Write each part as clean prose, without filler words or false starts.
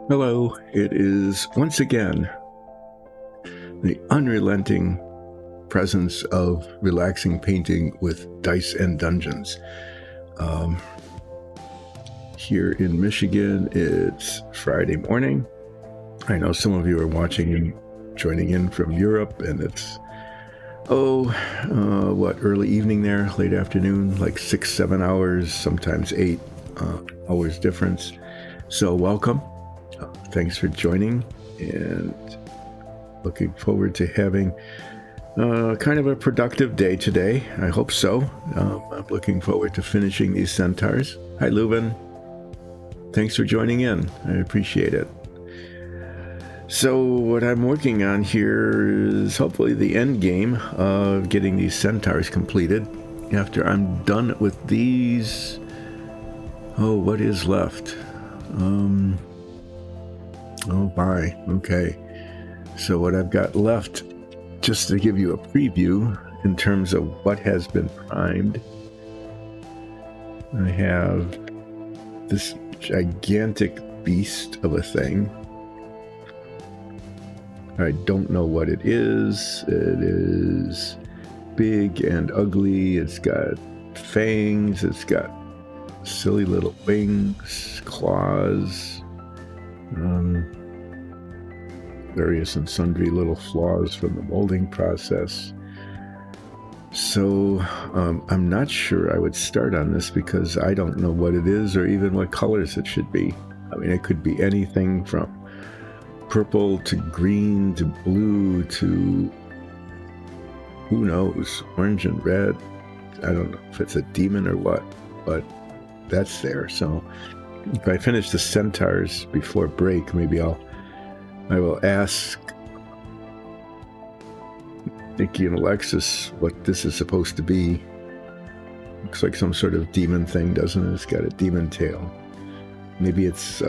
Hello, it is once again the unrelenting presence of relaxing painting with dice and dungeons. Here in Michigan, it's Friday morning. I know some of you are watching and joining in from Europe, and it's, early evening there, late afternoon, like 6-7 hours, sometimes 8 hours difference. So welcome. Thanks for joining, and looking forward to having kind of a productive day today. I hope so. I'm looking forward to finishing these centaurs. Hi, Leuven. Thanks for joining in. I appreciate it. So what I'm working on here is hopefully the end game of getting these centaurs completed. After I'm done with these, what is left? Okay. So what I've got left, just to give you a preview in terms of what has been primed, I have this gigantic beast of a thing. I don't know what it is. It is big and ugly. It's got fangs. It's got silly little wings, claws, various and sundry little flaws from the molding process. So I'm not sure I would start on this because I don't know what it is or even what colors it should be. I mean, it could be anything from purple to green to blue to, who knows, orange and red. I don't know if it's a demon or what, but that's there. So if I finish the centaurs before break, maybe I will ask Nikki and Alexis what this is supposed to be. Looks like some sort of demon thing, doesn't it? It's got a demon tail. Maybe it's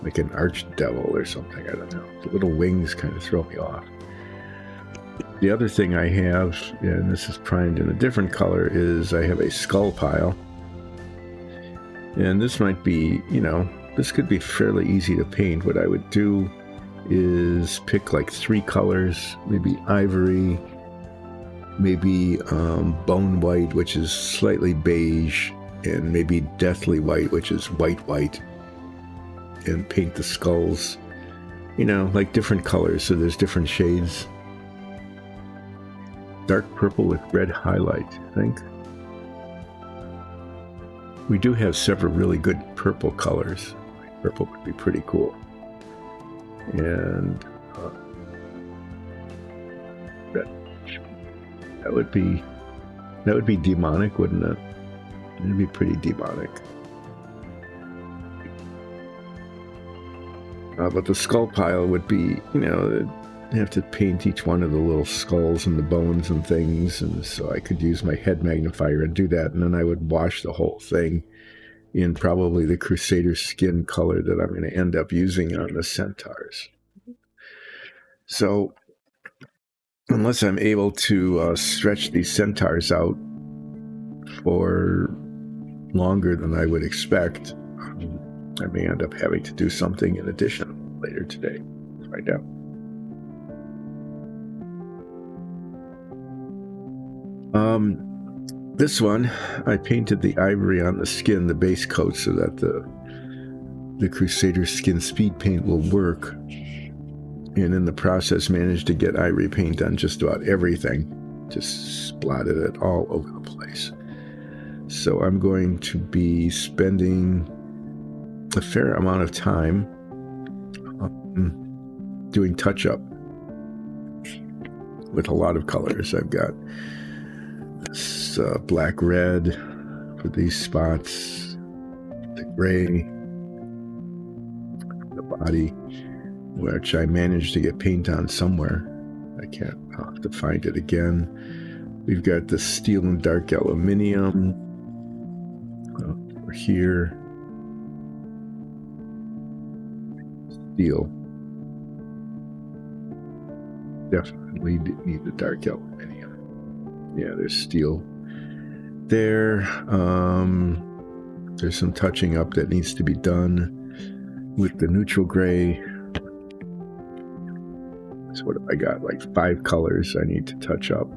like an archdevil or something. I don't know. The little wings kind of throw me off. The other thing I have, and this is primed in a different color, is I have a skull pile. And this might be, this could be fairly easy to paint. What I would do is pick like 3 colors, maybe ivory, maybe bone white, which is slightly beige, and maybe deathly white, which is white, and paint the skulls, like different colors, so there's different shades. Dark purple with red highlight, I think. We do have several really good purple colors. Purple would be pretty cool. And red. That would be demonic, wouldn't it? It'd be pretty demonic. But the skull pile would be, you have to paint each one of the little skulls and the bones and things, and so I could use my head magnifier and do that, and then I would wash the whole thing in probably the Crusader skin color that I'm going to end up using on the centaurs. So unless I'm able to stretch these centaurs out for longer than I would expect, I may end up having to do something in addition later today. Let's find out. This one, I painted the ivory on the skin, the base coat, so that the Crusader skin speed paint will work. And in the process, managed to get ivory paint on just about everything. Just splatted it all over the place. So I'm going to be spending a fair amount of time doing touch-up with a lot of colors. I've got this black red for these spots, the gray, the body, which I managed to get paint on somewhere. I'll have to find it again. We've got the steel and dark aluminium over here. Steel. Definitely need the dark aluminium. Yeah, there's steel there. There's some touching up that needs to be done. with the neutral gray. So what have I got? Like 5 colors I need to touch up.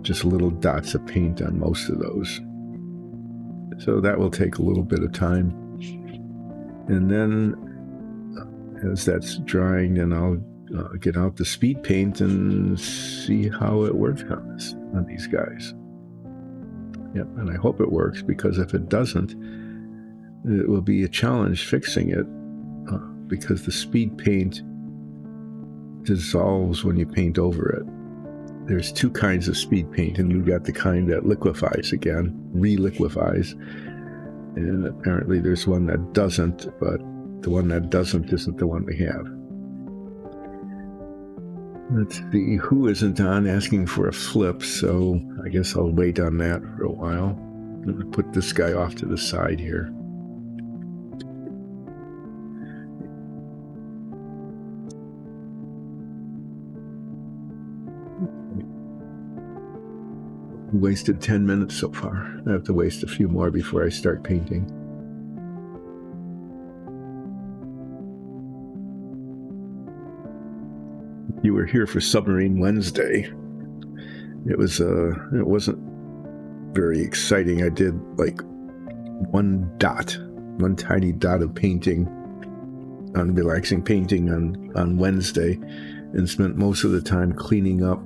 Just little dots of paint on most of those. So that will take a little bit of time. And then as that's drying, then I'll get out the speed paint and see how it works on these guys. Yep, and I hope it works, because if it doesn't, it will be a challenge fixing it, because the speed paint dissolves when you paint over it. There's 2 kinds of speed paint, and you got the kind that liquefies again, re-liquefies, and apparently there's one that doesn't, but the one that doesn't isn't the one we have. Let's see, who isn't on asking for a flip, so I guess I'll wait on that for a while. I'm going to put this guy off to the side here. Wasted 10 minutes so far. I have to waste a few more before I start painting. You were here for Submarine Wednesday. It wasn't very exciting. I did like one tiny dot of painting, on relaxing painting on Wednesday, and spent most of the time cleaning up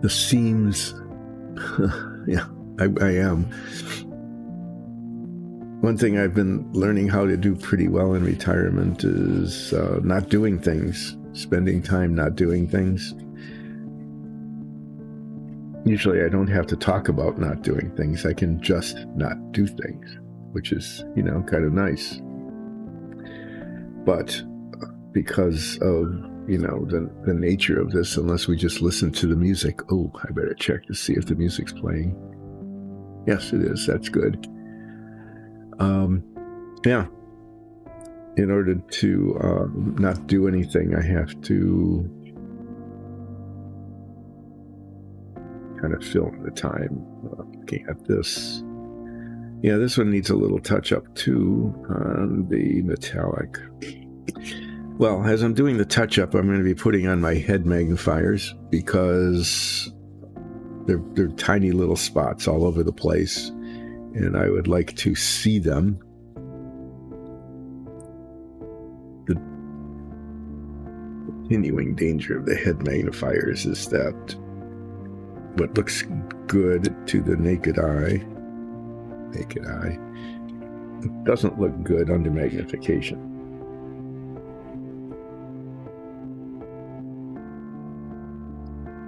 the seams. Yeah, I am. One thing I've been learning how to do pretty well in retirement is not doing things, spending time not doing things. Usually I don't have to talk about not doing things. I can just not do things, which is, kind of nice. But because of the nature of this, unless we just listen to the music. Oh, I better check to see if the music's playing. Yes, it is. That's good. Yeah. In order to not do anything, I have to kind of fill in the time. Looking at this. Yeah, this one needs a little touch up too on the metallic. Well, as I'm doing the touch-up, I'm going to be putting on my head magnifiers, because they're tiny little spots all over the place, and I would like to see them. The continuing danger of the head magnifiers is that what looks good to the naked eye, it doesn't look good under magnification.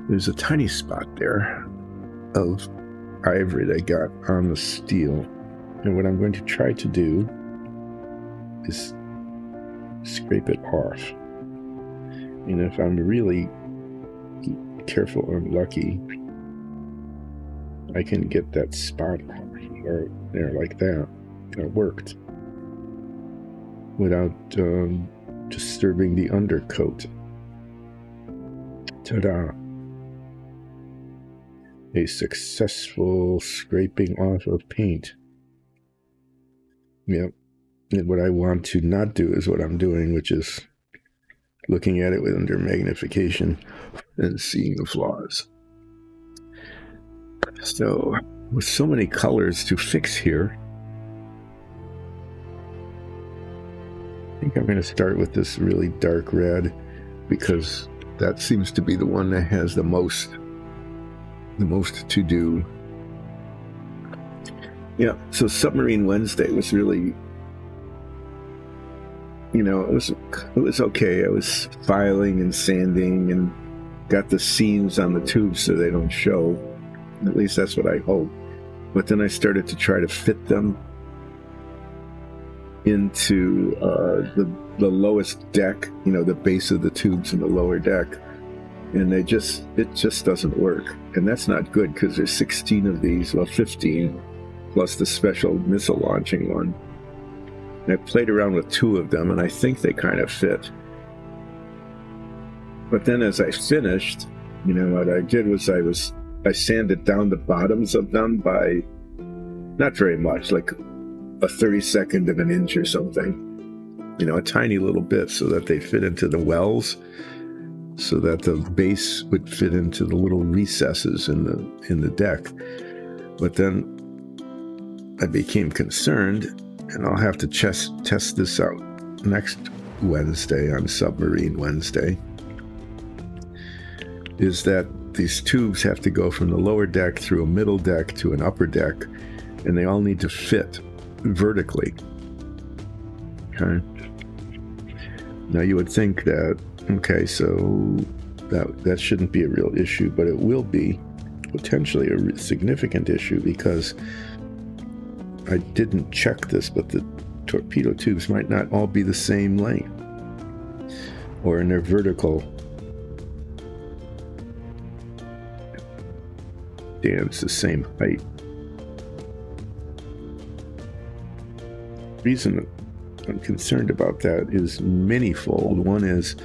There's a tiny spot there of ivory that got on the steel. And what I'm going to try to do is scrape it off. And if I'm really careful and lucky, I can get that spot off, or there, like that. It worked. Without disturbing the undercoat. Ta-da! A successful scraping off of paint. Yep. And what I want to not do is what I'm doing, which is looking at it with under magnification and seeing the flaws. So, with so many colors to fix here, I think I'm going to start with this really dark red, because that seems to be the one that has the most to do. Yeah, so Submarine Wednesday was really, it was okay. I was filing and sanding and got the seams on the tubes so they don't show. At least that's what I hope. But then I started to try to fit them into the lowest deck, the base of the tubes in the lower deck. And it just doesn't work. And that's not good, because there's 16 of these, 15, plus the special missile launching one. And I played around with 2 of them, and I think they kind of fit. But then as I finished, what I did was I sanded down the bottoms of them by, not very much, like a 32nd of an inch or something. A tiny little bit, so that they fit into the wells, so that the base would fit into the little recesses in the deck. But then I became concerned, and I'll have to test this out next Wednesday, on Submarine Wednesday, is that these tubes have to go from the lower deck through a middle deck to an upper deck, and they all need to fit vertically. Okay. Now you would think that, okay, so that shouldn't be a real issue, but it will be potentially a significant issue, because I didn't check this, but the torpedo tubes might not all be the same length, or in their vertical stands the same height. The reason I'm concerned about that is manyfold. One is,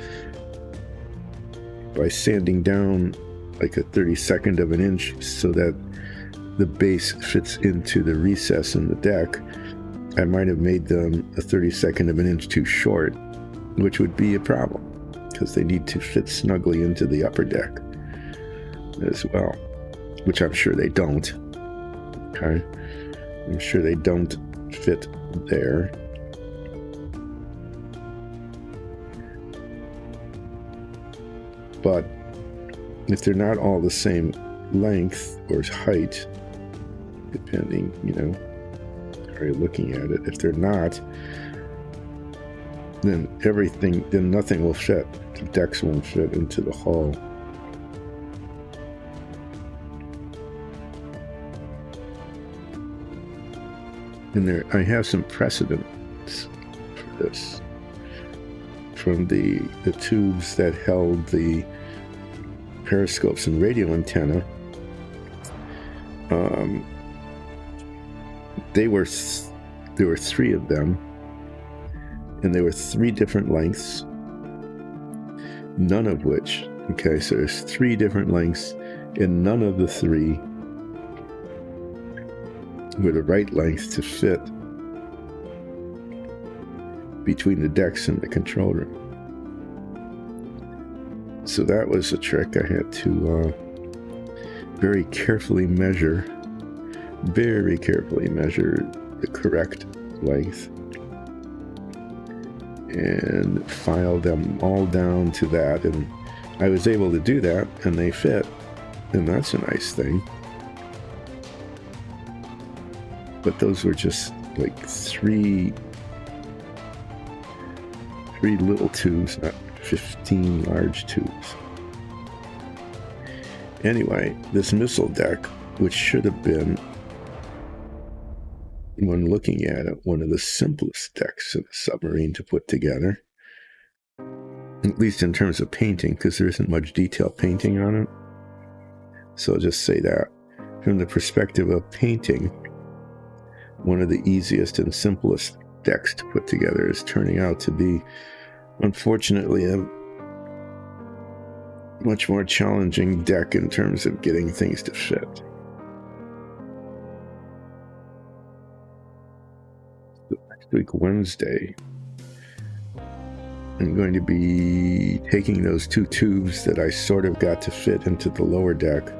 by sanding down like a 32nd of an inch so that the base fits into the recess in the deck, I might have made them a 32nd of an inch too short, which would be a problem, because they need to fit snugly into the upper deck as well, which I'm sure they don't. Okay, I'm sure they don't fit there. But if they're not all the same length or height, depending, how you're looking at it, if they're not, then nothing will fit. The decks won't fit into the hull. And I have some precedents for this from the tubes that held the periscopes and radio antenna. There were 3 of them, and they were 3 different lengths, none of which, okay, so there's 3 different lengths, and none of the 3 were the right length to fit between the decks and the control room. So that was a trick. I had to very carefully measure the correct length and file them all down to that, and I was able to do that, and they fit, and that's a nice thing. But those were just like 3 little tubes, not 15 large tubes. Anyway, this missile deck, which should have been, when looking at it, one of the simplest decks in a submarine to put together, at least in terms of painting, because there isn't much detail painting on it. So I'll just say that. From the perspective of painting, one of the easiest and simplest decks to put together is turning out to be, unfortunately, a much more challenging deck in terms of getting things to fit. So next week, Wednesday, I'm going to be taking those 2 tubes that I sort of got to fit into the lower deck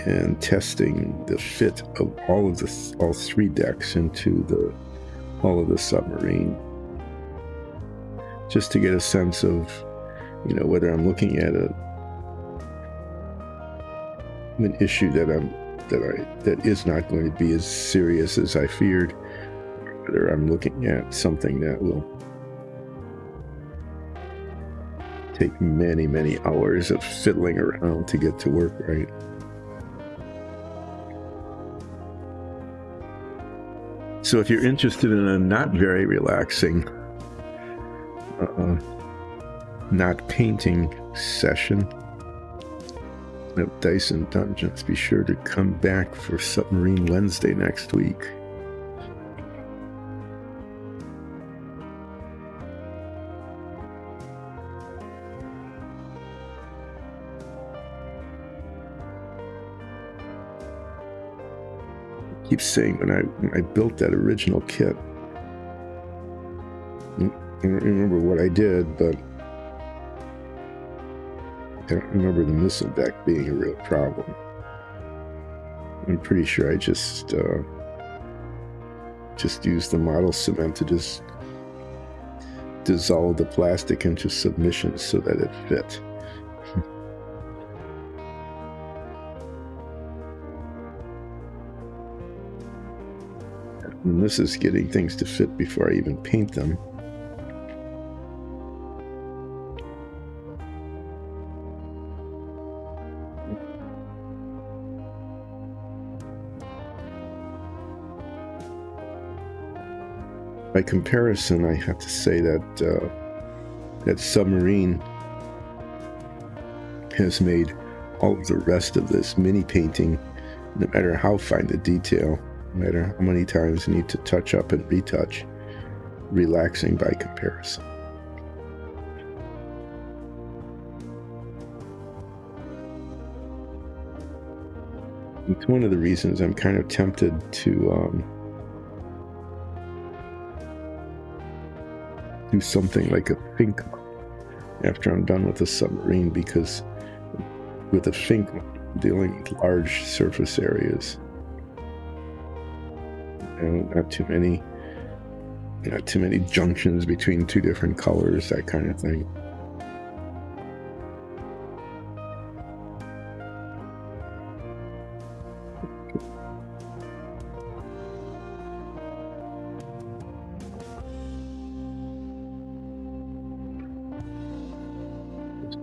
and testing the fit of all 3 decks into the hull of the submarine, just to get a sense of, whether I'm looking at an issue that is not going to be as serious as I feared, or whether I'm looking at something that will take many, many hours of fiddling around to get to work right. So if you're interested in a not very relaxing, not painting session of Dyson Dungeons, be sure to come back for Submarine Wednesday next week. keep saying when I built that original kit, I don't remember what I did, but I don't remember the missile deck being a real problem. I'm pretty sure I just used the model cement to just dissolve the plastic into submissions so that it fit. And this is getting things to fit before I even paint them. By comparison, I have to say that that submarine has made all of the rest of this mini painting, no matter how fine the detail, no matter how many times you need to touch up and retouch, relaxing by comparison. It's one of the reasons I'm kind of tempted to do something like a Fink after I'm done with the submarine, because with a Fink, I'm dealing with large surface areas and not too many junctions between two different colors, that kind of thing.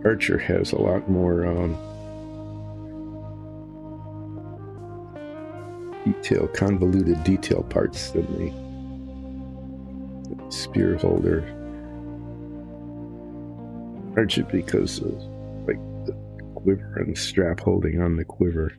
Archer has a lot more convoluted detail parts than the spear holder. Archer, because of like the quiver and the strap holding on the quiver.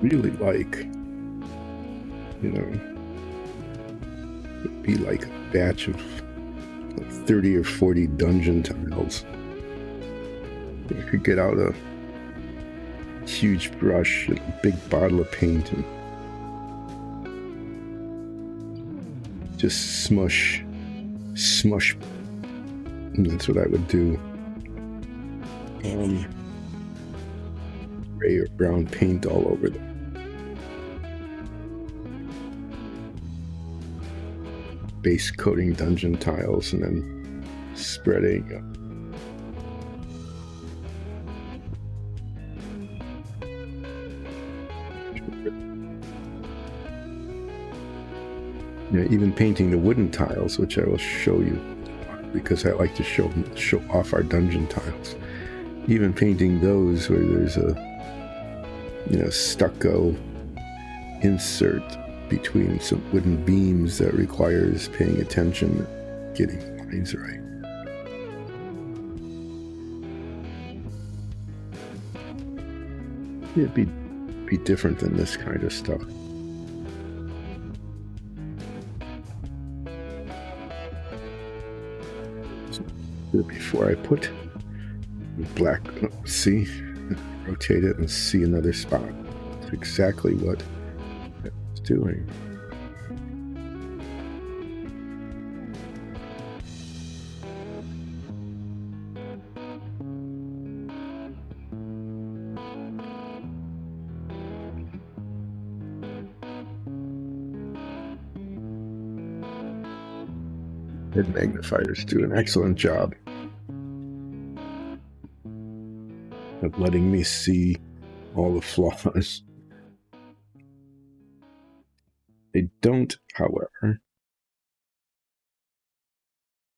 Really like, it'd be like a batch of like 30 or 40 dungeon tiles. You could get out a huge brush and a big bottle of paint and just smush. And that's what I would do. Gray or brown paint all over them. Base coating dungeon tiles and then spreading even painting the wooden tiles, which I will show you because I like to show off our dungeon tiles. Even painting those where there's a stucco insert between some wooden beams that requires paying attention, getting the lines right. It'd be different than this kind of stuff. Before I put black, see, rotate it and see another spot. That's exactly what it's doing. Head magnifiers do an excellent job of letting me see all the flaws. They don't, however,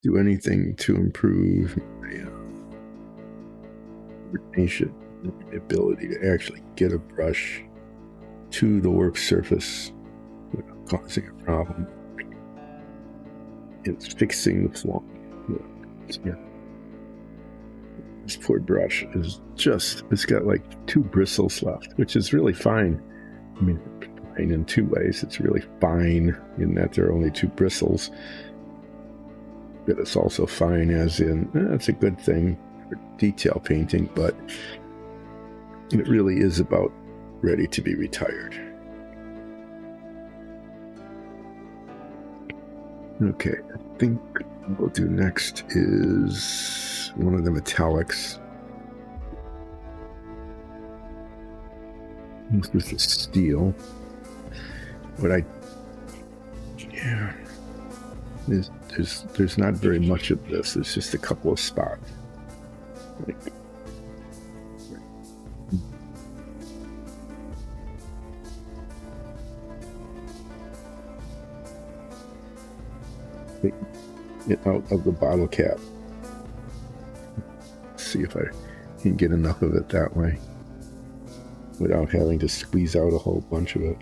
do anything to improve my coordination, the ability to actually get a brush to the work surface without causing a problem. It's fixing the flaw. Yeah. This poor brush is it's got like 2 bristles left, which is really fine. I mean, fine in 2 ways. It's really fine in that there are only 2 bristles, but it's also fine as in, it's a good thing for detail painting, but it really is about ready to be retired. Okay, I think what we'll do next is one of the metallics. This is the steel. There's not very much of this. There's just a couple of spots. Take it out of the bottle cap. See if I can get enough of it that way without having to squeeze out a whole bunch of it.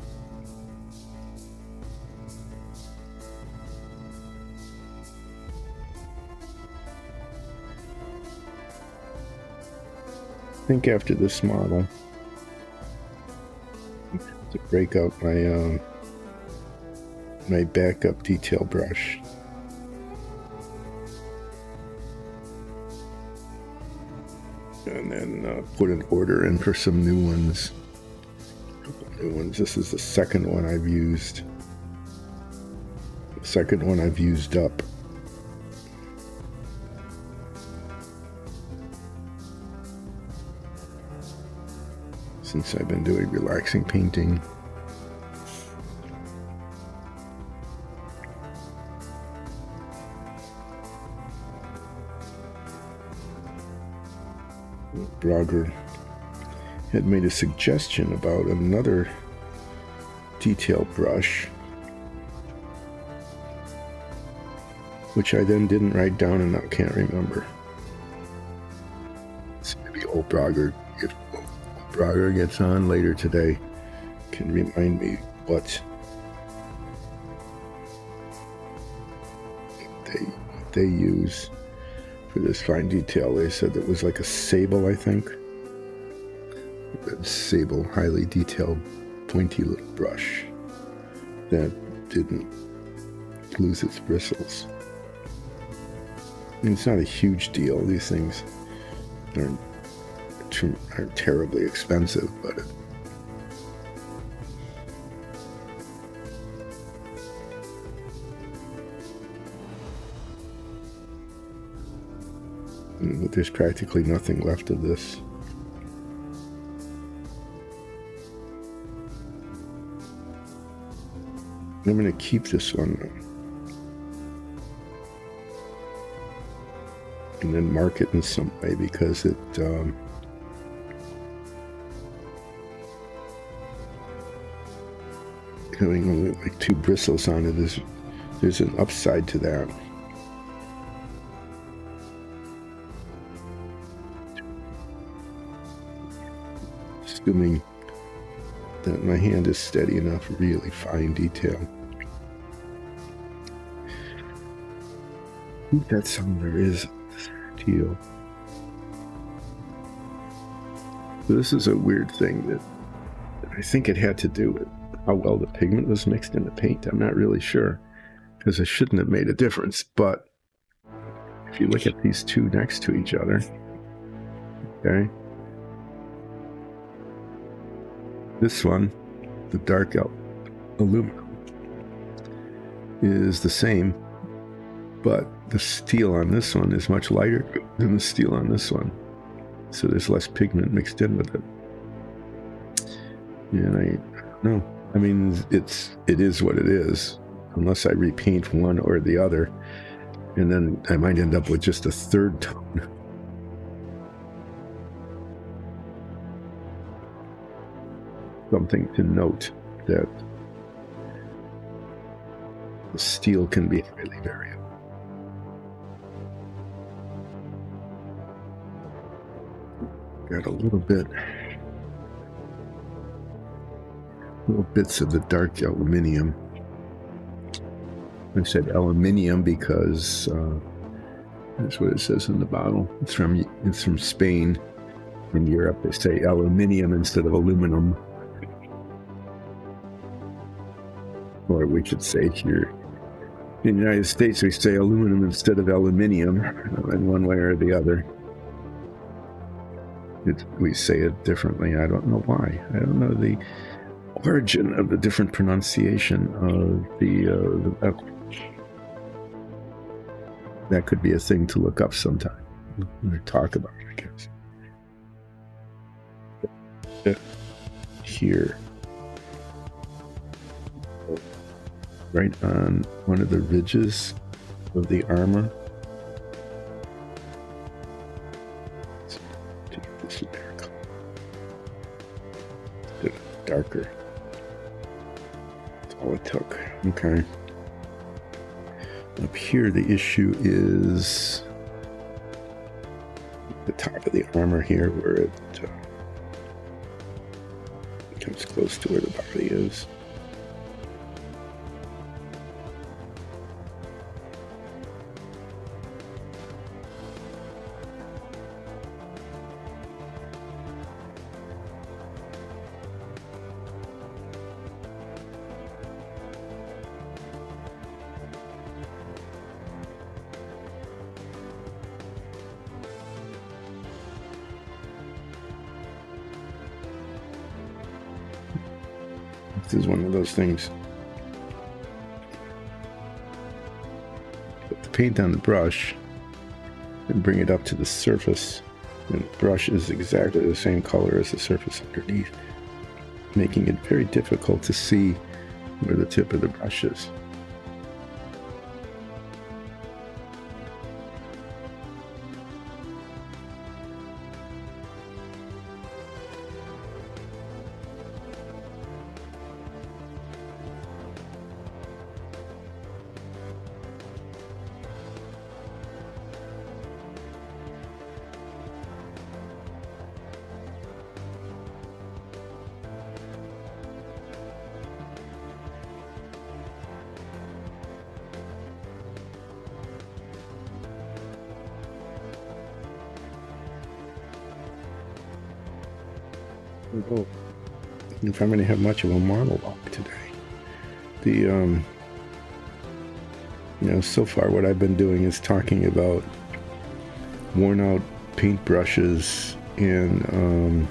I think after this model, to break out my backup detail brush. And then put an order in for some new ones. This is the second one I've used. The second one I've used up. Since I've been doing relaxing painting. Blogger had made a suggestion about another detail brush, which I then didn't write down and now can't remember. So maybe old Blogger, if old Blogger gets on later today, can remind me what they use for this fine detail. They said it was like a sable, I think. A sable, highly detailed, pointy little brush that didn't lose its bristles. I mean, it's not a huge deal. These things aren't terribly expensive, but there's practically nothing left of this. I'm going to keep this one and then mark it in some way because it having only like 2 bristles on it there's an upside to that. Assuming that my hand is steady enough, really fine detail. I think that's all there is to you. So this is a weird thing that I think it had to do with how well the pigment was mixed in the paint. I'm not really sure, because it shouldn't have made a difference. But if you look at these 2 next to each other, okay, this one, the dark aluminum, is the same, but the steel on this one is much lighter than the steel on this one. So there's less pigment mixed in with it. And I don't know. I mean, it is what it is. Unless I repaint one or the other, And then I might end up with just a third tone. Something to note that the steel can be highly variable. Got little bits of the dark aluminium. I said aluminium because that's what it says in the bottle. It's from Spain. In Europe, they say aluminium instead of aluminum. Or we should say here in the United States, we say aluminum instead of aluminium, in one way or the other. We say it differently. I don't know why. I don't know the origin of the different pronunciation of the metal. That could be a thing to look up sometime or talk about, I guess. Here, right on one of the ridges of the armor. Darker. That's all it took. Okay. Up here, the issue is the top of the armor here, where it comes close to where the body is. This is one of those things. Put the paint on the brush and bring it up to the surface. And the brush is exactly the same color as the surface underneath, making it very difficult to see where the tip of the brush is. Oh, if I'm going to have much of a monologue today. So far what I've been doing is talking about worn out paintbrushes and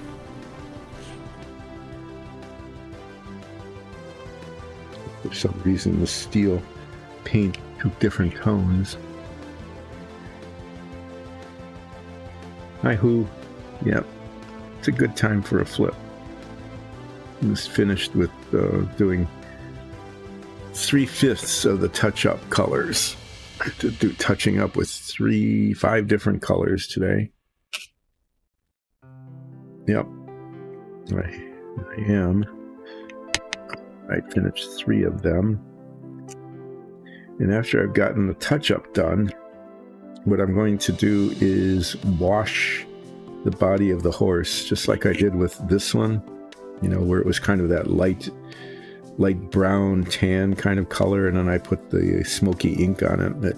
for some reason the steel paint took different tones. Hi, Who. Yep. It's a good time for a flip. I was finished with doing 3/5 of the touch-up colors. To do touching up with 5 different colors today. Yep, I am. I finished 3 of them, and after I've gotten the touch-up done, what I'm going to do is wash the body of the horse, just like I did with this one, where it was kind of that light brown tan kind of color, and then I put the smoky ink on it that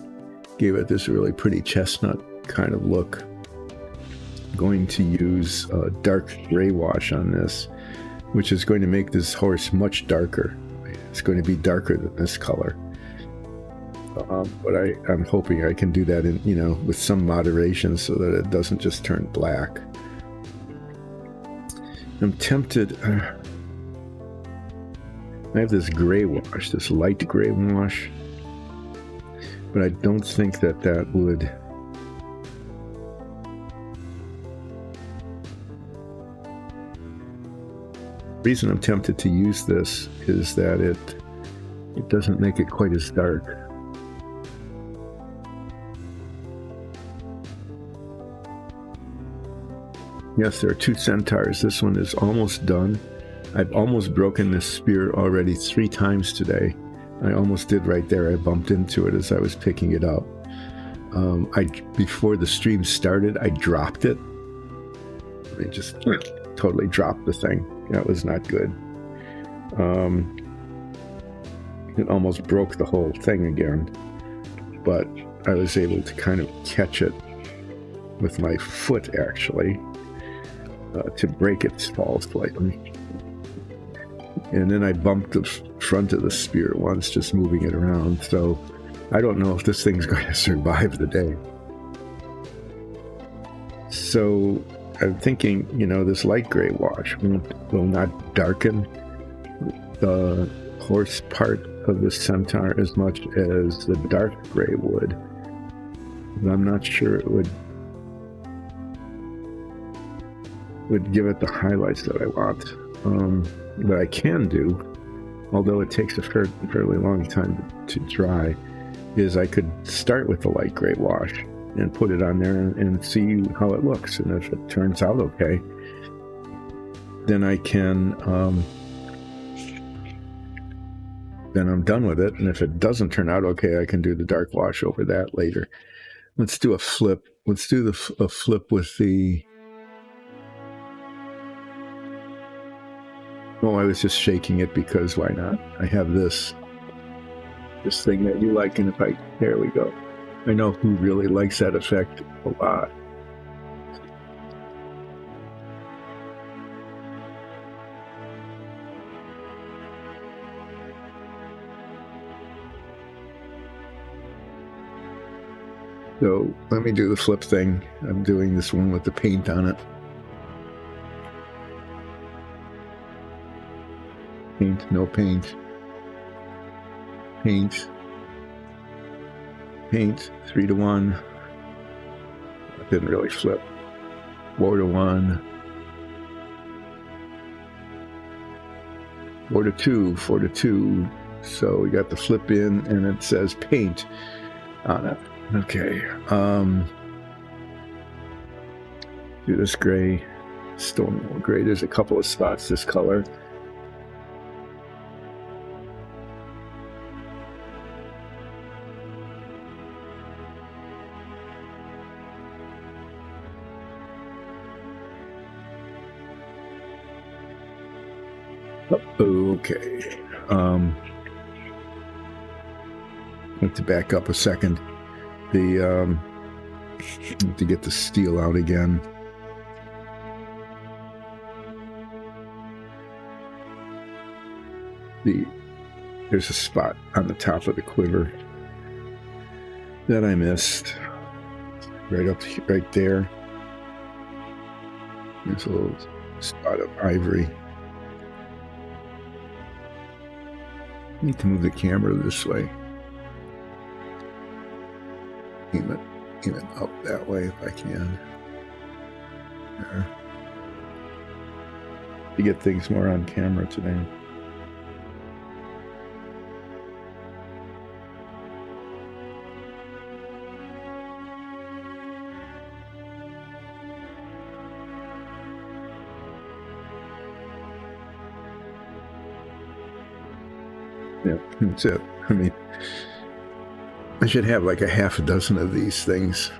gave it this really pretty chestnut kind of look. I'm going to use dark gray wash on this, which is going to make this horse much darker. It's going to be darker than this color. But I'm hoping I can do that in, with some moderation so that it doesn't just turn black. I'm tempted. I have this gray wash, this light gray wash, but I don't think that would. The reason I'm tempted to use this is that it doesn't make it quite as dark. Yes, there are 2 centaurs. This one is almost done. I've almost broken this spear already 3 times today. I almost did right there. I bumped into it as I was picking it up. Before the stream started, I dropped it. I just totally dropped the thing. That was not good. It almost broke the whole thing again, but I was able to kind of catch it with my foot, actually, to break its fall slightly. And then I bumped the front of the spear once, just moving it around. So I don't know if this thing's going to survive the day. So I'm thinking, this light gray wash will not darken the horse part of the centaur as much as the dark gray would. But I'm not sure it would give it the highlights that I want. What I can do, although it takes a fairly long time to dry, is I could start with the light gray wash and put it on there and see how it looks. And if it turns out okay, then I can, then I'm done with it. And if it doesn't turn out okay, I can do the dark wash over that later. Let's do a flip. Let's do a flip with the... Oh, I was just shaking it because why not? I have this thing that you like, and there we go. I know who really likes that effect a lot. So let me do the flip thing. I'm doing this one with the paint on it. Paint, no paint. Paint. Paint, 3-to-1. It didn't really flip. 4-to-1. 4-to-2, 4-to-2. So we got the flip in, and it says paint on it. Okay. Do this gray, stone gray. There's a couple of spots this color. Okay. Need to back up a second. Need to get the steel out again. There's a spot on the top of the quiver that I missed. Right there. There's a little spot of ivory. I need to move the camera this way. Aim it up that way if I can. There. To get things more on camera today. Yeah, that's it. I mean, I should have like a half a dozen of these things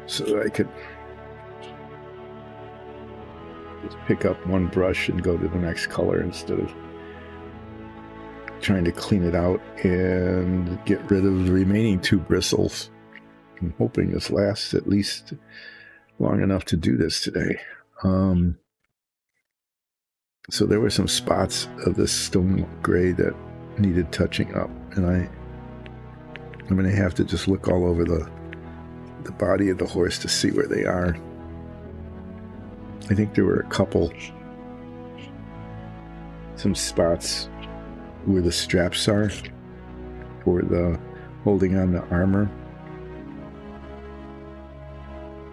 so that I could just pick up one brush and go to the next color instead of trying to clean it out and get rid of the remaining 2 bristles. I'm hoping this lasts at least long enough to do this today. So there were some spots of this stone gray that needed touching up, and I'm going to have to just look all over the body of the horse to see where they are. I think there were a couple, some spots where the straps are for the holding on the armor.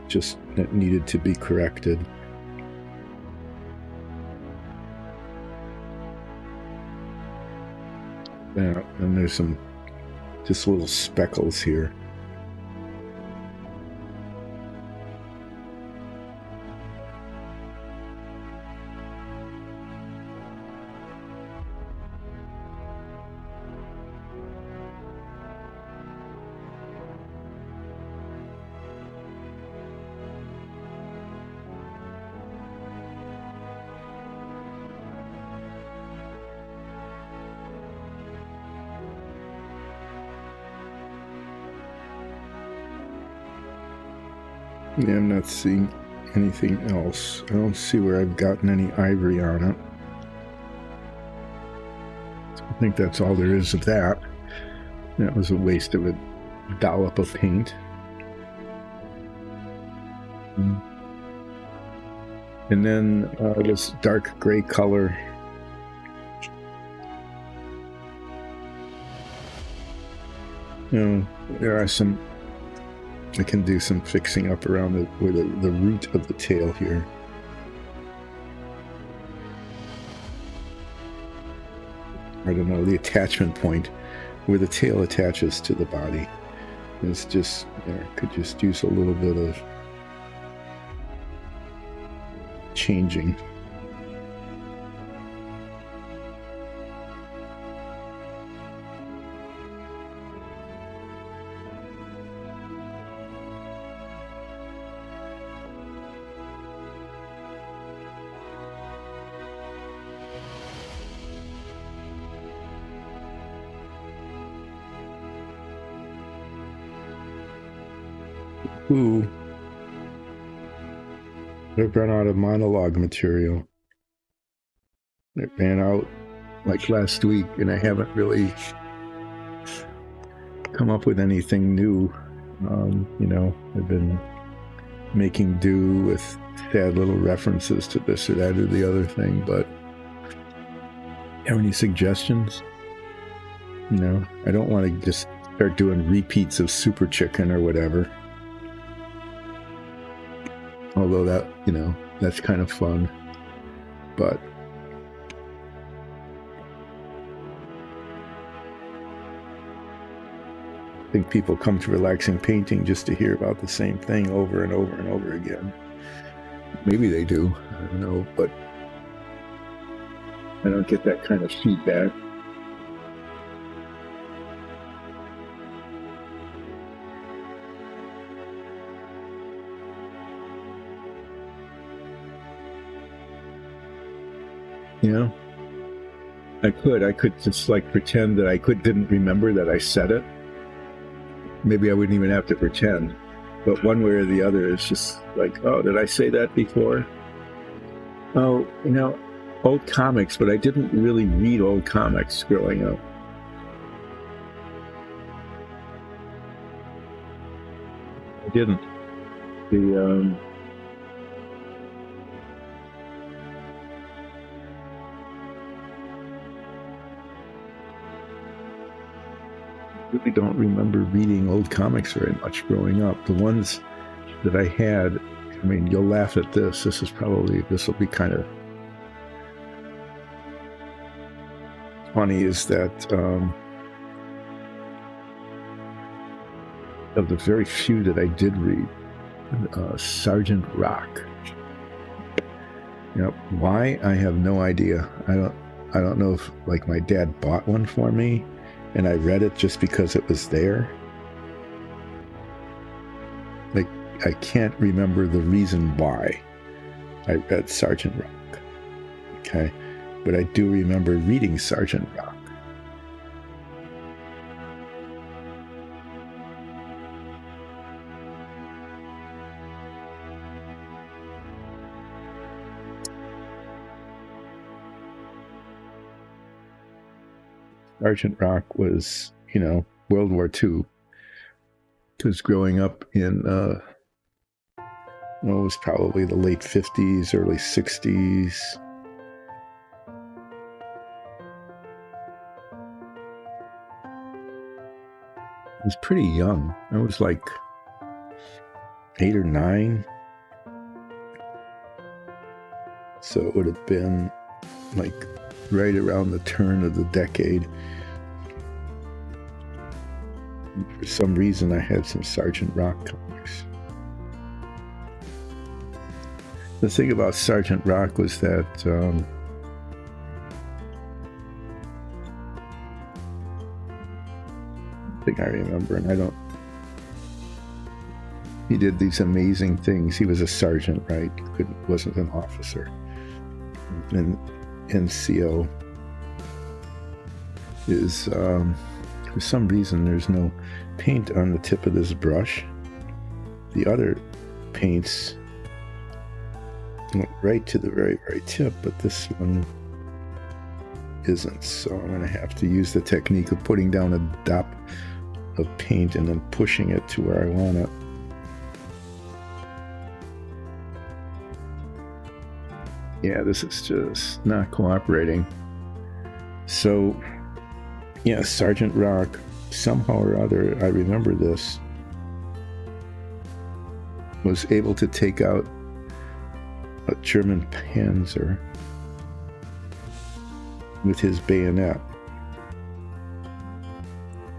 Just that needed to be corrected. Yeah, and there's some just little speckles here. Yeah, I'm not seeing anything else. I don't see where I've gotten any ivory on it. I think that's all there is of that. That was a waste of a dollop of paint. And then this dark gray color. There are some, I can do some fixing up around where the root of the tail here. I don't know, the attachment point where the tail attaches to the body is just, could just use a little bit of changing. Ooh. I've run out of monologue material. It ran out like last week, and I haven't really come up with anything new. I've been making do with sad little references to this or that or the other thing, but have any suggestions? I don't want to just start doing repeats of Super Chicken or whatever. Although that, that's kind of fun. But I think people come to relaxing painting just to hear about the same thing over and over and over again. Maybe they do, I don't know, but I don't get that kind of feedback. I could just like pretend that I didn't remember that I said it. Maybe I wouldn't even have to pretend, but one way or the other, it's just like, oh, did I say that before? Oh, old comics, but I didn't really read old comics growing up. I didn't. I really don't remember reading old comics very much growing up. The ones that I had, you'll laugh at this. This will be kind of funny, is that of the very few that I did read, Sergeant Rock. Why? I have no idea. I don't know if like my dad bought one for me and I read it just because it was there. Like, I can't remember the reason why I read Sergeant Rock. Okay, but I do remember reading Sergeant Rock. Sergeant Rock was, World War II. Because growing up in, it was probably the late 50s, early 60s. I was pretty young. I was like 8 or 9. So it would have been like right around the turn of the decade. For some reason, I had some Sergeant Rock comics. The thing about Sergeant Rock was that I think I remember, and he did these amazing things. He was a sergeant, right? Wasn't an officer. And NCO is, for some reason, there's no paint on the tip of this brush. The other paints right to the very, very tip, but this one isn't. So I'm going to have to use the technique of putting down a dot of paint and then pushing it to where I want it. Yeah, this is just not cooperating. So, yeah, Sergeant Rock, somehow or other, I remember this, was able to take out a German Panzer with his bayonet.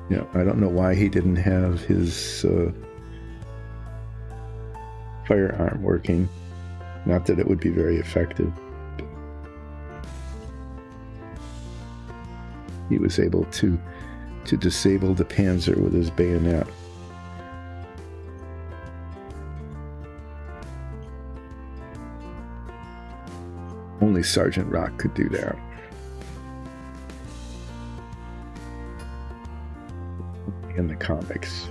You know, I don't know why he didn't have his firearm working. Not that it would be very effective. He was able to disable the Panzer with his bayonet. Only Sergeant Rock could do that. In the comics.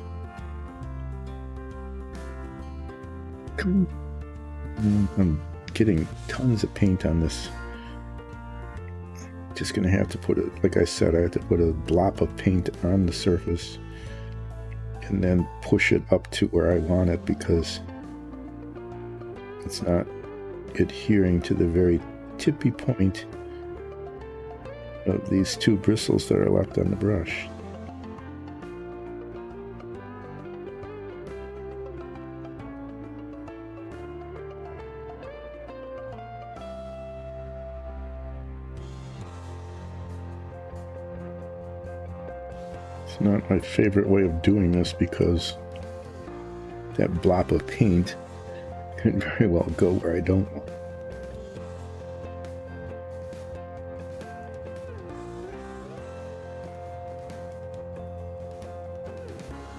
Come on. I'm getting tons of paint on this. Just gonna have to put it, like I said, I have to put a blob of paint on the surface and then push it up to where I want it, because it's not adhering to the very tippy point of these two bristles that are left on the brush. It's not my favorite way of doing this, because that blob of paint can very well go where I don't want.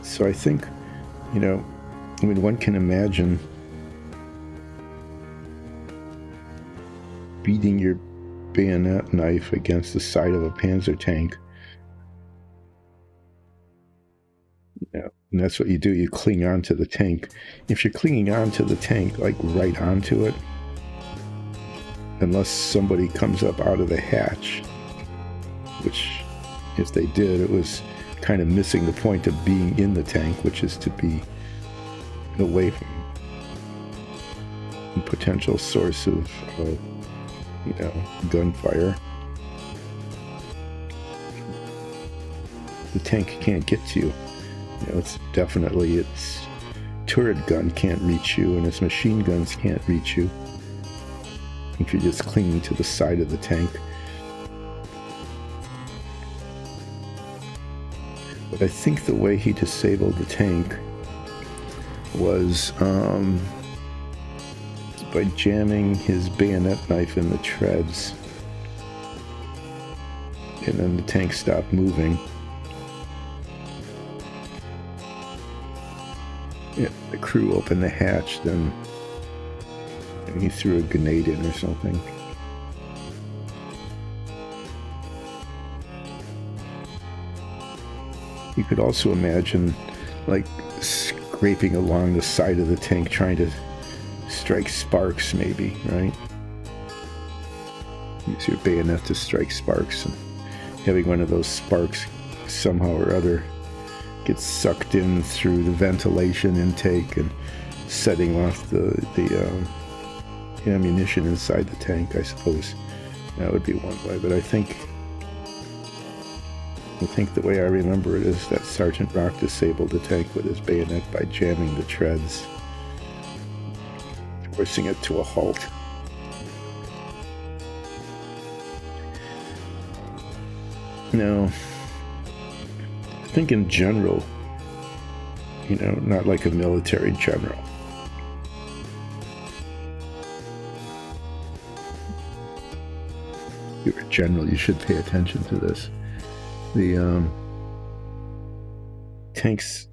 So I think, you know, I mean, one can imagine beating your bayonet knife against the side of a Panzer tank. Yeah, and that's what you do. You cling onto the tank. If you're clinging onto the tank, like right onto it, unless somebody comes up out of the hatch, which if they did, it was kind of missing the point of being in the tank, which is to be away from a potential source of, you know, gunfire. The tank can't get to you. You know, it's definitely, its turret gun can't reach you, and its machine guns can't reach you if you're just clinging to the side of the tank. But I think the way he disabled the tank was by jamming his bayonet knife in the treads, and then the tank stopped moving. Yeah, the crew opened the hatch, then he threw a grenade in or something. You could also imagine, like, scraping along the side of the tank, trying to strike sparks, maybe, right? Use your bayonet to strike sparks, and having one of those sparks somehow or other get sucked in through the ventilation intake and setting off the ammunition inside the tank, I suppose. That would be one way, but I think the way I remember it is that Sergeant Rock disabled the tank with his bayonet by jamming the treads, forcing it to a halt. Now, I think in general, you know, not like a military general, if you're a general, you should pay attention to this. The tanks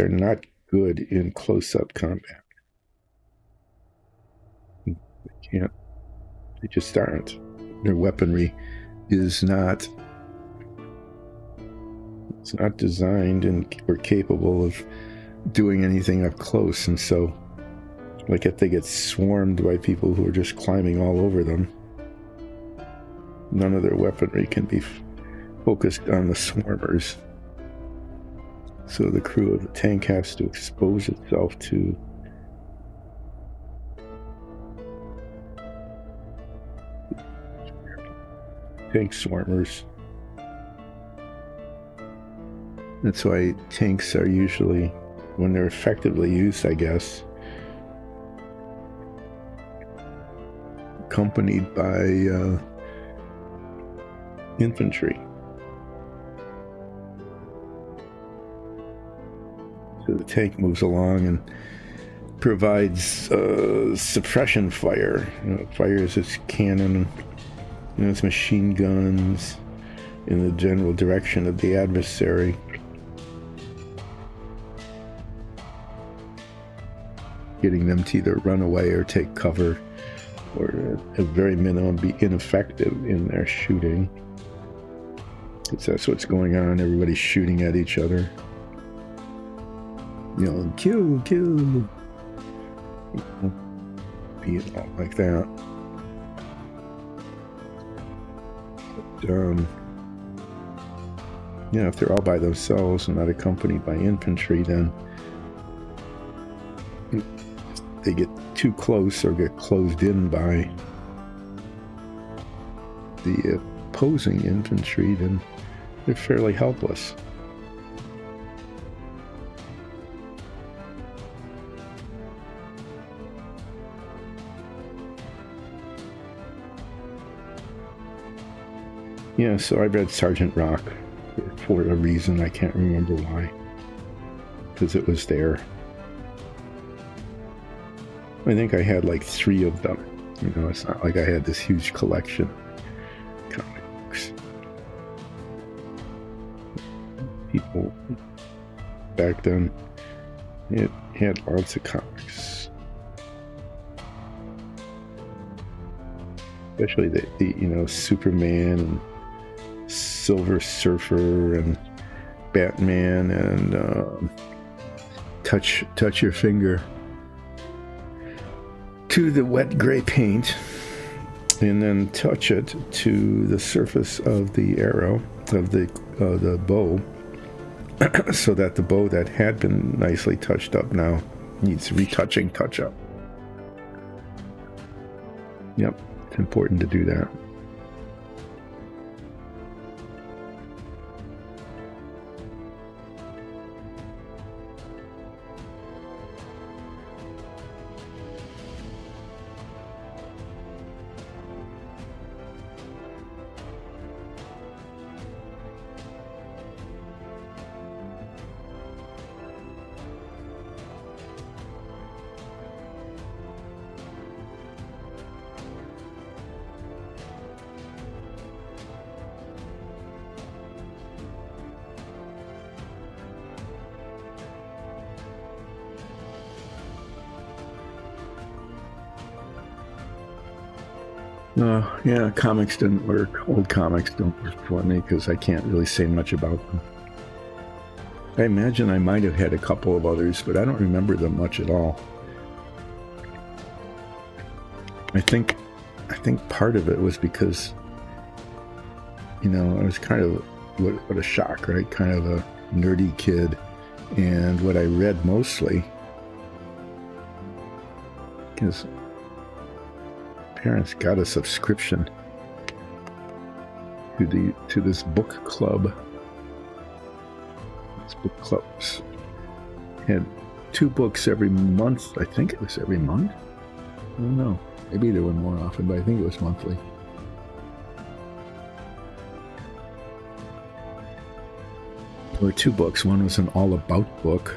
are not good in close-up combat. They just aren't. Their weaponry is not, it's not designed and or capable of doing anything up close. And so, like, if they get swarmed by people who are just climbing all over them, none of their weaponry can be focused on the swarmers. So the crew of the tank has to expose itself to tank swarmers. That's why tanks are usually, when they're effectively used, I guess, accompanied by infantry. So the tank moves along and provides suppression fire. Fires its cannon, its machine guns in the general direction of the adversary. Getting them to either run away or take cover, or at very minimum be ineffective in their shooting. Because that's what's going on. Everybody's shooting at each other. Kill. Be it all like that. But, if they're all by themselves and not accompanied by infantry, then they get too close or get closed in by the opposing infantry, then they're fairly helpless. Yeah, so I read Sergeant Rock for a reason. I can't remember why. Because it was there. I think I had like 3 of them. It's not like I had this huge collection of comic books. People back then, it had lots of comics. Especially the Superman and Silver Surfer and Batman and touch your finger to the wet gray paint and then touch it to the surface of the arrow of the bow, so that the bow that had been nicely touched up now needs retouching touch up. Yep, it's important to do that. Yeah, comics didn't work. Old comics don't work for me because I can't really say much about them. I imagine I might have had a couple of others, but I don't remember them much at all. I think part of it was because, I was kind of, what a shock, right? Kind of a nerdy kid. And what I read mostly, because parents got a subscription to this book club. This book club had 2 books every month. I think it was every month. I don't know. Maybe they were more often, but I think it was monthly. There were 2 books. One was an all about book,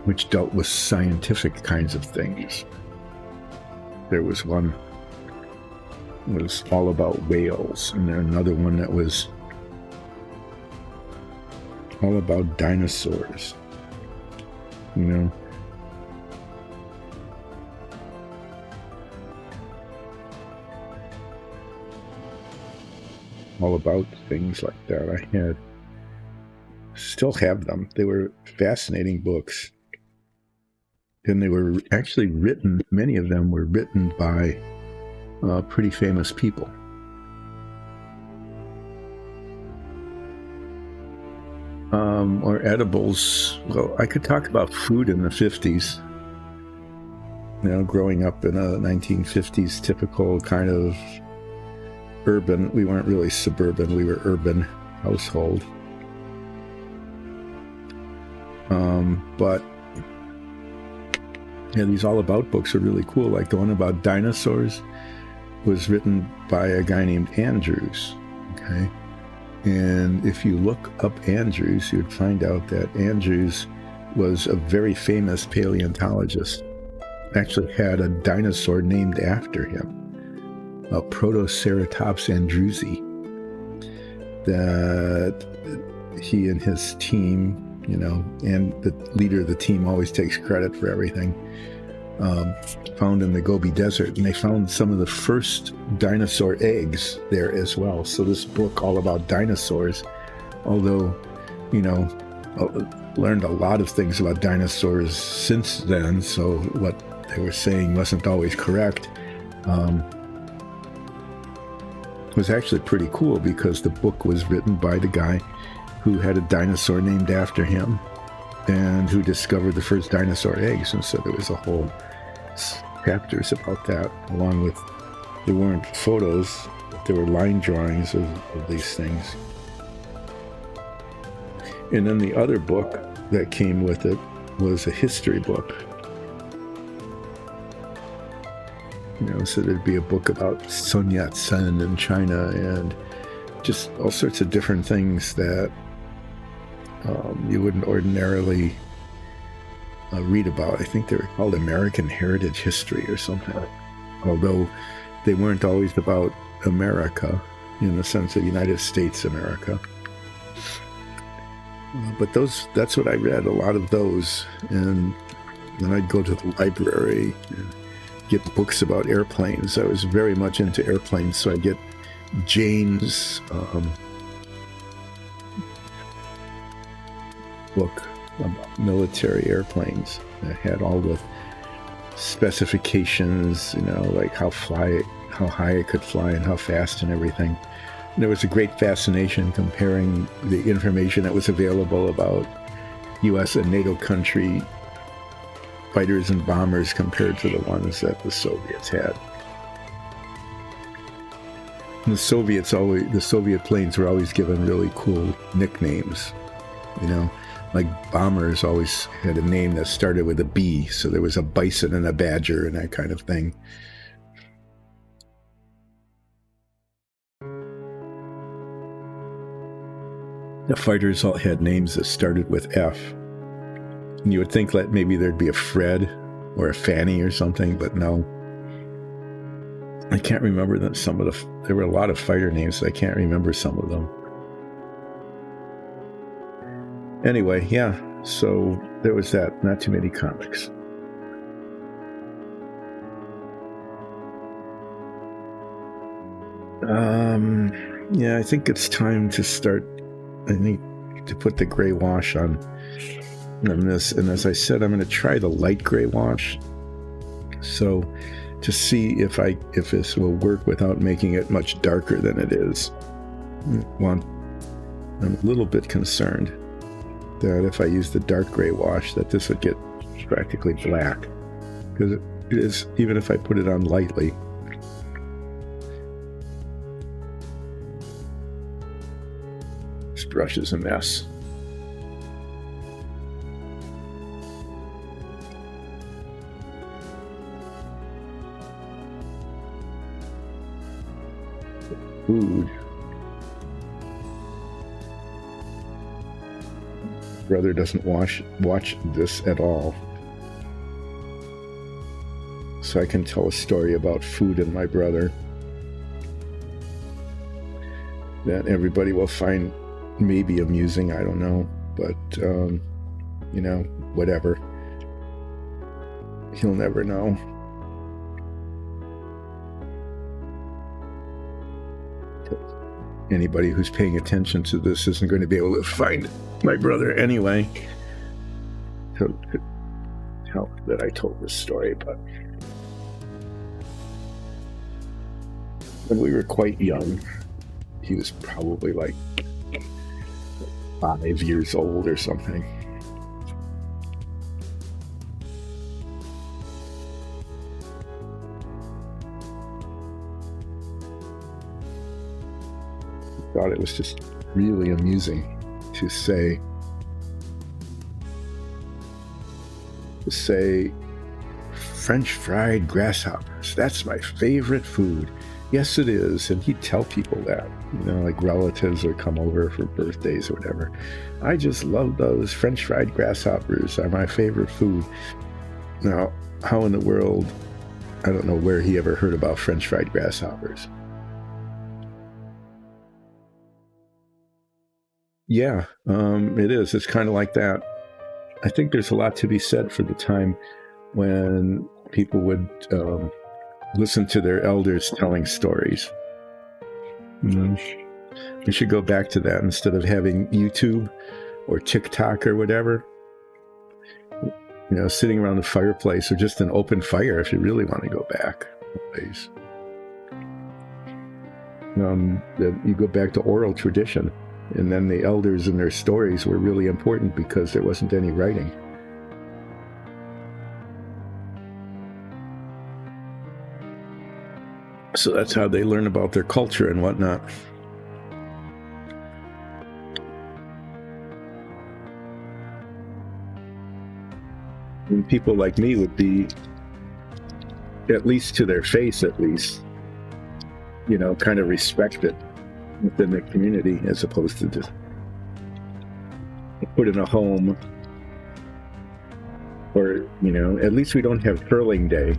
which dealt with scientific kinds of things. There was one that was all about whales, and then another one that was all about dinosaurs. All about things like that. I had Still have them. They were fascinating books. And they were actually written, many of them were written by pretty famous people. Or edibles. Well, I could talk about food in the 50s. You know, growing up in a 1950s typical kind of urban, we weren't really suburban, we were urban household. But yeah, these all about books are really cool. Like the one about dinosaurs was written by a guy named Andrews. Okay. And if you look up Andrews, you'd find out that Andrews was a very famous paleontologist. Actually had a dinosaur named after him, a Protoceratops andrewsi, that he and his team, you know, and the leader of the team always takes credit for everything, found in the Gobi Desert, and they found some of the first dinosaur eggs there as well. So this book all about dinosaurs, although, you know, learned a lot of things about dinosaurs since then, so what they were saying wasn't always correct, was actually pretty cool, because the book was written by the guy who had a dinosaur named after him and who discovered the first dinosaur eggs. And so there was a whole chapters about that, along with, there weren't photos, but there were line drawings of these things. And then the other book that came with it was a history book. You know, so there'd be a book about Sun Yat-sen in China, and just all sorts of different things that you wouldn't ordinarily read about. I think they were called American Heritage History or something, although they weren't always about America in the sense of United States America. But that's what I read, a lot of those. And then I'd go to the library and get books about airplanes. I was very much into airplanes, so I'd get Jane's book about military airplanes that had all the specifications, you know, like how high it could fly and how fast and everything. There was a great fascination comparing the information that was available about U.S. and NATO country fighters and bombers compared to the ones that the Soviets had. And the Soviet planes were always given really cool nicknames, you know, like bombers always had a name that started with a B, so there was a bison and a badger and that kind of thing. The fighters all had names that started with F. And you would think that maybe there'd be a Fred or a Fanny or something, but no. I can't remember that there were a lot of fighter names, so I can't remember some of them. Anyway, yeah, so there was that. Not too many comics. Yeah, I think it's time to start. I need to put the gray wash on this, and as I said, I'm going to try the light gray wash, so to see if this will work without making it much darker than it is. Well, I'm a little bit concerned that if I use the dark gray wash, that this would get practically black, because it is, even if I put it on lightly. This brush is a mess. Food. Brother doesn't watch this at all, so I can tell a story about food and my brother that everybody will find maybe amusing. I don't know, but you know, whatever. He'll never know. anybody who's paying attention to this isn't going to be able to find my brother anyway. So tell that I told this story, but when we were quite young, he was probably like 5 years old or something. I thought it was just really amusing to say French fried grasshoppers. That's my favorite food. Yes, it is. And he'd tell people that, like relatives would come over for birthdays or whatever. I just love those French fried grasshoppers are my favorite food. Now, how in the world, I don't know where he ever heard about French fried grasshoppers. Yeah, it is. It's kind of like that. I think there's a lot to be said for the time when people would listen to their elders telling stories. We should go back to that instead of having YouTube or TikTok or whatever. Sitting around the fireplace or just an open fire if you really want to go back. You go back to oral tradition. And then the elders and their stories were really important because there wasn't any writing. So that's how they learn about their culture and whatnot. And people like me would be, at least to their face at least, kind of respected within the community as opposed to just put in a home, or at least we don't have curling day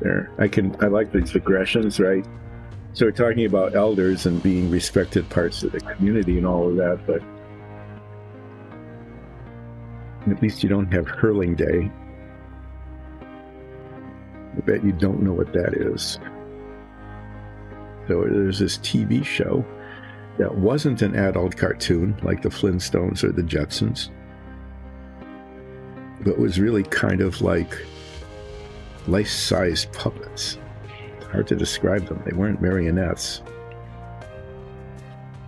there. I like these digressions, right? So we're talking about elders and being respected parts of the community and all of that, but at least you don't have hurling day. I bet you don't know what that is. So there's this TV show that wasn't an adult cartoon like the Flintstones or the Jetsons, but was really kind of like life-size puppets. It's hard to describe them. They weren't marionettes.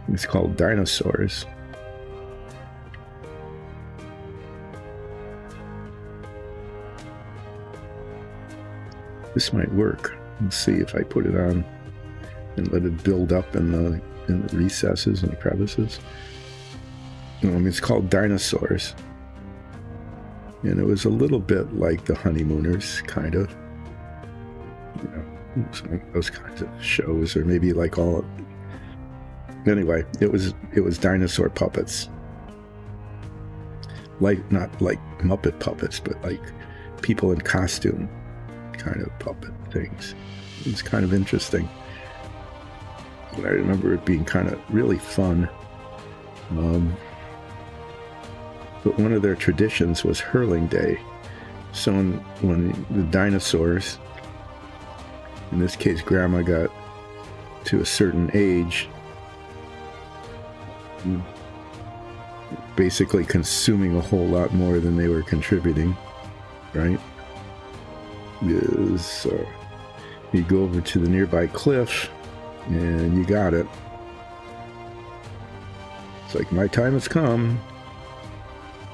It's called Dinosaurs. This might work. Let's see if I put it on and let it build up in the recesses and crevices. It's called Dinosaurs. And it was a little bit like the Honeymooners, kind of. Those kinds of shows, or maybe like all. Anyway, it was dinosaur puppets. Not like Muppet puppets, but like people in costume kind of puppet things. It's kind of interesting. I remember it being kind of really fun. But one of their traditions was hurling day. So when the dinosaurs, in this case Grandma, got to a certain age, basically consuming a whole lot more than they were contributing, right? Is you go over to the nearby cliff and you got it. It's like, my time has come.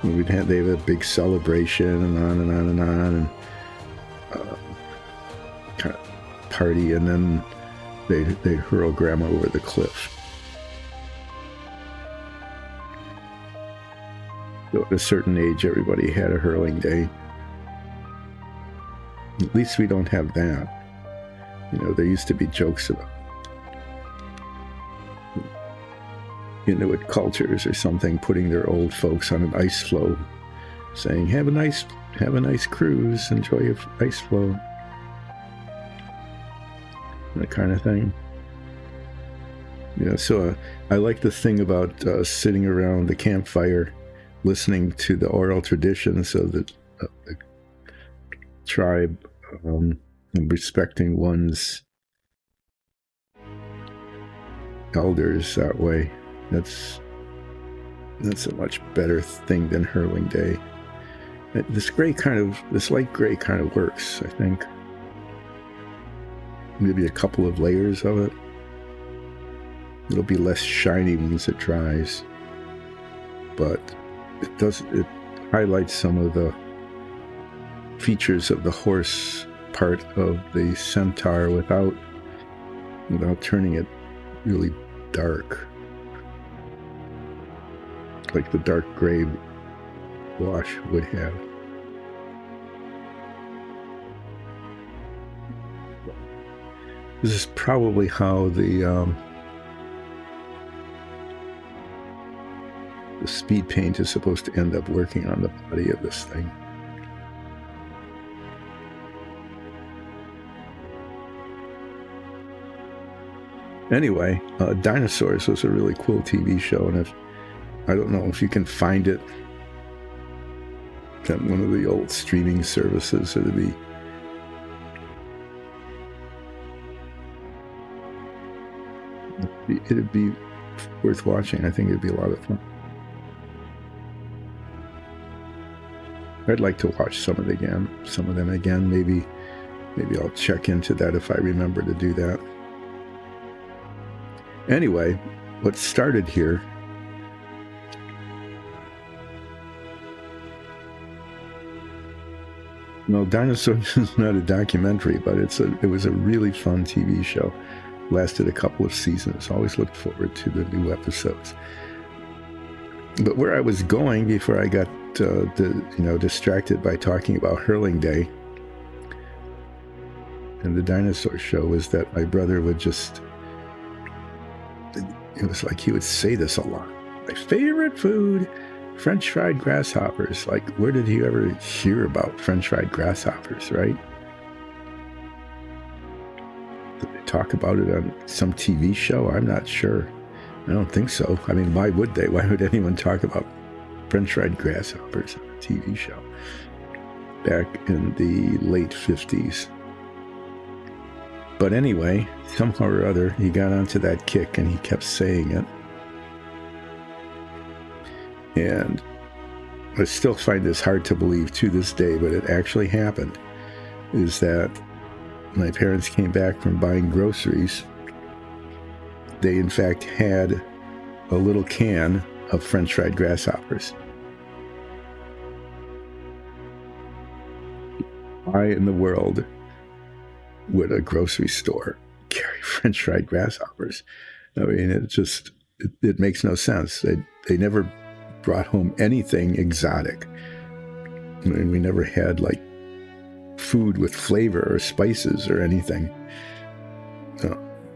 And they have a big celebration and on and on and on, and kind of party, and then they hurl Grandma over the cliff. So at a certain age, everybody had a hurling day. At least we don't have that. There used to be jokes about Inuit cultures or something putting their old folks on an ice floe, saying, have a nice cruise, enjoy your ice floe, that kind of thing. So I like the thing about sitting around the campfire, listening to the oral traditions of the tribe, and respecting one's elders that way. That's a much better thing than Hurling Day. This light gray kind of works, I think. Maybe a couple of layers of it. It'll be less shiny once it dries, but it highlights some of the features of the horse part of the Centaur without turning it really dark, like the dark gray wash would have. This is probably how the speed paint is supposed to end up working on the body of this thing. Anyway, Dinosaurs was a really cool TV show, and I don't know if you can find it on one of the old streaming services. It'd be worth watching. I think it'd be a lot of fun. I'd like to watch some of them again. Maybe I'll check into that if I remember to do that. Anyway, what started here Dinosaurs is not a documentary, but it was a really fun TV show. Lasted a couple of seasons. Always looked forward to the new episodes. But where I was going before I got distracted by talking about Hurling Day and the dinosaur show was that my brother would just, it was like he would say this a lot. My favorite food, French fried grasshoppers. Like, where did he ever hear about French fried grasshoppers, right? Did they talk about it on some TV show? I'm not sure. I don't think so. I mean, why would they? Why would anyone talk about French fried grasshoppers on a TV show back in the late 50s? But anyway, somehow or other, he got onto that kick and he kept saying it. And I still find this hard to believe to this day, but it actually happened, is that my parents came back from buying groceries. They, in fact, had a little can of French fried grasshoppers. Why in the world would a grocery store carry French fried grasshoppers? I mean, it makes no sense. They never brought home anything exotic. I mean, we never had like food with flavor or spices or anything,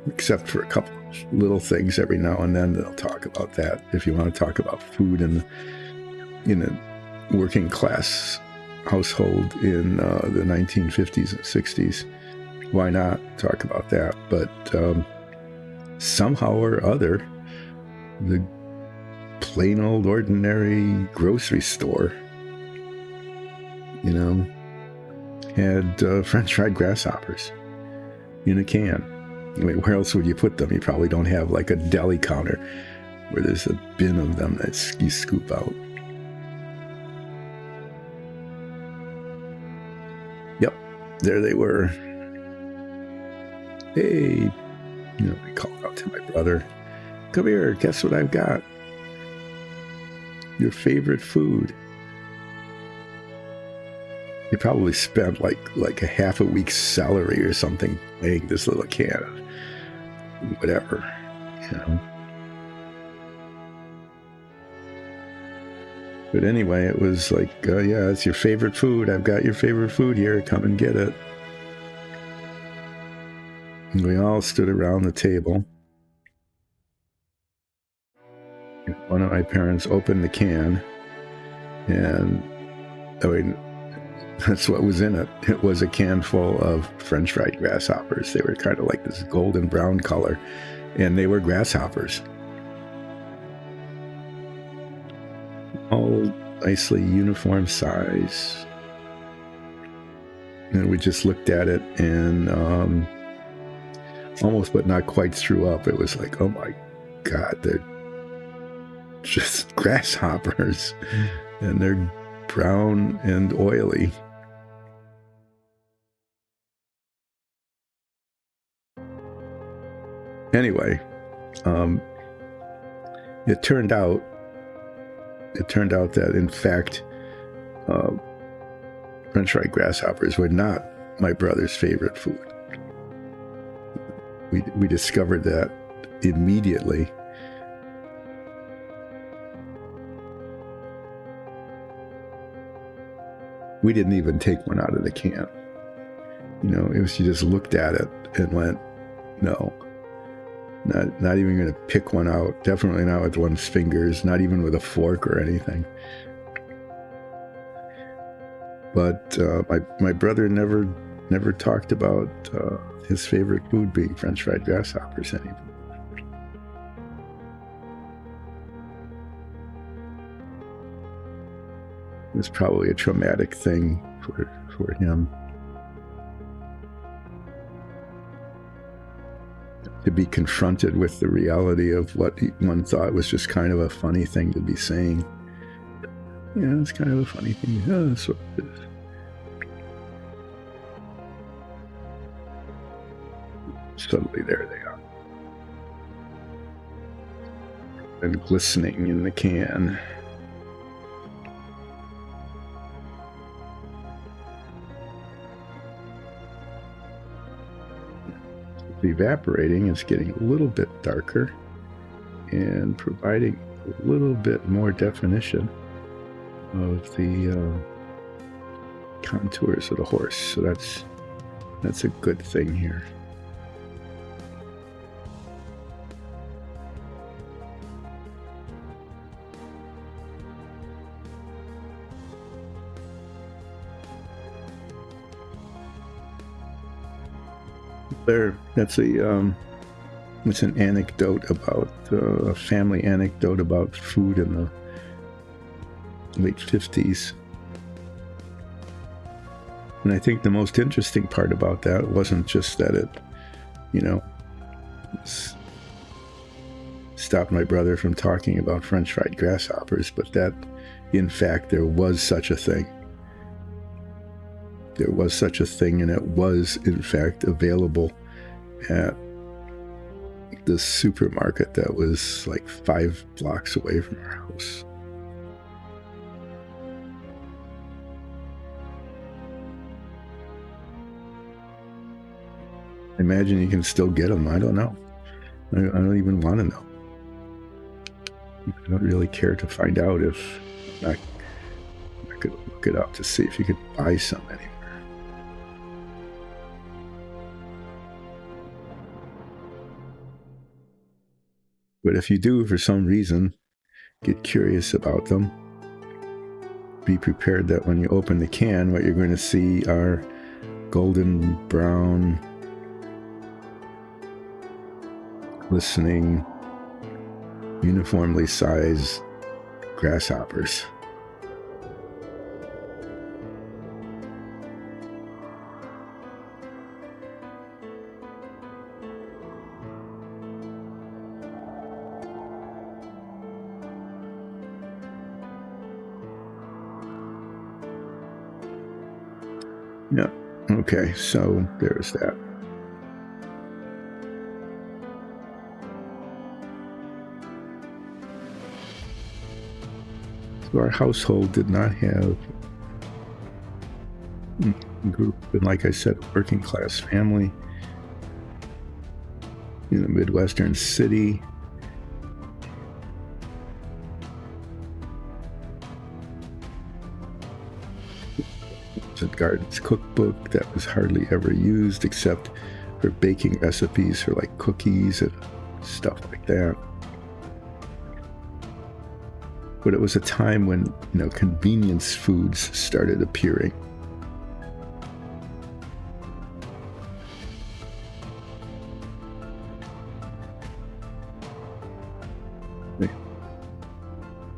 except for a couple of little things every now and then. They'll talk about that. If you want to talk about food in a working class household in the 1950s and 60s, why not talk about that? But somehow or other, the plain old ordinary grocery store, had French fried grasshoppers in a can. I mean, where else would you put them? You probably don't have like a deli counter where there's a bin of them that you scoop out. Yep, there they were. Hey, I called out to my brother, come here, guess what I've got? Your favorite food. He probably spent like a half a week's salary or something paying this little can of whatever, But anyway, it was like, yeah, it's your favorite food. I've got your favorite food here. Come and get it. And we all stood around the table. One of my parents opened the can, and I mean, that's what was in it. It was a can full of French fried grasshoppers. They were kind of like this golden brown color, and they were grasshoppers. All nicely uniform size. And we just looked at it and almost but not quite threw up. It was like, oh my God, they're just grasshoppers, and they're brown and oily. Anyway, it turned out that, in fact, French fried grasshoppers were not my brother's favorite food. We discovered that immediately. We didn't even take one out of the can. You know, it was, you just looked at it and went, no. Not even going to pick one out. Definitely not with one's fingers. Not even with a fork or anything. But my brother never talked about his favorite food being French fried grasshoppers anymore. It was probably a traumatic thing for him. To be confronted with the reality of what one thought was just kind of a funny thing to be saying. Yeah, it's kind of a funny thing. Yeah, that's what it is. Suddenly there they are. And glistening in the can. Evaporating, is getting a little bit darker and providing a little bit more definition of the contours of the horse. So that's a good thing here. That's it's an anecdote about a family anecdote about food in the late 50s. And I think the most interesting part about that wasn't just that it, stopped my brother from talking about French fried grasshoppers, but that, in fact, there was such a thing. There was such a thing, and it was, in fact, available at the supermarket that was like 5 blocks away from our house. Imagine you can still get them. I don't know. I don't even want to know. I don't really care to find out if I could look it up to see if you could buy some anywhere. But if you do, for some reason, get curious about them, be prepared that when you open the can, what you're going to see are golden brown, glistening, uniformly sized grasshoppers. Yeah, okay, so there's that. So our household did not have a group, and like I said, a working class family in a Midwestern city. Garden's cookbook that was hardly ever used except for baking recipes for like cookies and stuff like that. But it was a time when, convenience foods started appearing.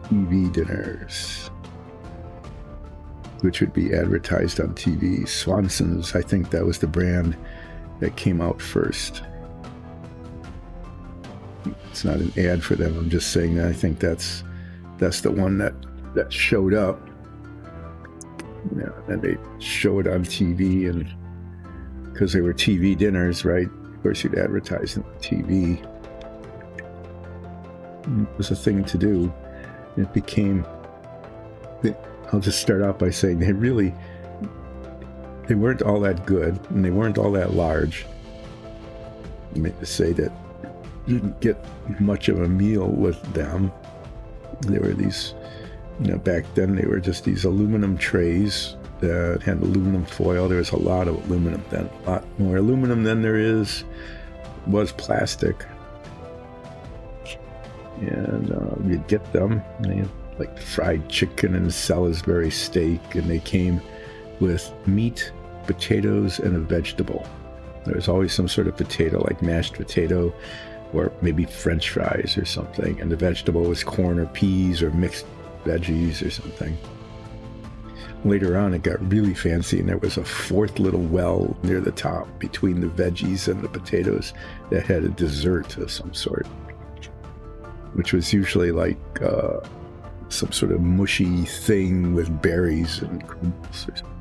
TV dinners, which would be advertised on TV. Swanson's, I think that was the brand that came out first. It's not an ad for them. I'm just saying that I think that's the one that showed up. And they show it on TV, and because they were TV dinners, right? Of course, you'd advertise them on TV. It was a thing to do. It became. I'll just start out by saying they weren't all that good, and they weren't all that large. I meant to say that you didn't get much of a meal with them. There were these, back then they were just these aluminum trays that had aluminum foil. There was a lot of aluminum then, a lot more aluminum than there was plastic. And you'd get them, and they had like fried chicken and Salisbury steak, and they came with meat, potatoes, and a vegetable. There was always some sort of potato, like mashed potato, or maybe French fries or something, and the vegetable was corn or peas or mixed veggies or something. Later on, it got really fancy, and there was a fourth little well near the top between the veggies and the potatoes that had a dessert of some sort, which was usually like some sort of mushy thing with berries and crumbles or something.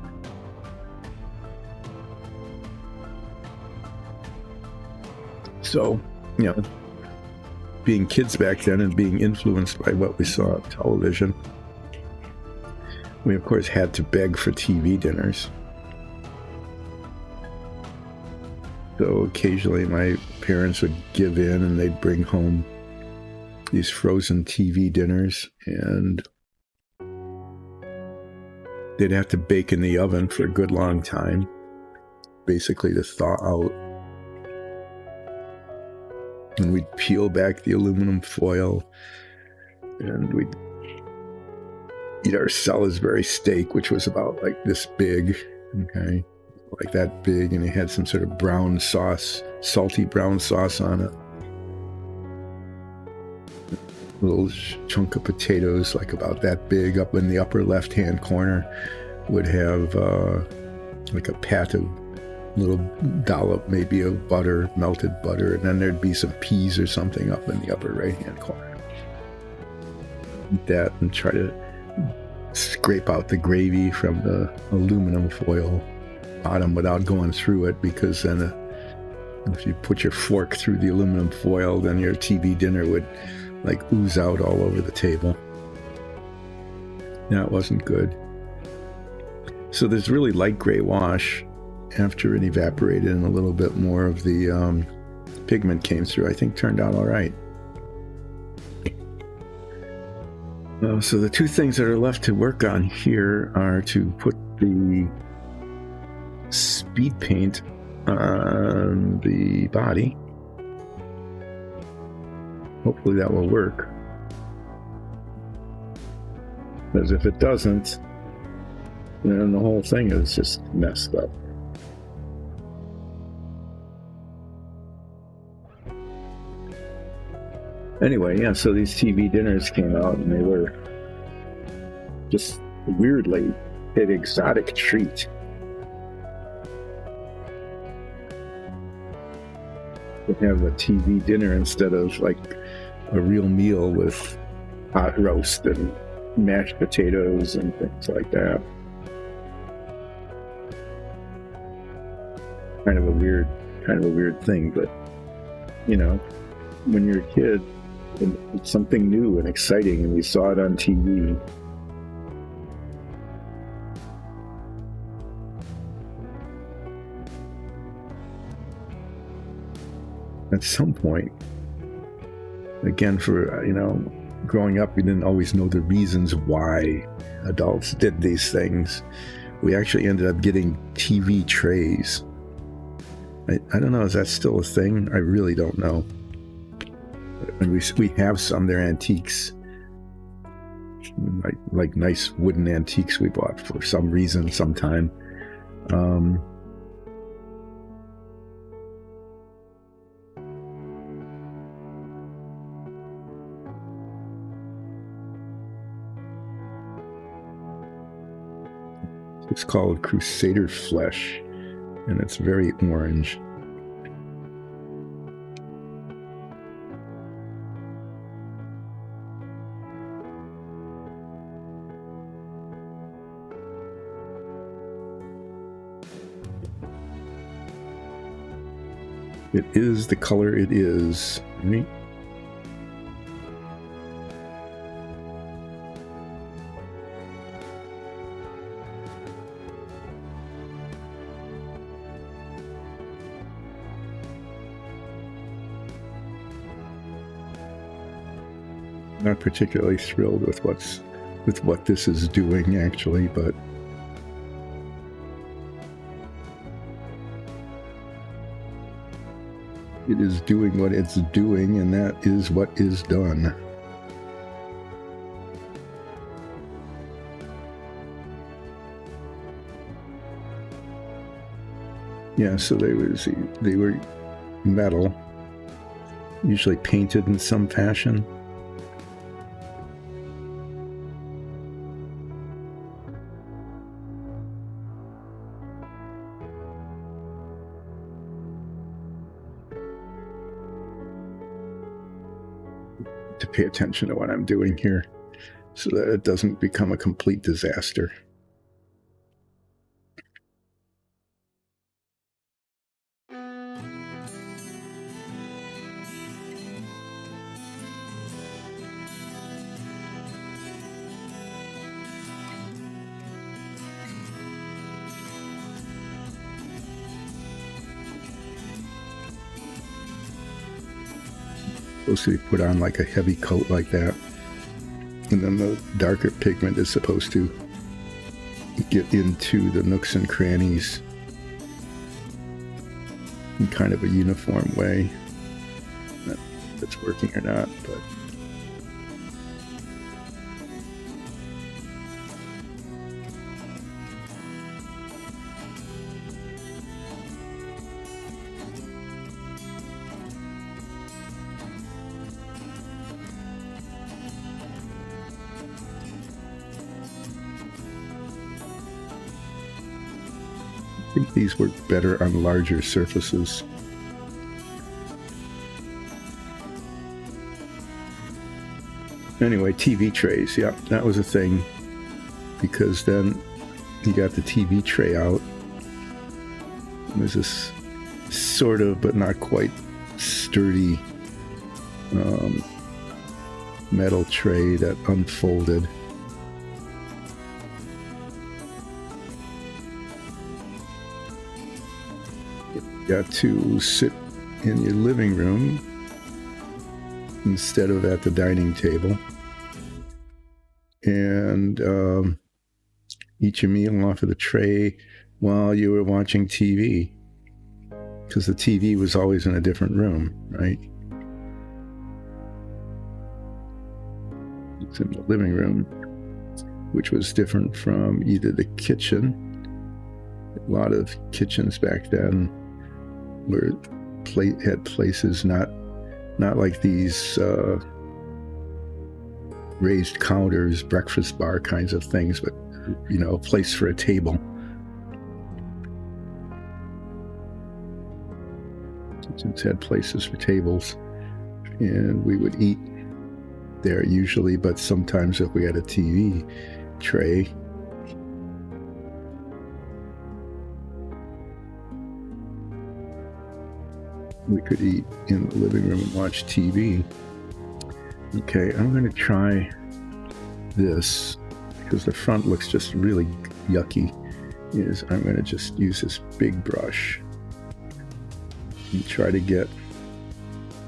So, being kids back then and being influenced by what we saw on television, we of course had to beg for TV dinners. So occasionally my parents would give in, and they'd bring home these frozen TV dinners, and they'd have to bake in the oven for a good long time, basically to thaw out. And we'd peel back the aluminum foil, and we'd eat our Salisbury steak, which was about like this big, okay, like that big, and it had some sort of brown sauce, salty brown sauce on it. A little chunk of potatoes, like about that big, up in the upper left-hand corner, would have like a pat of little dollop maybe of butter, melted butter, and then there'd be some peas or something up in the upper right-hand corner. Eat that and try to scrape out the gravy from the aluminum foil bottom without going through it, because then if you put your fork through the aluminum foil, then your TV dinner would like ooze out all over the table. That wasn't good. So there's really light gray wash after it evaporated, and a little bit more of the pigment came through. I think turned out all right. So the two things that are left to work on here are to put the speed paint on the body. Hopefully that will work. Because if it doesn't, then the whole thing is just messed up. Anyway, yeah, so these TV dinners came out, and they were just weirdly an exotic treat. To have a TV dinner instead of like a real meal with hot roast and mashed potatoes and things like that. Kind of a weird thing, but when you're a kid, it's something new and exciting, and we saw it on TV. At some point, again, for growing up, we didn't always know the reasons why adults did these things. We actually ended up getting TV trays. I don't know, is that still a thing? I really don't know. And we have some, they're antiques, like nice wooden antiques we bought for some reason sometime. It's called Crusader Flesh, and it's very orange. It is the color it is, right? Not particularly thrilled with what this is doing, actually, but it is doing what it's doing, and that is what is done. Yeah, so they were metal, usually painted in some fashion. To pay attention to what I'm doing here so that it doesn't become a complete disaster. Supposed to be put on like a heavy coat like that, and then the darker pigment is supposed to get into the nooks and crannies in kind of a uniform way. Not if it's working or not, but I think these work better on larger surfaces. Anyway, TV trays, yeah, that was a thing, because then you got the TV tray out. There's this sort of, but not quite, sturdy metal tray that unfolded. Got to sit in your living room instead of at the dining table, and eat your meal off of the tray while you were watching TV, because the TV was always in a different room, right? It's in the living room, which was different from either the kitchen. A lot of kitchens back then where had places not like these raised counters, breakfast bar kinds of things, but a place for a table. Kitchens had places for tables, and we would eat there usually, but sometimes if we had a TV tray, we could eat in the living room and watch TV. Okay, I'm going to try this because the front looks just really yucky. I'm going to just use this big brush and try to get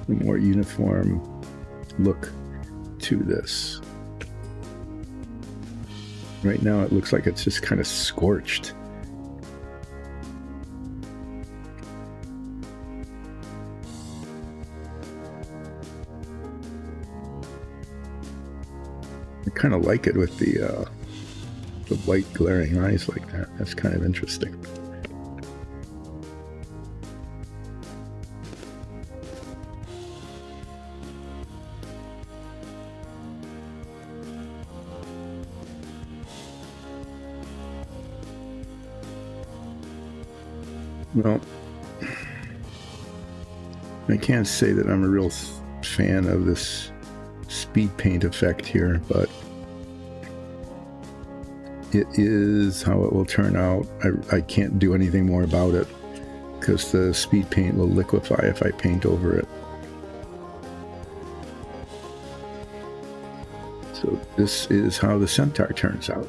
a more uniform look to this. Right now it looks like it's just kind of scorched. I kind of like it with the white glaring eyes like that. That's kind of interesting. Well, I can't say that I'm a real fan of this speed paint effect here, but it is how it will turn out. I can't do anything more about it because the speed paint will liquefy if I paint over it. So this is how the Centaur turns out.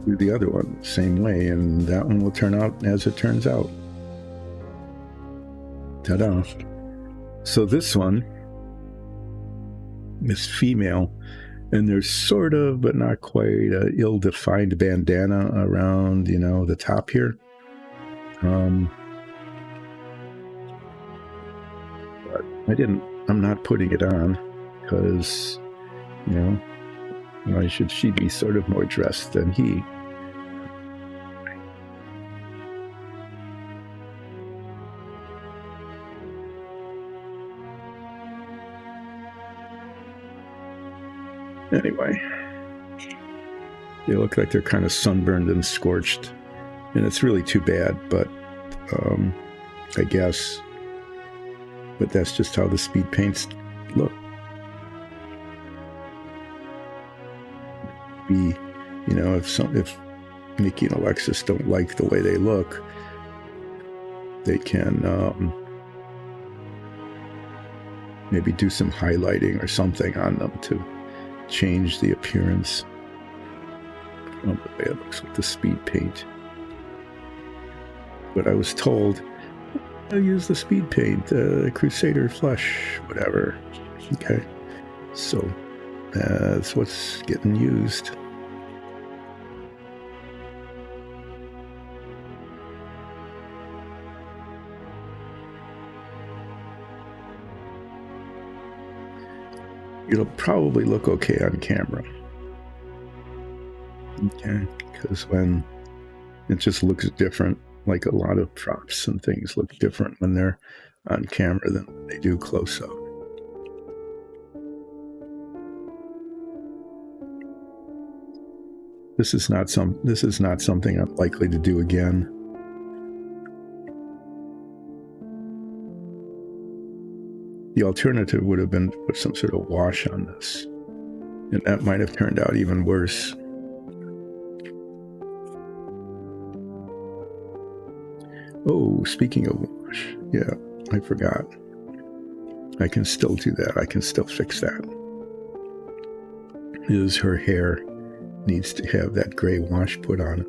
Do the other one same way, and that one will turn out as it turns out. Ta-da. So this one is female, and there's sort of, but not quite, a ill-defined bandana around, you know, the top here. But I'm not putting it on because, you know, why should she be sort of more dressed than he? Anyway, they look like they're kind of sunburned and scorched, and it's really too bad, but I guess. But that's just how the speed paints look. You know, if Nikki and Alexis don't like the way they look, they can maybe do some highlighting or something on them to change the appearance of the way it looks with the speed paint. But I was told, I'll use the speed paint, Crusader Flush, whatever. Okay, so that's what's getting used. It'll probably look okay on camera. Okay, because when it just looks different, like a lot of props and things look different when they're on camera than when they do close up. This is not something I'm likely to do again. The alternative would have been to put some sort of wash on this, and that might have turned out even worse. Oh, speaking of wash, yeah, I forgot. I can still do that. I can still fix that. Is her hair needs to have that gray wash put on it,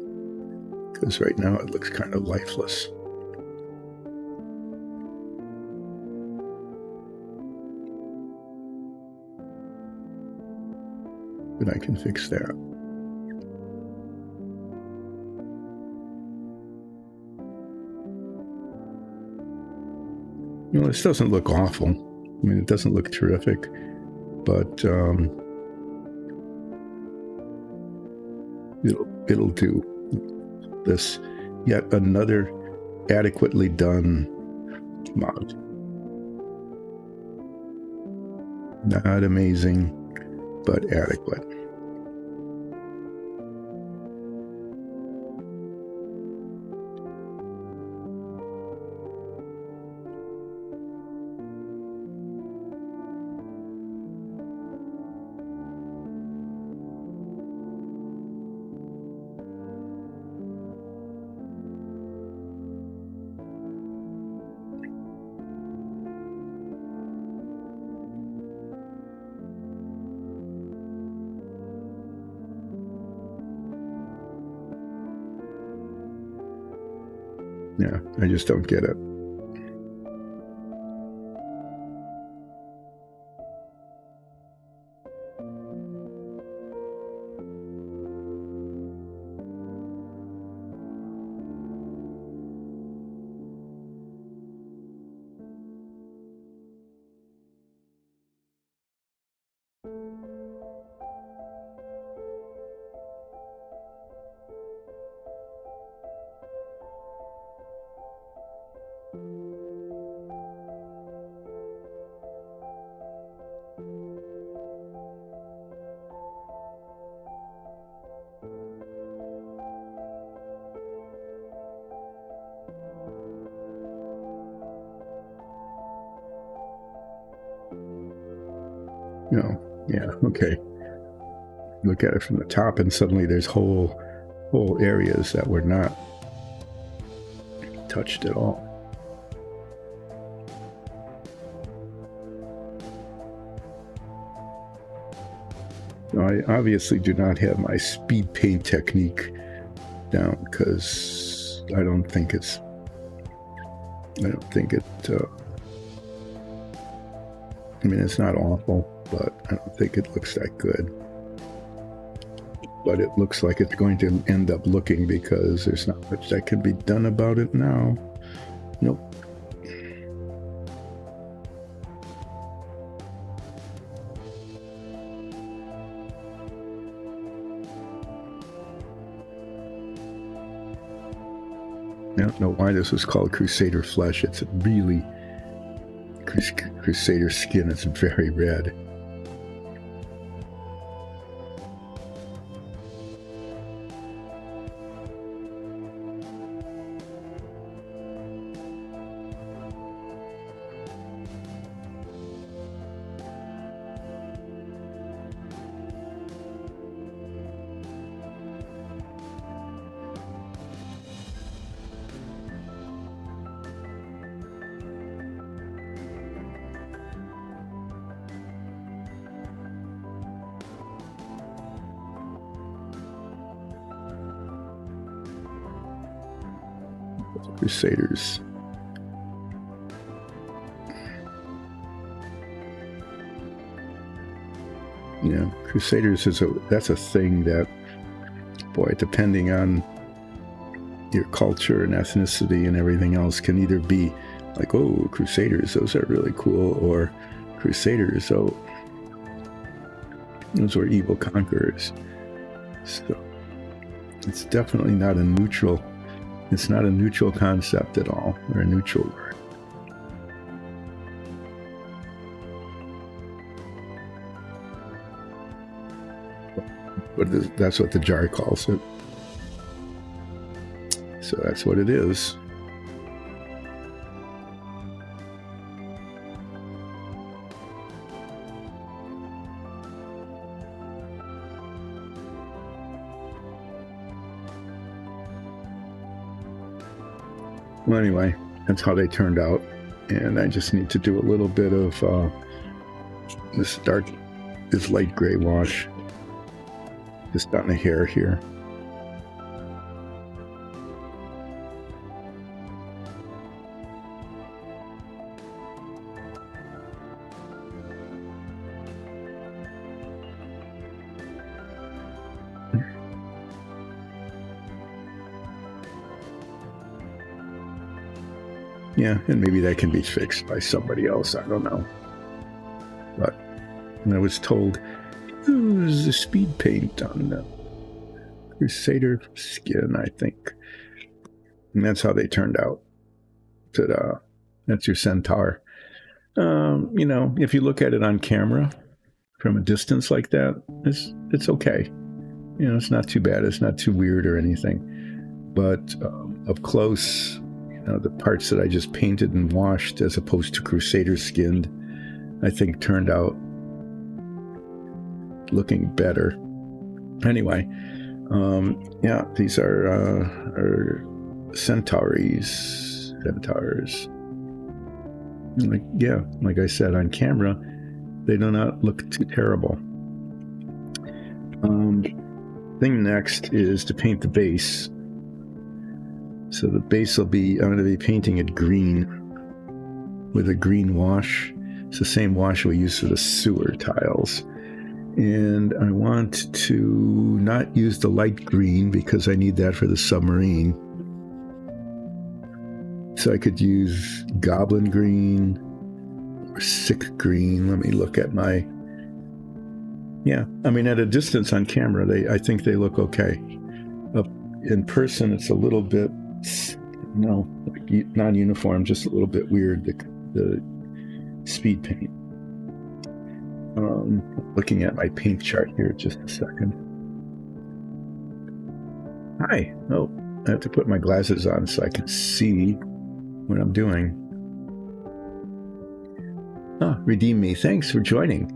because right now it looks kind of lifeless. But I can fix that. You know, this doesn't look awful. I mean, it doesn't look terrific, but it'll do. This yet another adequately done mod. Not amazing, but adequate. Yeah, I just don't get it. Yeah, okay. Look at it from the top, and suddenly there's whole areas that were not touched at all. I obviously do not have my speed paint technique down, because I don't think it I mean, it's not awful, but I don't think it looks that good. But it looks like it's going to end up looking, because there's not much that can be done about it now. Nope. I don't know why this was called Crusader Flesh. It's really Crusader skin. It's very red. Crusaders. Yeah, Crusaders that's a thing that, boy, depending on your culture and ethnicity and everything else, can either be like, oh, Crusaders, those are really cool, or Crusaders, oh, those were evil conquerors. So it's definitely not a neutral. It's not a neutral concept at all, or a neutral word. But that's what the jar calls it. So that's what it is. Well, anyway, that's how they turned out. And I just need to do a little bit of this light gray wash just on the hair here. Yeah, and maybe that can be fixed by somebody else. I don't know. But I was told, use the speed paint on the Crusader skin, I think. And that's how they turned out. Ta-da. That's your Centaur. If you look at it on camera from a distance like that, it's okay. It's not too bad. It's not too weird or anything. But up close, the parts that I just painted and washed as opposed to Crusader skinned, I think turned out looking better. Anyway, these are centaurs. Like I said, on camera, they do not look too terrible. Thing next is to paint the base. So the base I'm going to be painting it green with a green wash. It's the same wash we use for the sewer tiles. And I want to not use the light green because I need that for the submarine. So I could use goblin green or sick green. Let me look at my... Yeah, I mean, at a distance on camera, I think they look okay. Up in person, it's a little bit, non-uniform, just a little bit weird, the speed paint. Looking at my paint chart here, just a second. Hi. Oh, I have to put my glasses on so I can see what I'm doing. Redeem me. Thanks for joining.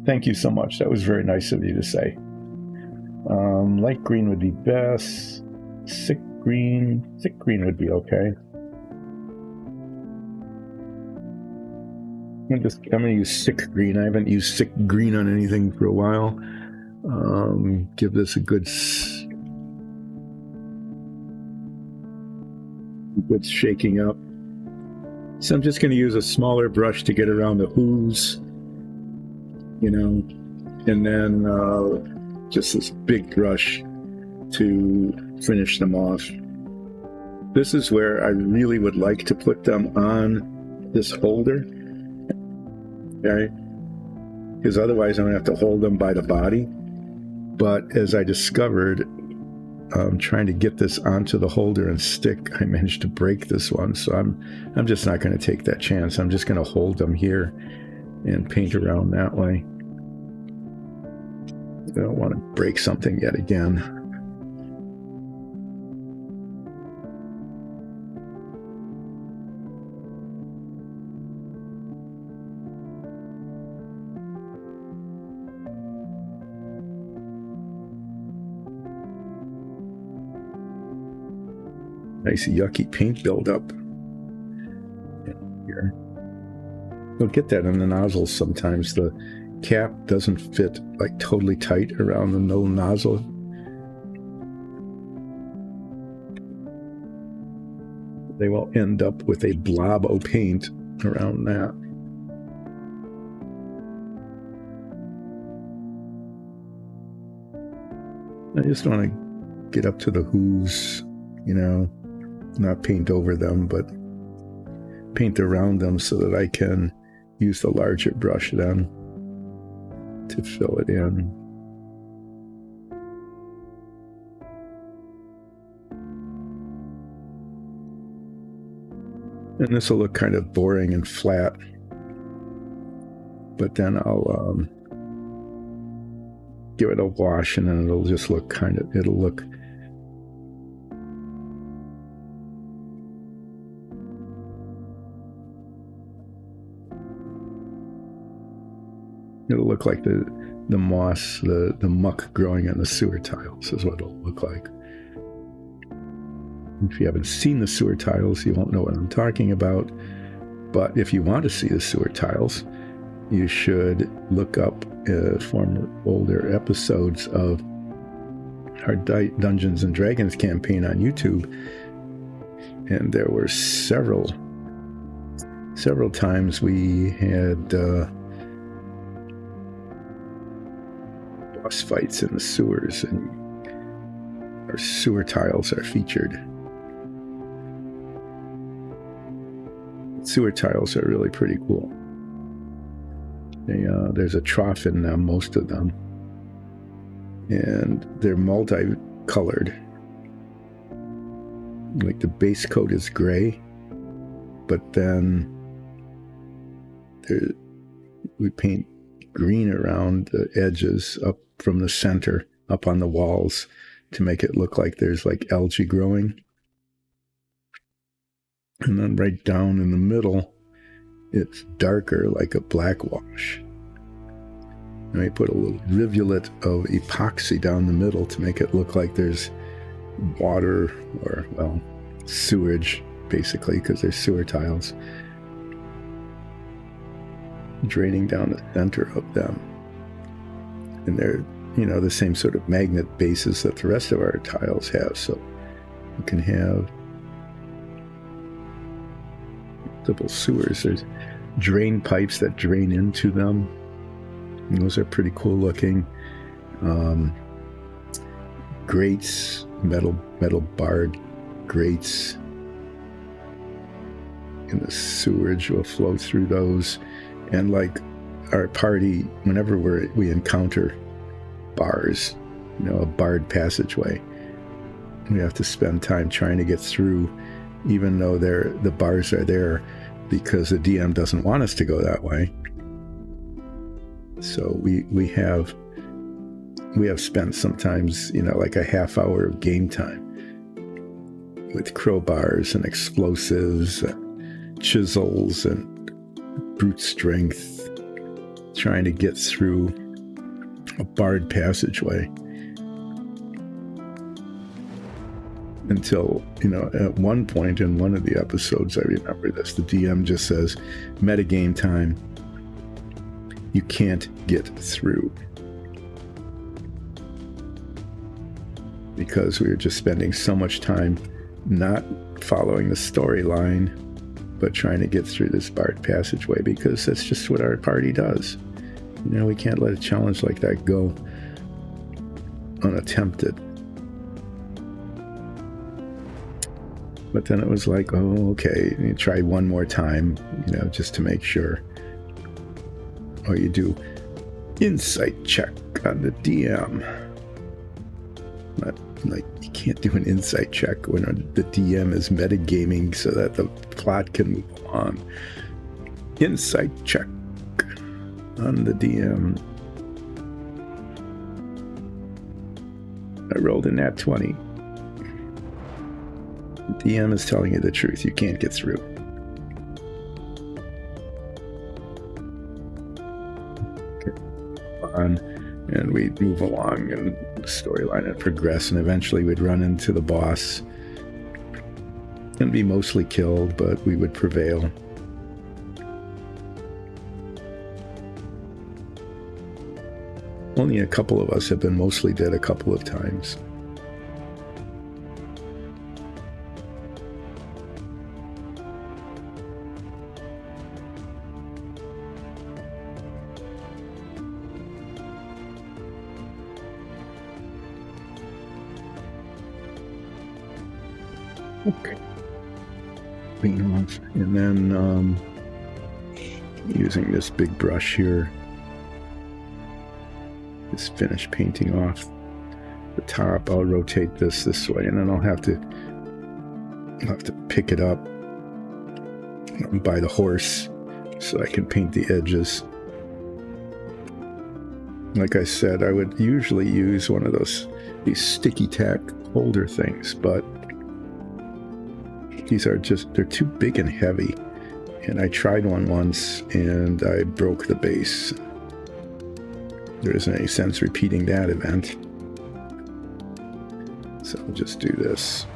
Thank you so much. That was very nice of you to say. Light green would be best. Thick green would be okay. I'm gonna use thick green. I haven't used thick green on anything for a while. Give this a good shaking up. So I'm just going to use a smaller brush to get around the hooves, and then just this big brush to finish them off. This is where I really would like to put them on this holder, okay? Because otherwise I'm going to have to hold them by the body. But as I discovered, trying to get this onto the holder and stick, I managed to break this one. So I'm just not going to take that chance. I'm just going to hold them here and paint around that way. I don't want to break something yet again. Nice yucky paint buildup here. You'll get that in the nozzles sometimes. The cap doesn't fit like totally tight around the no nozzle. They will end up with a blob of paint around that. I just want to get up to the hooves, not paint over them, but paint around them so that I can use the larger brush then to fill it in. And this will look kind of boring and flat, but then I'll give it a wash, and then it'll just look it'll look like the moss, the muck growing on the sewer tiles is what it'll look like. If you haven't seen the sewer tiles, you won't know what I'm talking about. But if you want to see the sewer tiles, you should look up older episodes of our Dungeons and Dragons campaign on YouTube. And there were several times we had boss fights in the sewers, and our sewer tiles are featured. Sewer tiles are really pretty cool. There's a trough in them, most of them, and they're multicolored. Like the base coat is gray, but then we paint green around the edges up from the center, up on the walls, to make it look like there's like algae growing. And then right down in the middle, it's darker, like a black wash. And we put a little rivulet of epoxy down the middle to make it look like there's water, or, well, sewage, basically, because there's sewer tiles draining down the center of them. And they're, the same sort of magnet bases that the rest of our tiles have. So you can have multiple sewers. There's drain pipes that drain into them. And those are pretty cool looking. Grates, metal barred grates in the sewage will flow through those. And like our party, whenever we encounter bars, a barred passageway, we have to spend time trying to get through, even though the bars are there, because the DM doesn't want us to go that way. So we have spent sometimes, like a half hour of game time with crowbars and explosives and chisels and brute strength, trying to get through a barred passageway. Until, at one point in one of the episodes, I remember this, the DM just says, metagame time, you can't get through. Because we were just spending so much time not following the storyline, but trying to get through this barred passageway, because that's just what our party does. We can't let a challenge like that go unattempted. But then it was like, oh, okay, you try one more time, just to make sure. Or you do insight check on the DM. But you can't do an insight check when the DM is metagaming so that the plot can move on. Insight check on the DM. I rolled a nat 20. The DM is telling you the truth. You can't get through. And we'd move along and the storyline would progress, and eventually we'd run into the boss and be mostly killed, but we would prevail. Only a couple of us have been mostly dead a couple of times. Okay. And then using this big brush here, just finish painting off the top. I'll rotate this way, and then I'll have to pick it up by the horse so I can paint the edges. Like I said, I would usually use one of these sticky tack holder things, but they're too big and heavy. And I tried one once and I broke the base. There isn't any sense repeating that event. So I'll just do this.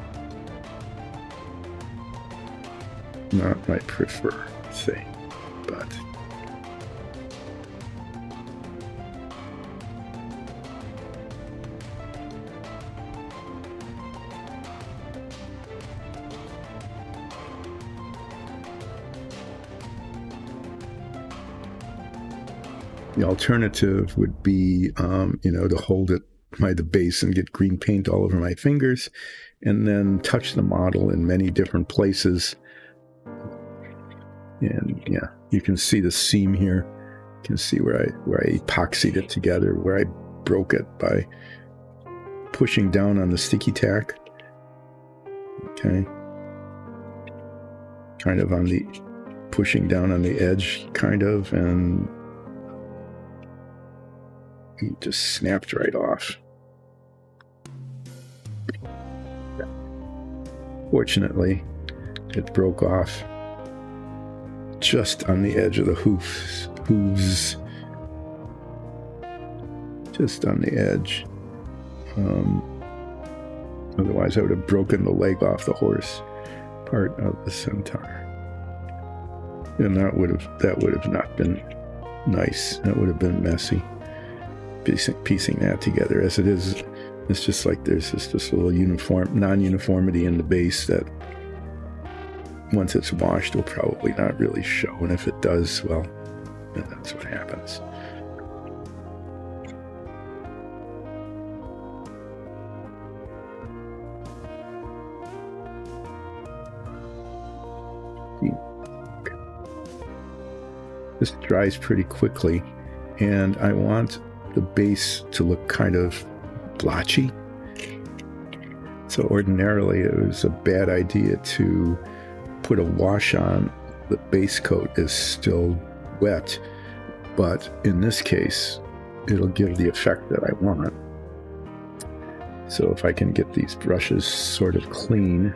Not my preferred thing, but the alternative would be, to hold it by the base and get green paint all over my fingers, and then touch the model in many different places. And yeah, you can see the seam here. You can see where I epoxied it together, where I broke it by pushing down on the sticky tack. Okay. Kind of pushing down on the edge, kind of, and it just snapped right off. Fortunately, it broke off just on the edge of the hooves. Just on the edge. Otherwise, I would have broken the leg off the horse part of the centaur, and that would have not been nice. That would have been messy. Piecing that together as it is, it's just like there's this little non-uniformity in the base that once it's washed will probably not really show, and if it does, well, then that's what happens. This dries pretty quickly, and I want the base to look kind of blotchy. So ordinarily it was a bad idea to put a wash on. The base coat is still wet, but in this case it'll give the effect that I want. So if I can get these brushes sort of clean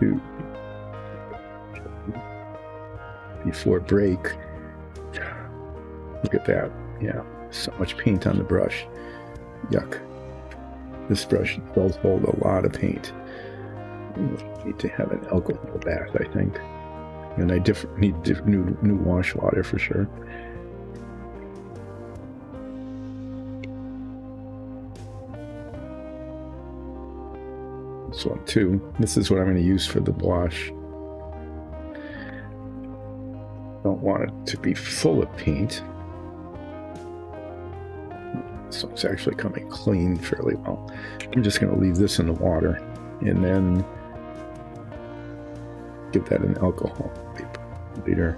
to before break. Look at that. Yeah, so much paint on the brush. Yuck. This brush does hold a lot of paint. I need to have an alcohol bath, I think. And I need new wash water for sure. This one too. This is what I'm going to use for the wash. Don't want it to be full of paint. So it's actually coming clean fairly well. I'm just going to leave this in the water and then give that an alcohol later.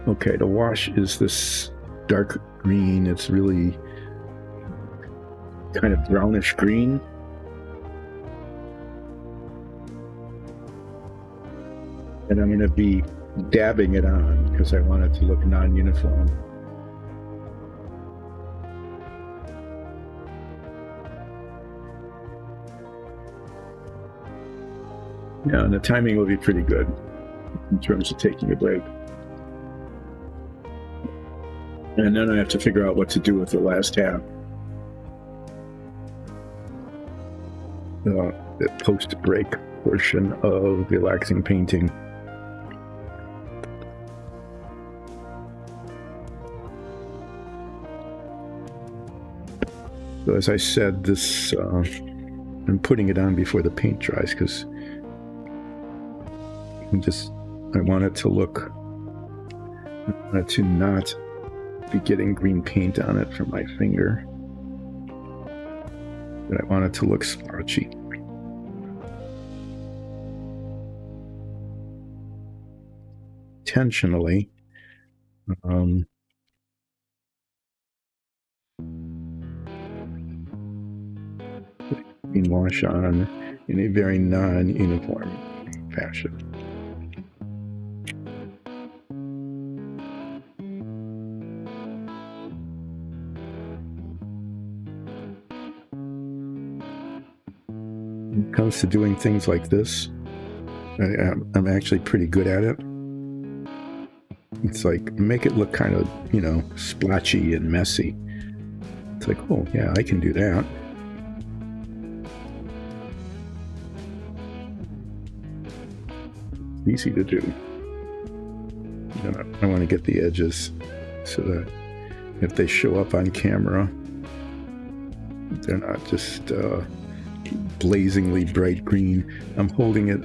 Okay, the wash is this dark green. It's really kind of brownish green. And I'm going to be dabbing it on because I want it to look non-uniform. Yeah, and the timing will be pretty good in terms of taking a break. And then I have to figure out what to do with the last half. The post-break portion of relaxing painting. So as I said, this I'm putting it on before the paint dries because I want it to look, I want it to not be getting green paint on it from my finger, but I want it to look splotchy. Intentionally, wash on in a very non-uniform fashion. When it comes to doing things like this, I'm actually pretty good at it. It's like, make it look kind of, splotchy and messy. It's like, oh yeah, I can do that. Easy to do. I want to get the edges so that if they show up on camera, they're not just blazingly bright green. I'm holding it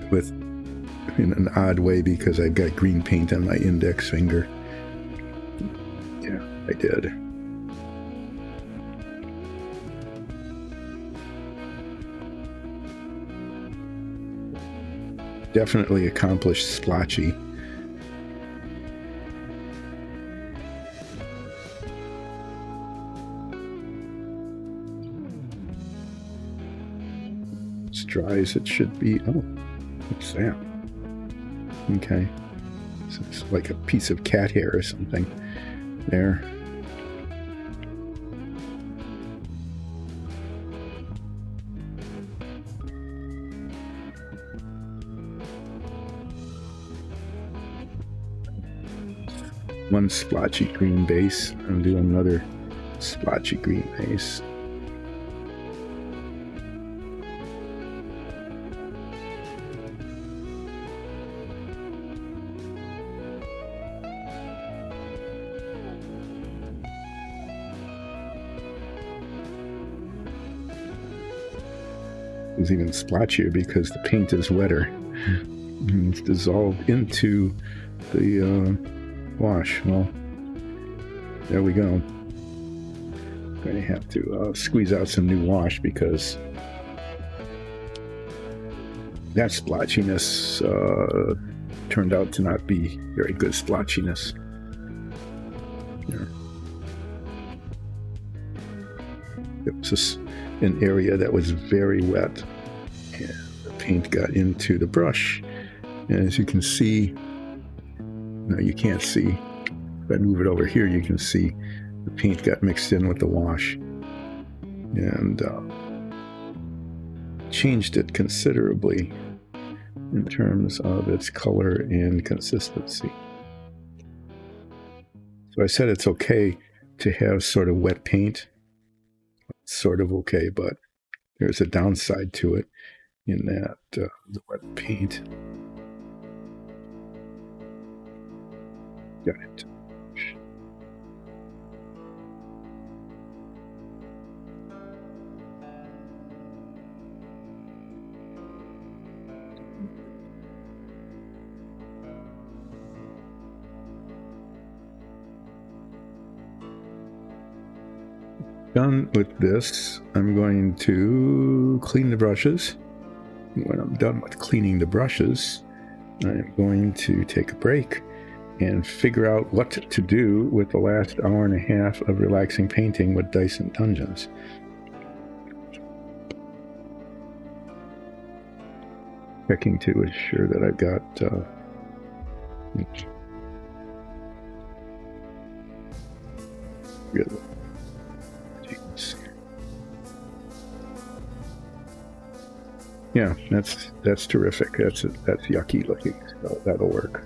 in an odd way because I've got green paint on my index finger. Yeah, I did. Definitely accomplished splotchy. As dry as it should be. Oh, what's that? Okay. So it's like a piece of cat hair or something there. One splotchy green base. I'll do another splotchy green base. It's even splotchier because the paint is wetter. It's dissolved into the wash. Well, there we go. I'm going to have to squeeze out some new wash because that splotchiness turned out to not be very good splotchiness. Yeah. It was just an area that was very wet and the paint got into the brush, and as you can see, no, you can't see. If I move it over here, you can see the paint got mixed in with the wash and changed it considerably in terms of its color and consistency. So I said it's okay to have sort of wet paint. It's sort of okay, but there's a downside to it in that the wet paint. Got it. Done with this, I'm going to clean the brushes. When I'm done with cleaning the brushes, I'm going to take a break and figure out what to do with the last hour and a half of relaxing painting with Dice and Dungeons. Checking to ensure that I've got really. Yeah, that's terrific. That's yucky looking. So that'll work.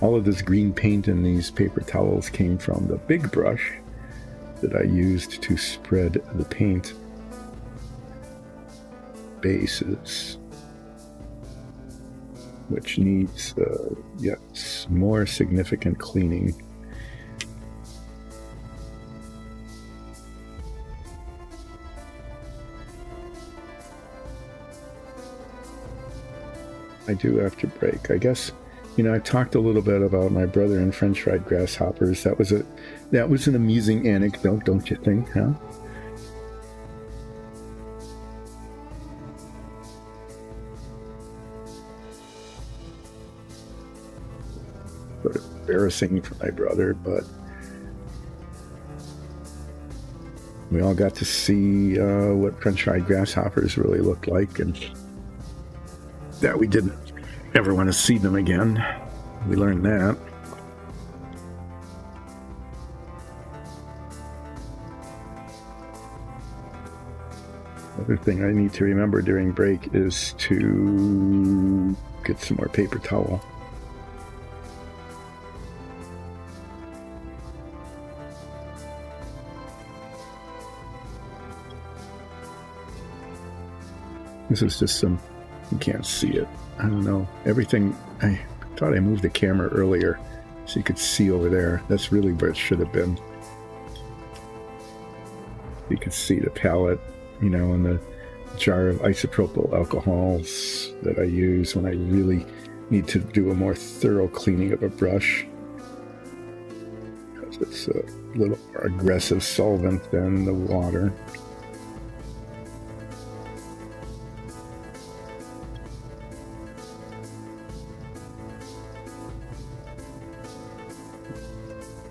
All of this green paint in these paper towels came from the big brush that I used to spread the paint bases, which needs yes, more significant cleaning. I do after break. I guess, I talked a little bit about my brother and French fried grasshoppers. That was an amusing anecdote, don't you think, huh? Sort of embarrassing for my brother, but we all got to see what French fried grasshoppers really looked like, and that we didn't ever want to see them again. We learned that. Other thing I need to remember during break is to get some more paper towel. This is just some, you can't see it. I don't know. Everything, I thought I moved the camera earlier so you could see over there. That's really where it should have been. You could see the palette, and the jar of isopropyl alcohols that I use when I really need to do a more thorough cleaning of a brush. Because it's a little more aggressive solvent than the water.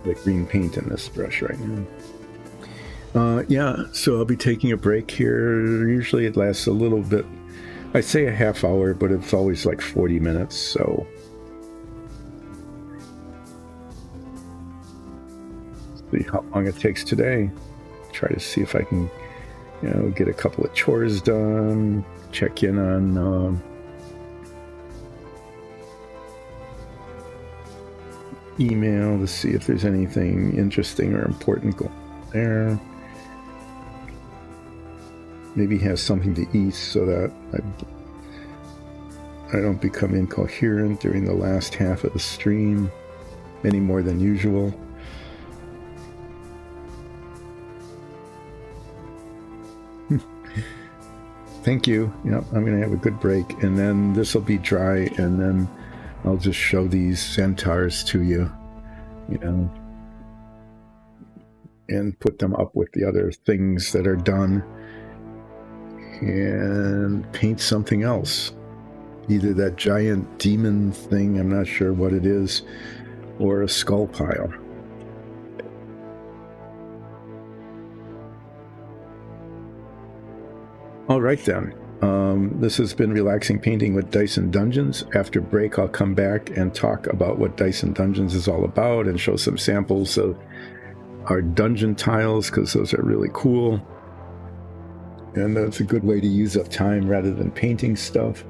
The green paint in this brush right now. Yeah, so I'll be taking a break here. Usually it lasts a little bit. I say a half hour, but it's always like 40 minutes, so. See how long it takes today. Try to see if I can, get a couple of chores done, check in on email to see if there's anything interesting or important going there. Maybe have something to eat so that I don't become incoherent during the last half of the stream any more than usual. Thank you. Yep, I'm going to have a good break, and then this will be dry, and then I'll just show these centaurs to you, and put them up with the other things that are done and paint something else. Either that giant demon thing, I'm not sure what it is, or a skull pile. All right then. This has been Relaxing Painting with Dice and Dungeons. After break, I'll come back and talk about what Dice and Dungeons is all about and show some samples of our dungeon tiles, because those are really cool. And that's a good way to use up time rather than painting stuff.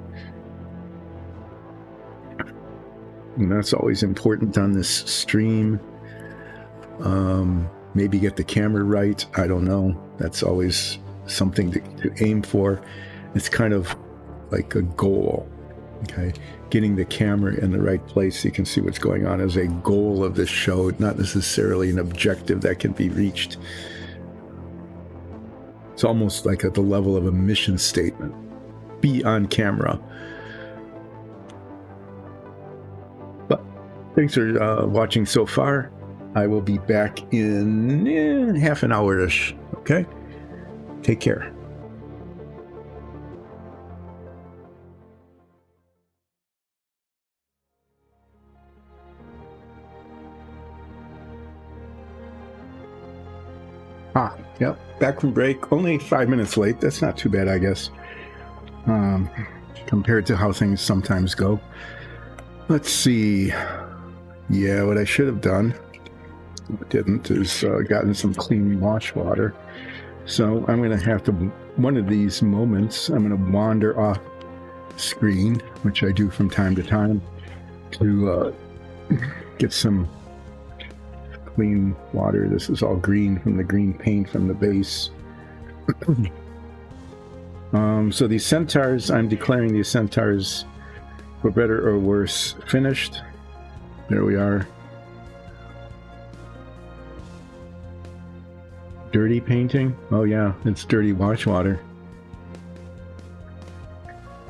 and that's always important on this stream. Maybe get the camera right. I don't know. That's always something to aim for. It's kind of like a goal. Okay, getting the camera in the right place so you can see what's going on is a goal of this show, not necessarily an objective that can be reached. It's almost like at the level of a mission statement. Be on camera. But thanks for watching so far. I will be back in half an hour-ish. Okay? Take care. Yep, back from break. Only 5 minutes late. That's not too bad, I guess, compared to how things sometimes go. Let's see. Yeah, what I should have done, didn't, is gotten some clean wash water. So I'm going to have to, one of these moments, I'm going to wander off screen, which I do from time to time, to get some clean water. This is all green from the green paint from the base. So these centaurs, I'm declaring these centaurs, for better or worse, finished. There we are. Dirty painting? Oh yeah, it's dirty wash water.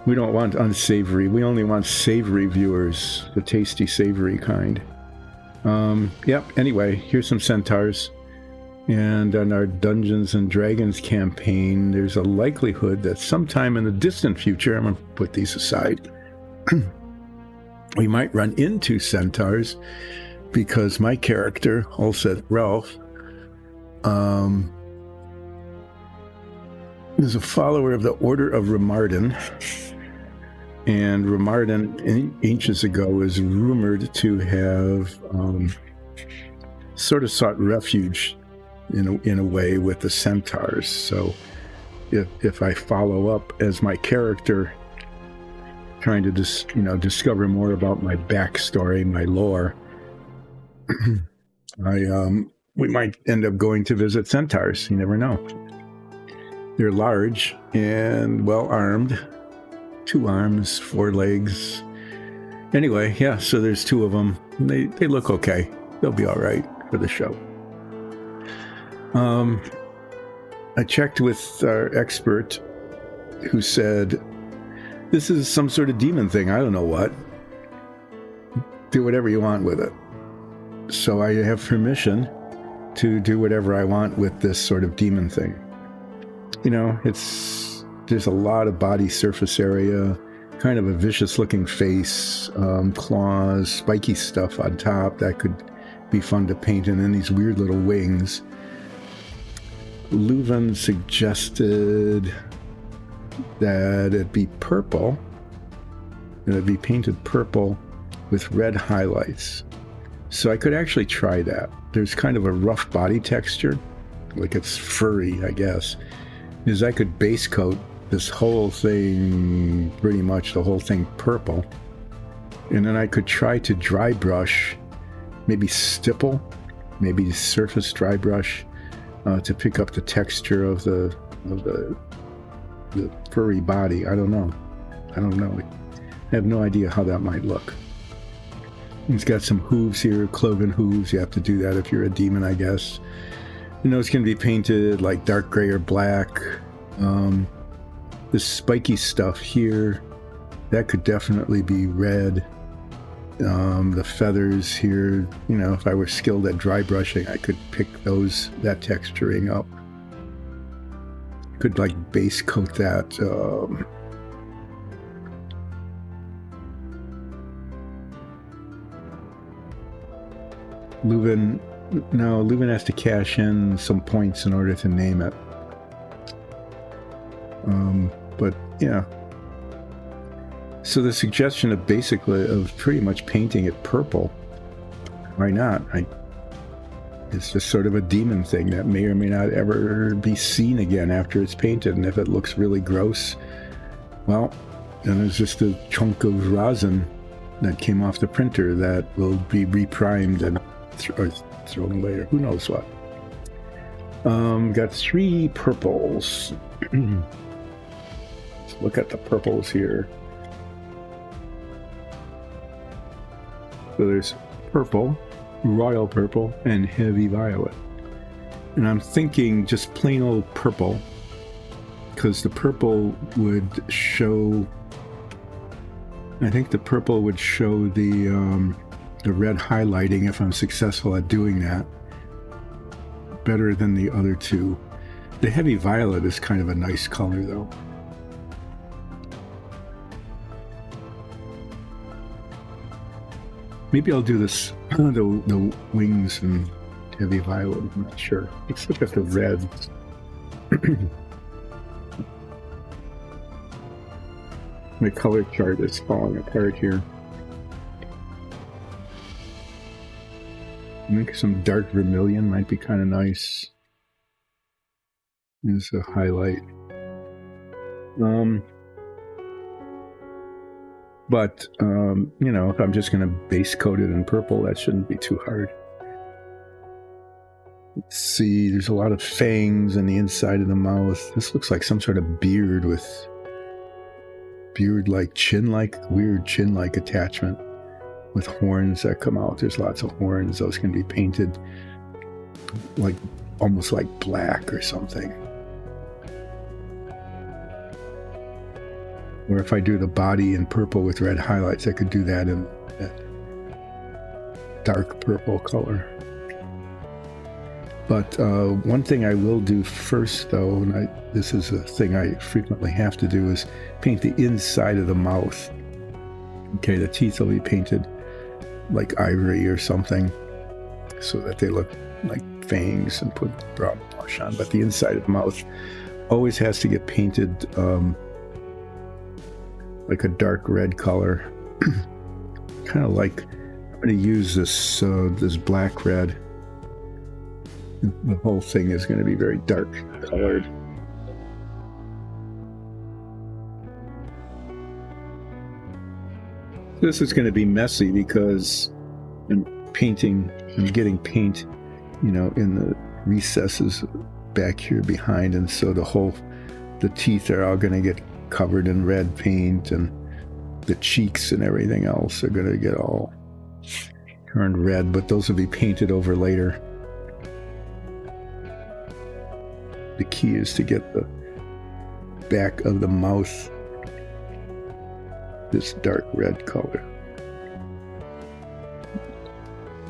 We don't want unsavory. We only want savory viewers, the tasty savory kind. Yep, anyway, here's some centaurs. And on our Dungeons and Dragons campaign, there's a likelihood that sometime in the distant future, I'm going to put these aside, we might run into centaurs, because my character, Ulset Ralph, is a follower of the Order of Remarden. And Remarden, ages ago, is rumored to have sort of sought refuge in a way with the centaurs. So if I follow up as my character, trying to discover more about my backstory, my lore, we might end up going to visit centaurs. You never know. They're large and well armed. 2 arms, 4 legs. Anyway, yeah, so there's 2 of them. They look okay. They'll be all right for the show. I checked with our expert, who said, this is some sort of demon thing. I don't know what. Do whatever you want with it. So I have permission to do whatever I want with this sort of demon thing. You know, there's a lot of body surface area, kind of a vicious looking face, claws, spiky stuff on top that could be fun to paint, and then these weird little wings. Leuven suggested that it be purple, that it be painted purple with red highlights. So I could actually try that. There's kind of a rough body texture, like it's furry, I guess. Is I could base coat this whole thing, pretty much the whole thing, purple, and then I could try to dry brush, maybe stipple, maybe surface dry brush, to pick up the texture of the furry body. I don't know. I have no idea how that might look. It's got some hooves here, cloven hooves. You have to do that if you're a demon, I guess. You know, it's going to be painted like dark gray or black. This spiky stuff here, that could definitely be red. The feathers here, you know, if I were skilled at dry brushing, I could pick that texturing up. Could like base coat that. Leuven has to cash in some points in order to name it. But yeah. So the suggestion of pretty much painting it purple, why not? It's just sort of a demon thing that may or may not ever be seen again after it's painted. And if it looks really gross, well, then it's just a chunk of rosin that came off the printer that will be reprimed and thrown away, or who knows what. Got 3 purples. Let's look at the purples here. So there's purple, royal purple, and heavy violet. And I'm thinking just plain old purple, because the purple would show, I think the purple would show the red highlighting if I'm successful at doing that, better than the other 2. The heavy violet is kind of a nice color though. Maybe I'll do this, the wings and heavy violet, I'm not sure. Let's look at the red. My color chart is falling apart here. I think some dark vermilion might be kind of nice. There's a highlight. But, you know, if I'm just going to base coat it in purple, that shouldn't be too hard. Let's see, there's a lot of fangs on the inside of the mouth. This looks like some sort of beard with beard-like, chin-like, weird chin-like attachment with horns that come out. There's lots of horns. Those can be painted like, almost like black or something. Or if I do the body in purple with red highlights, I could do that in that dark purple color. But one thing I will do first, though, and this is a thing I frequently have to do, is paint the inside of the mouth. Okay, the teeth will be painted like ivory or something, so that they look like fangs, and put brown blush on. But the inside of the mouth always has to get painted like a dark red color. Kind of like, I'm going to use this this black red. The whole thing is going to be very dark colored. This is going to be messy because I'm getting paint, you know, in the recesses back here behind, and so the teeth are all going to get covered in red paint, and the cheeks and everything else are going to get all turned red, but those will be painted over later. The key is to get the back of the mouth this dark red color.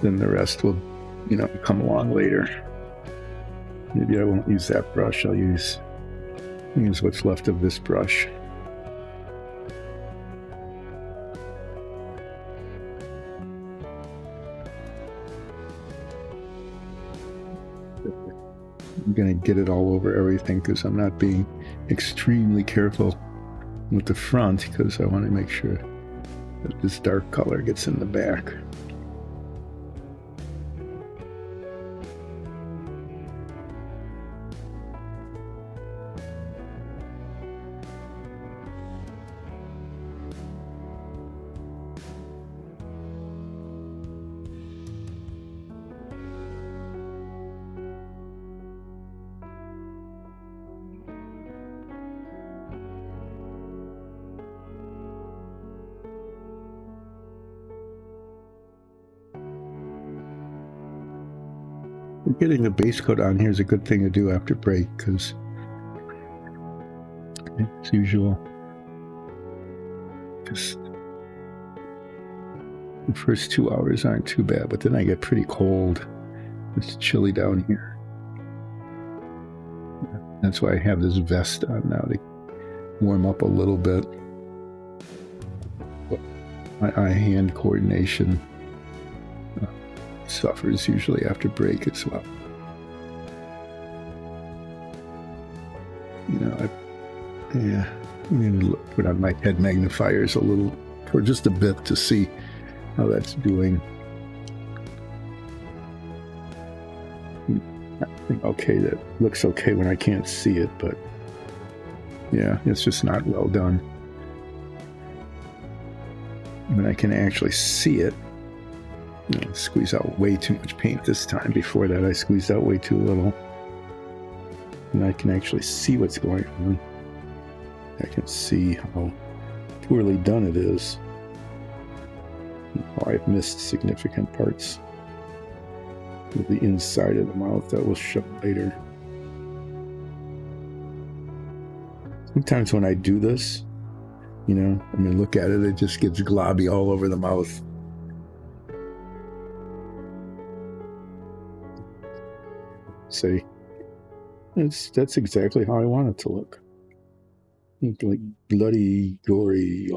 Then the rest will, you know, come along later. Maybe I won't use that brush. I'll use what's left of this brush. I'm going to get it all over everything because I'm not being extremely careful with the front, because I want to make sure that this dark color gets in the back. Getting the base coat on here is a good thing to do after break, because it's usual. Just the first 2 hours aren't too bad, but then I get pretty cold. It's chilly down here. That's why I have this vest on now, to warm up a little bit. But my eye-hand coordination suffers usually after break as well. You know, I'm going to put on my head magnifiers a little, for just a bit, to see how that's doing. I think okay, that looks okay when I can't see it, but yeah, it's just not well done. when I can actually see it. Squeeze out way too much paint this time. Before that, I squeezed out way too little. And I can actually see what's going on. I can see how poorly done it is. How I've missed significant parts of the inside of the mouth that will show later. Sometimes when I do this, look at it, it just gets globby all over the mouth. See, that's exactly how I want it to look. Like bloody, gory.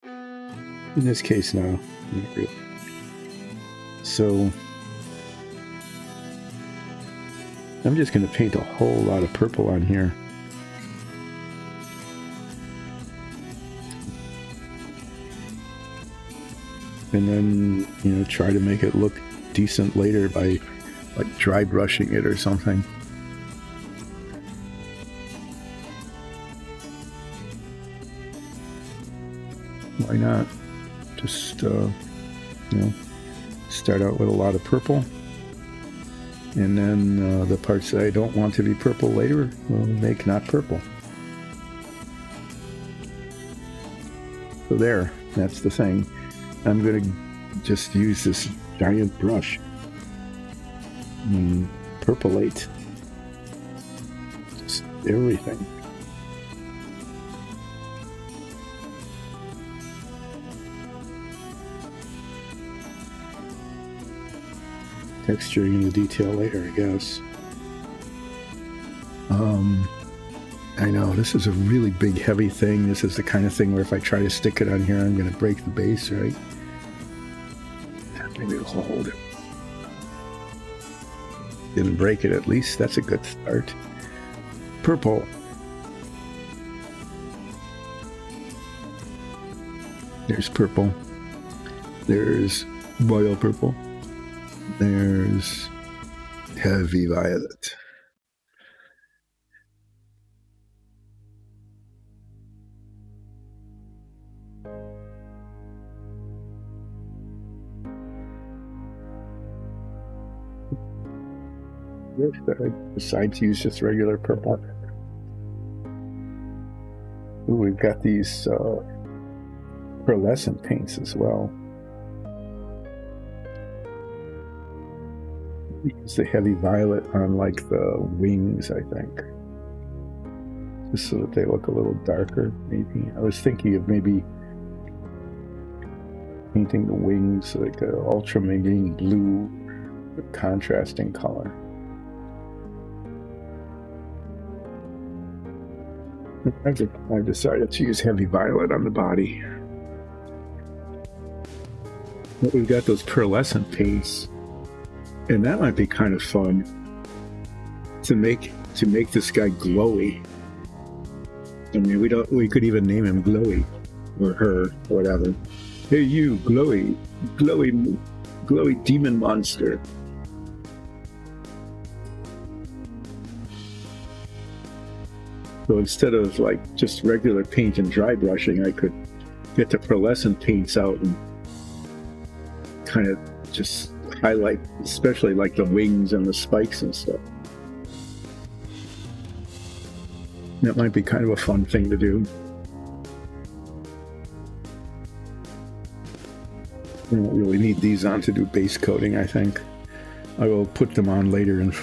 In this case, no, not really. So I'm just going to paint a whole lot of purple on here. And then, try to make it look decent later by like dry brushing it or something. Why not? Just, start out with a lot of purple. And then the parts that I don't want to be purple later, we'll make not purple. So there, that's the thing. I'm going to just use this giant brush and purplate just everything. Texturing the detail later, I guess. I know, this is a really big, heavy thing. This is the kind of thing where if I try to stick it on here, I'm going to break the base, right? Maybe it'll hold it. Didn't break it, at least. That's a good start. Purple. There's purple. There's royal purple. There's heavy violet. I decide to use just regular purple. Ooh, we've got these pearlescent paints as well. Use the heavy violet on like the wings, I think, just so that they look a little darker. Maybe I was thinking of maybe painting the wings like an ultramarine blue, contrasting color. I've decided to use heavy violet on the body. But we've got those pearlescent paints, and that might be kind of fun to make this guy glowy. I mean, we could even name him Glowy, or her, or whatever. Hey, you, glowy demon monster. So instead of like just regular paint and dry brushing, I could get the pearlescent paints out and kind of just highlight, especially like the wings and the spikes and stuff. That might be kind of a fun thing to do. I don't really need these on to do base coating, I think. I will put them on later and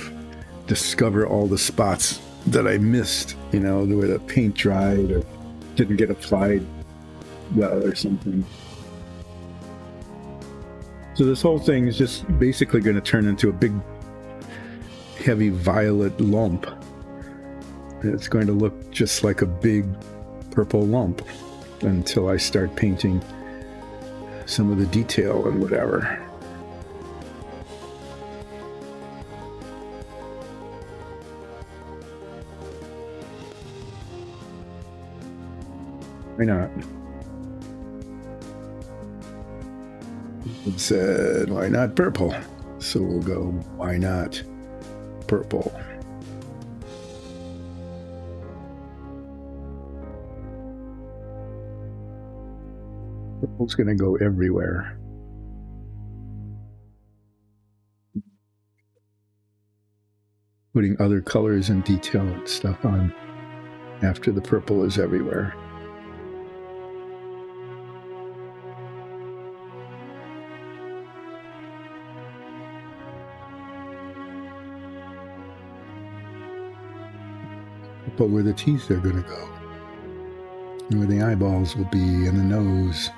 discover all the spots that I missed, where the paint dried or didn't get applied well or something. So this whole thing is just basically going to turn into a big, heavy violet lump. It's going to look just like a big purple lump until I start painting some of the detail and whatever. Why not? It said, why not purple? So we'll go, why not purple? Purple's going to go everywhere. Putting other colors and detail and stuff on after the purple is everywhere. But where the teeth are going to go, and where the eyeballs will be, and the nose.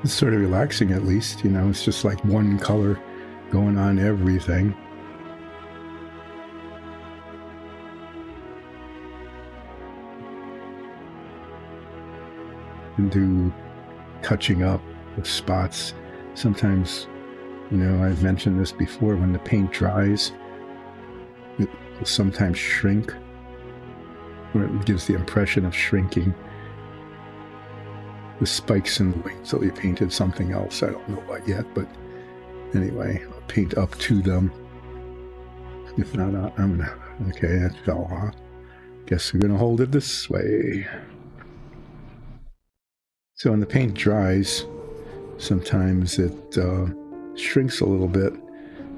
It's sort of relaxing, at least, you know, it's just like one color going on everything. And do touching up with spots. Sometimes, you know, I've mentioned this before, when the paint dries, it will sometimes shrink, or it gives the impression of shrinking. The spikes in the wings that we painted something else. I don't know what yet, but anyway, I'll paint up to them. If not, I'm gonna, okay, that fell off. Guess we're gonna hold it this way. So when the paint dries, sometimes it shrinks a little bit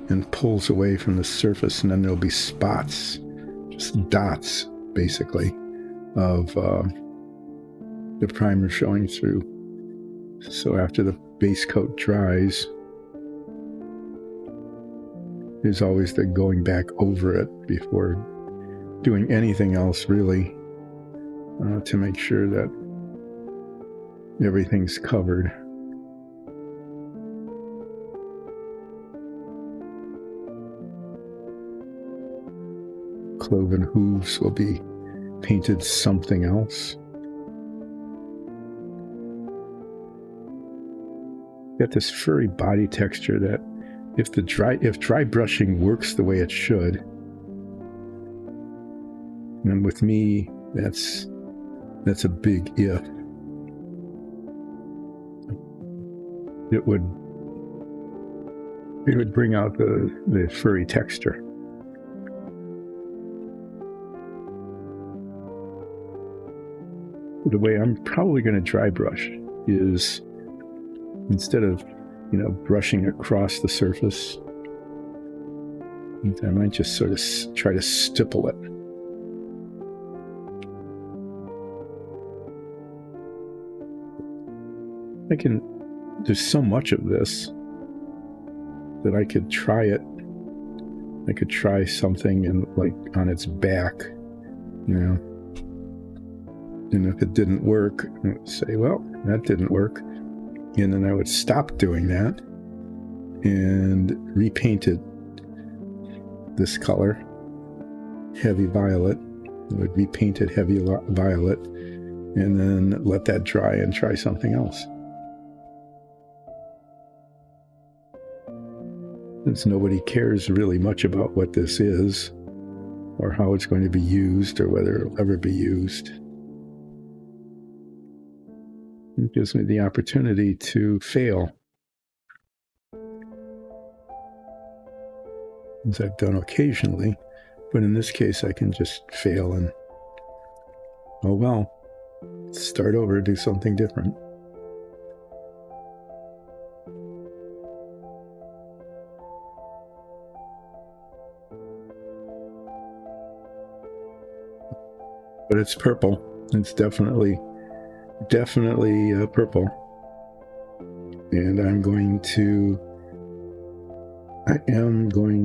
and pulls away from the surface, and then there'll be spots, just dots, basically, of the primer showing through. So after the base coat dries, there's always the going back over it before doing anything else, really, to make sure that everything's covered. Cloven hooves will be painted something else. Got this furry body texture that if dry brushing works the way it should, and with me that's a big if. It would bring out the furry texture. The way I'm probably going to dry brush is, instead of, you know, brushing across the surface, I might just sort of try to stipple it. There's so much of this that I could try it. I could try something and like on its back, you know. And if it didn't work, I would say, well, that didn't work. And then I would stop doing that and repaint it this color, heavy violet. I would repaint it heavy violet and then let that dry and try something else. Since nobody cares really much about what this is or how it's going to be used or whether it'll ever be used, it gives me the opportunity to fail, as I've done occasionally, but in this case I can just fail and, oh well, start over, do something different. But it's purple. It's definitely purple. And I am going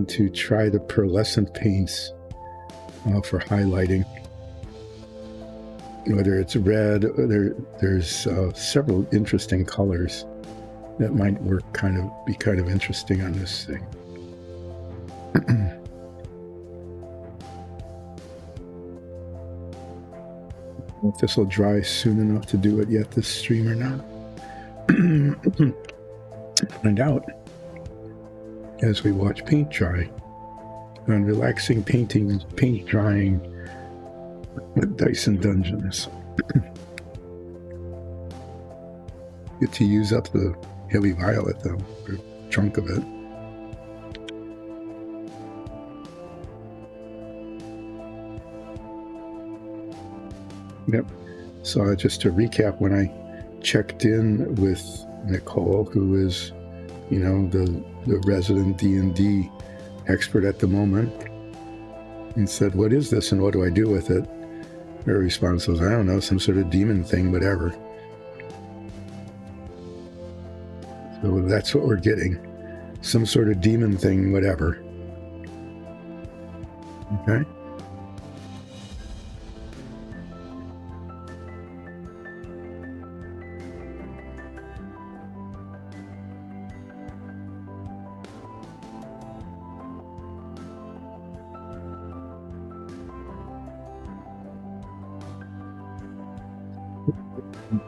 to try the pearlescent paints for highlighting. Whether it's red, there's several interesting colors that might be kind of interesting on this thing. I don't know if this will dry soon enough to do it yet, this stream, or not. find out as we watch paint dry on relaxing paint drying with Dyson Dungeons. Get to use up the heavy violet though, or a chunk of it. Yep. So just to recap, when I checked in with Nicole, who is, you know, the resident D&D expert at the moment, and said, "What is this and what do I do with it?" Her response was, "I don't know, some sort of demon thing, whatever." So that's what we're getting. Some sort of demon thing, whatever. Okay.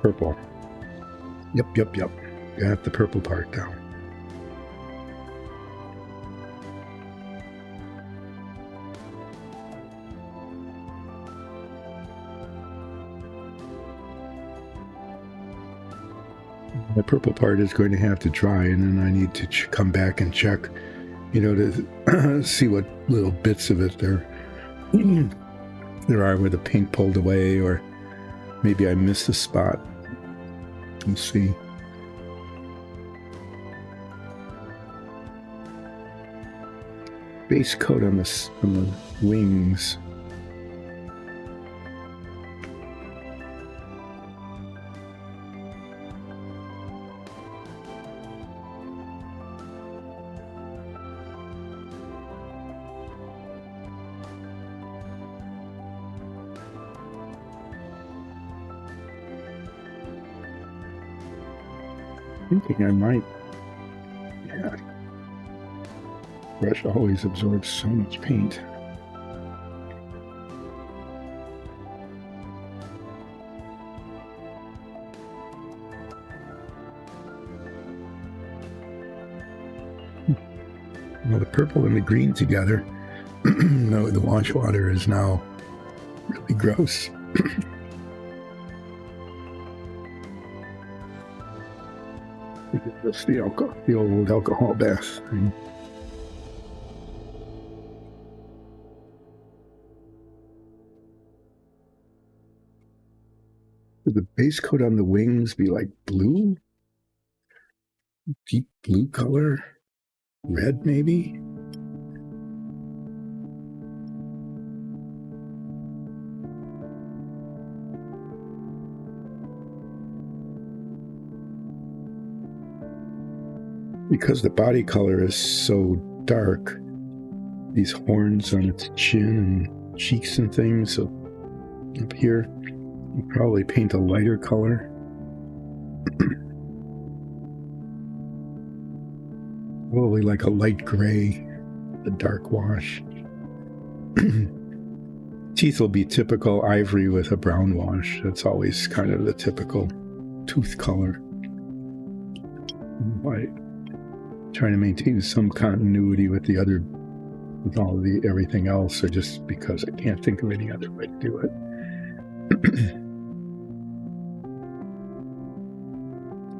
Purple. Yep. Got the purple part down. The purple part is going to have to dry, and then I need to come back and check, you know, to see what little bits of it there are where the paint pulled away, or maybe I missed a spot. Let's see. Base coat on the wings. Thinking I might. Yeah. Brush always absorbs so much paint. Well, the purple and the green together. No, the wash water is now really gross. That's the old alcohol bath thing. Would the base coat on the wings be like blue? Deep blue color? Red, maybe? Because the body color is so dark, these horns on its chin and cheeks and things, so up here, I'll probably paint a lighter color. Probably like a light gray, the dark wash. Teeth will be typical ivory with a brown wash. That's always kind of the typical tooth color. White. Trying to maintain some continuity with the other, with all the everything else, or just because I can't think of any other way to do it.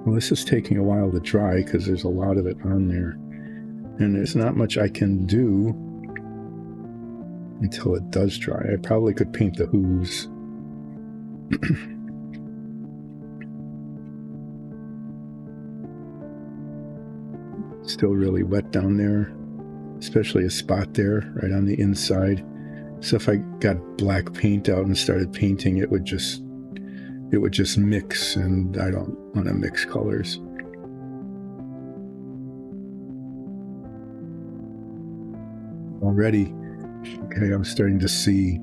Well, this is taking a while to dry because there's a lot of it on there, and there's not much I can do until it does dry. I probably could paint the hooves. Still really wet down there, especially a spot there right on the inside. So if I got black paint out and started painting, it would just mix, and I don't want to mix colors. Already, okay, I'm starting to see,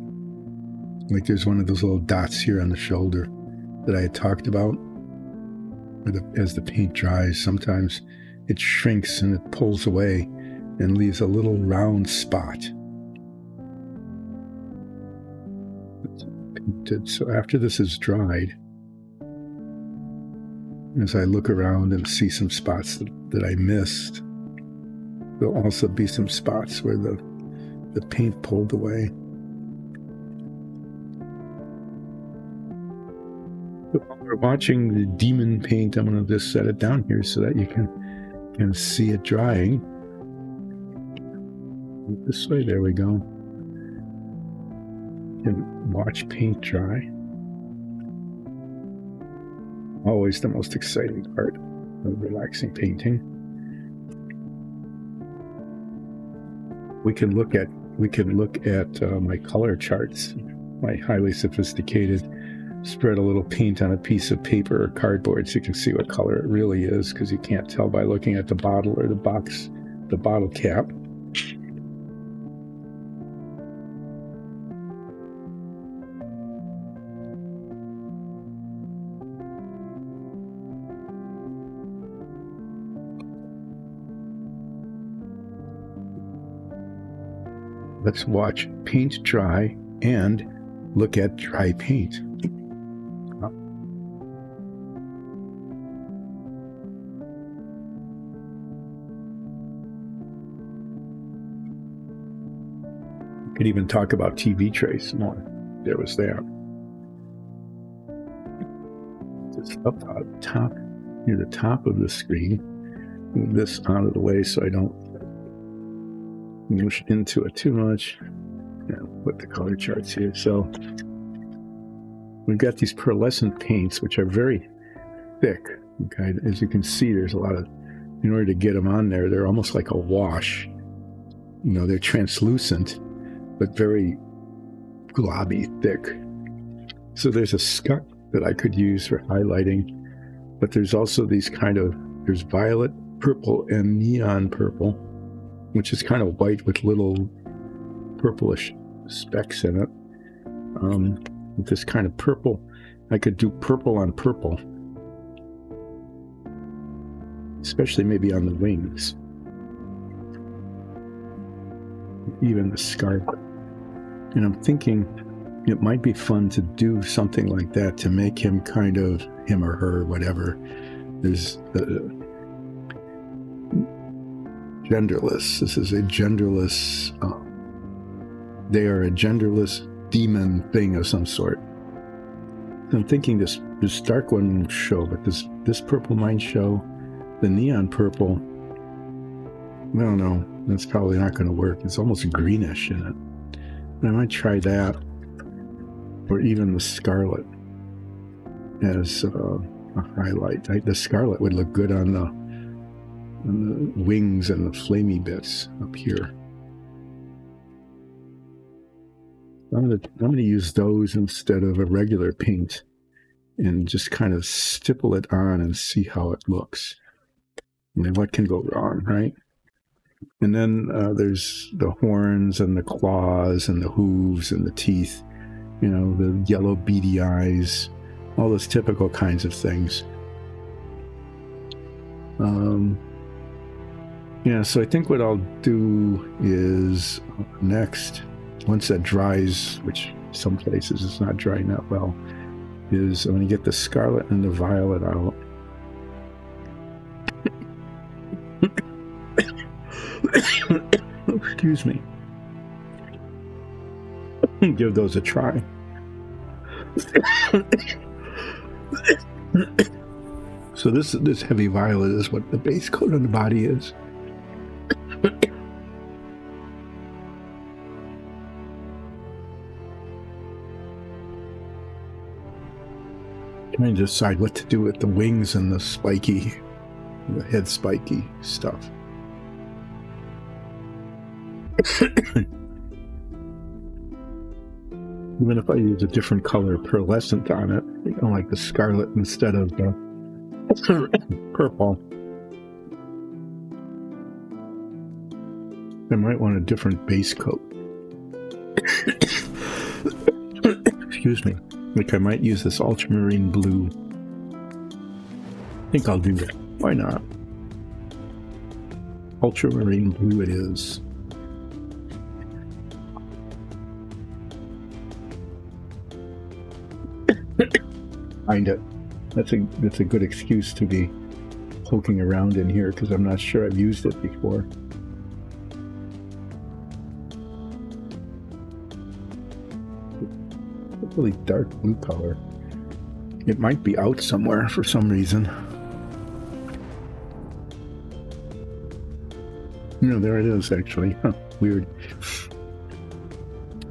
like there's one of those little dots here on the shoulder that I had talked about. As the paint dries, sometimes it shrinks and it pulls away and leaves a little round spot. So after this is dried, as I look around and see some spots that I missed, there'll also be some spots where the paint pulled away. While we're watching the demon paint, I'm going to just set it down here so that you can see it drying. This way, there we go. And watch paint dry. Always the most exciting part of relaxing painting. We can look at my color charts, my highly sophisticated. Spread a little paint on a piece of paper or cardboard so you can see what color it really is, because you can't tell by looking at the bottle or the bottle cap. Let's watch paint dry and look at dry paint. Could even talk about TV trays more. There was that. Just up top, near the top of the screen. Move this out of the way so I don't mush into it too much. And put the color charts here. So we've got these pearlescent paints, which are very thick. Okay, as you can see, there's a lot of. In order to get them on there, they're almost like a wash. You know, they're translucent, but very globby, thick. So there's a scuff that I could use for highlighting, but there's also these there's violet, purple, and neon purple, which is kind of white with little purplish specks in it. With this kind of purple, I could do purple on purple, especially maybe on the wings, even the scarlet. And I'm thinking it might be fun to do something like that to make him him or her, whatever. There's genderless. This is a genderless, they are a genderless demon thing of some sort. I'm thinking this dark one won't show, but this purple might show. The neon purple, I don't know, that's probably not going to work. It's almost greenish in it. I might try that, or even the scarlet as a highlight. The scarlet would look good on the wings and the flamey bits up here. I'm going to use those instead of a regular paint and just kind of stipple it on and see how it looks. I mean, what can go wrong, right? And then there's the horns and the claws and the hooves and the teeth, you know, the yellow beady eyes, all those typical kinds of things. Yeah, so I think what I'll do is next, once that dries, which some places it's not drying that well, is I'm going to get the scarlet and the violet out. Excuse me. Give those a try. So this heavy violet is what the base coat on the body is. Trying to decide what to do with the wings and the head spiky stuff. Even if I use a different color pearlescent on it, you know, like the scarlet instead of the purple, I might want a different base coat. Excuse me. Like I might use this ultramarine blue. I think I'll do that. Why not? Ultramarine blue it is. Find it. That's a good excuse to be poking around in here because I'm not sure I've used it before. A really dark blue color. It might be out somewhere for some reason. No, there it is actually. Huh, weird.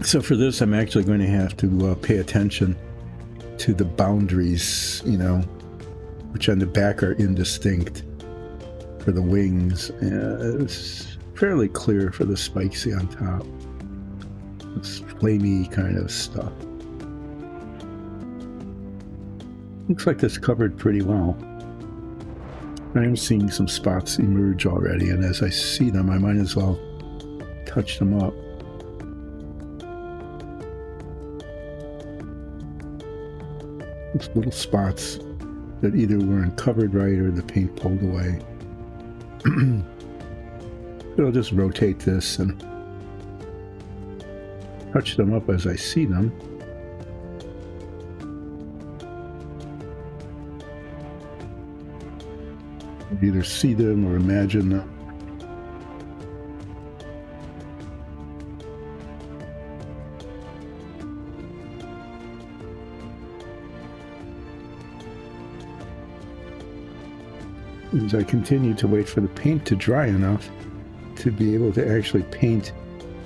So for this, I'm actually going to have to pay attention to the boundaries, which on the back are indistinct for the wings. It's fairly clear for the spikesy on top. It's flamey kind of stuff. Looks like this covered pretty well. I am seeing some spots emerge already, and as I see them, I might as well touch them up. These little spots that either weren't covered right or the paint pulled away. So I'll just rotate this and touch them up as I see them. Either see them or imagine them. As I continue to wait for the paint to dry enough to be able to actually paint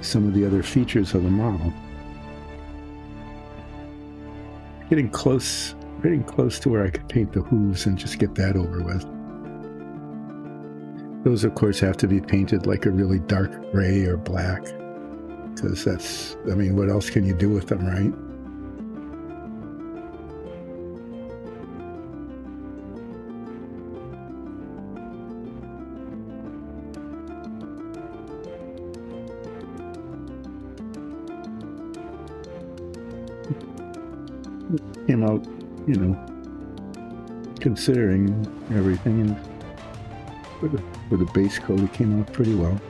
some of the other features of the model. Getting close to where I could paint the hooves and just get that over with. Those, of course, have to be painted like a really dark gray or black, because what else can you do with them, right? Came out, considering everything, and for the base coat, it came out pretty well.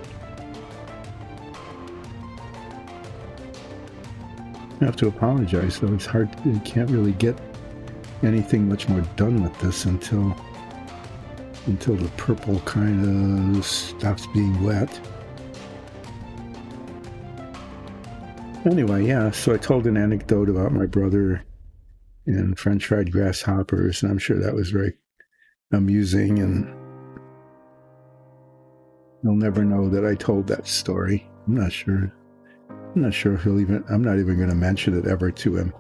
I have to apologize, though. It's hard. You can't really get anything much more done with this until the purple kind of stops being wet. Anyway, yeah, so I told an anecdote about my brother and French fried grasshoppers, and I'm sure that was very amusing, and he'll never know that I told that story. I'm not sure if I'm not even going to mention it ever to him,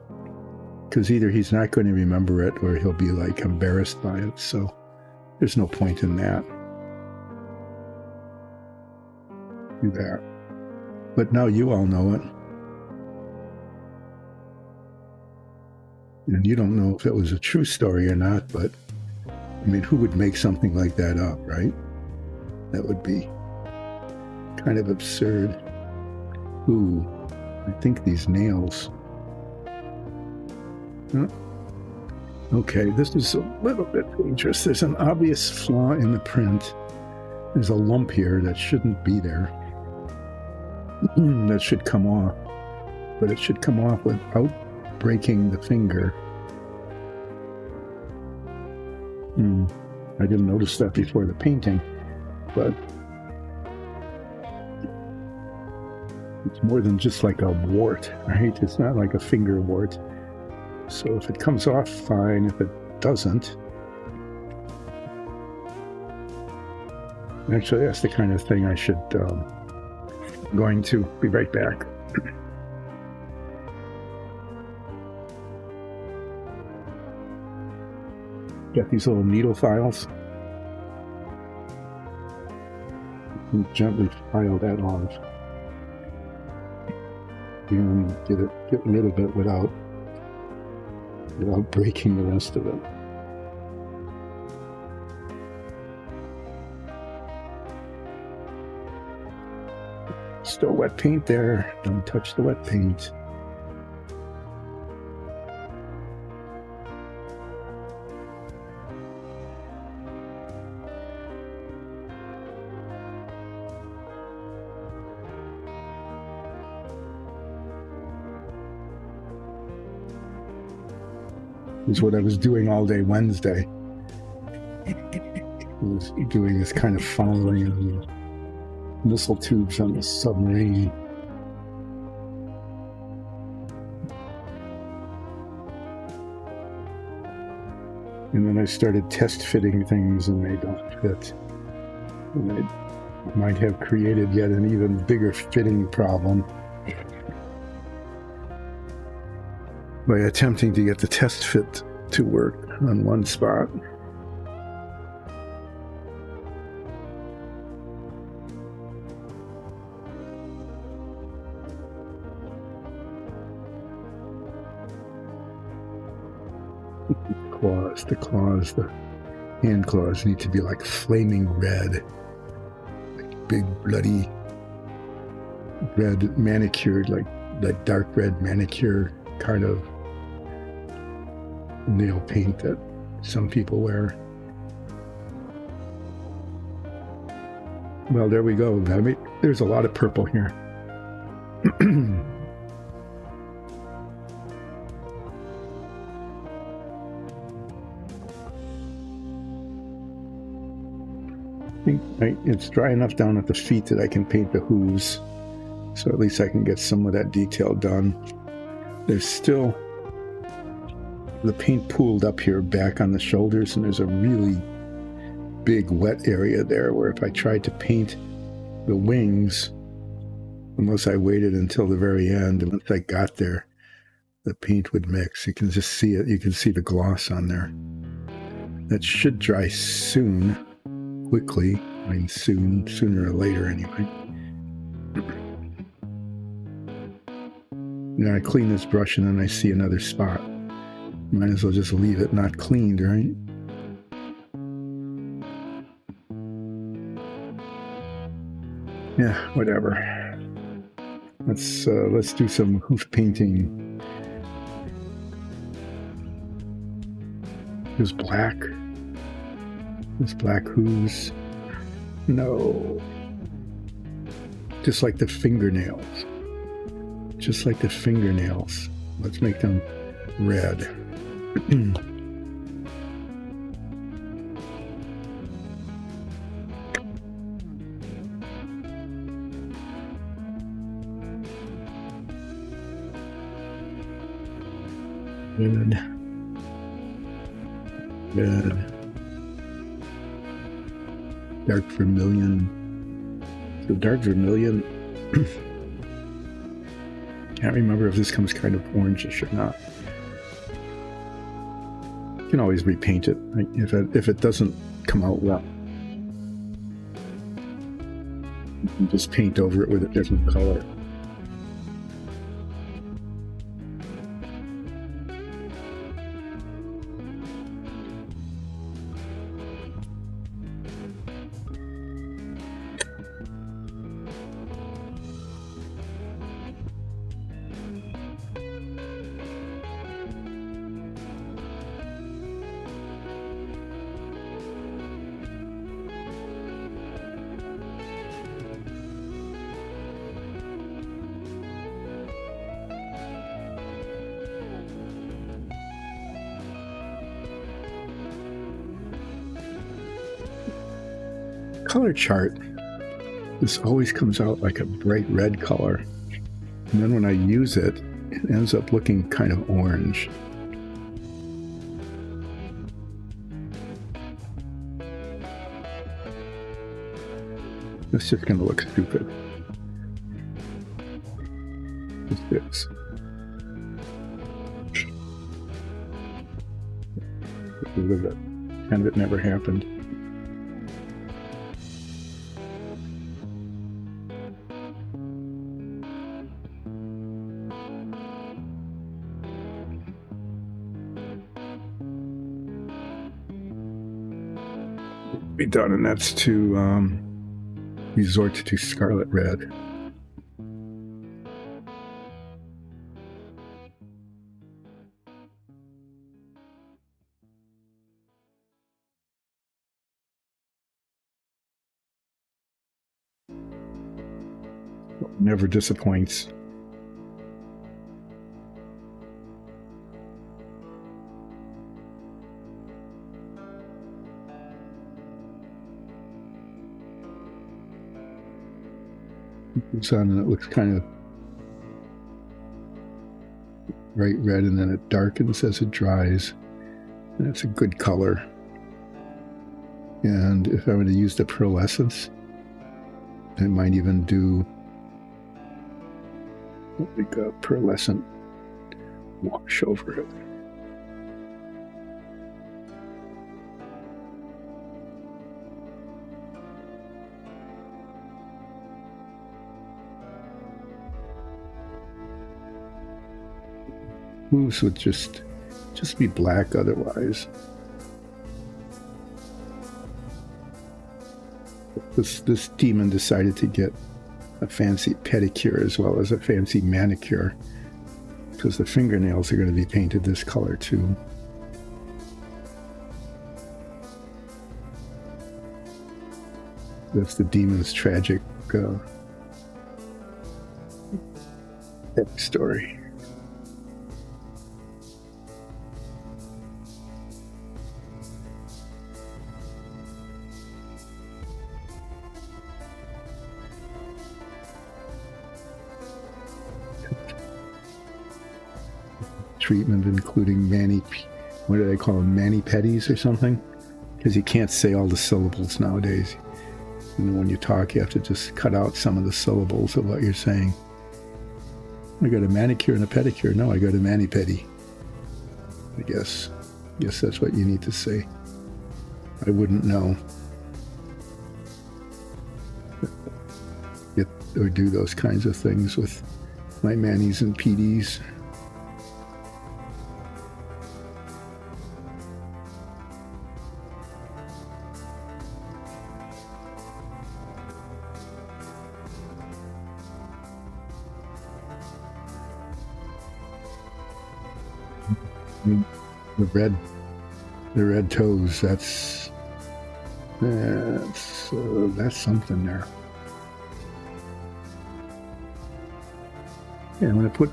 because either he's not going to remember it or he'll be like embarrassed by it, so there's no point in that. Do that. But now you all know it. And you don't know if it was a true story or not, but who would make something like that up, right? That would be kind of absurd. Ooh, I think these nails. Okay, this is a little bit dangerous. There's an obvious flaw in the print. There's a lump here that shouldn't be there. That should come off. But it should come off without breaking the finger. I didn't notice that before the painting, but it's more than just like a wart, right? It's not like a finger wart. So if it comes off, fine. If it doesn't, actually, that's the kind of thing I should, going to be right back. Got these little needle files. And gently file that off. And get rid of it without breaking the rest of it. Still wet paint there. Don't touch the wet paint. is what I was doing all day Wednesday. I was doing this kind of following of the missile tubes on the submarine. And then I started test fitting things and they don't fit. And I might have created yet an even bigger fitting problem by attempting to get the test fit to work on one spot. The hand claws need to be like flaming red, like big bloody red manicured, like that dark red manicure kind of nail paint that some people wear. Well, there we go. I mean, there's a lot of purple here. It's dry enough down at the feet that I can paint the hooves, so at least I can get some of that detail done. There's still the paint pooled up here back on the shoulders, and there's a really big wet area there where if I tried to paint the wings, unless I waited until the very end, and once I got there, the paint would mix. You can just see it. You can see the gloss on there. That should dry soon. Quickly. I mean, sooner or later anyway. Now I clean this brush and then I see another spot. Might as well just leave it not cleaned, right? Yeah, whatever. Let's do some hoof painting. There's black. There's black hooves. No. Just like the fingernails. Just like the fingernails. Let's make them red. Red. Dark vermilion. So dark vermilion. Can't remember if this comes kind of orangish or not. You can always repaint it if it doesn't come out well. You can just paint over it with a different color. Color chart, this always comes out like a bright red color, and then when I use it, it ends up looking kind of orange. It's just going to look stupid. It is. And it never happened. Be done, and that's to resort to scarlet red. Never disappoints. It's on and it looks kind of bright red, and then it darkens as it dries. And it's a good color. And if I'm going to use the pearlescence, I might even do like a pearlescent wash over it. Moves would just be black otherwise. This demon decided to get a fancy pedicure as well as a fancy manicure, because the fingernails are going to be painted this color too. That's the demon's tragic story. Treatment including what do they call them, mani-pedis or something? Because you can't say all the syllables nowadays. You know, when you talk, you have to just cut out some of the syllables of what you're saying. I got a manicure and a pedicure. No, I got a mani-pedi. I guess that's what you need to say. I wouldn't know. Or do those kinds of things with my manis and pedis. The red toes, that's something there. Yeah, I'm going to put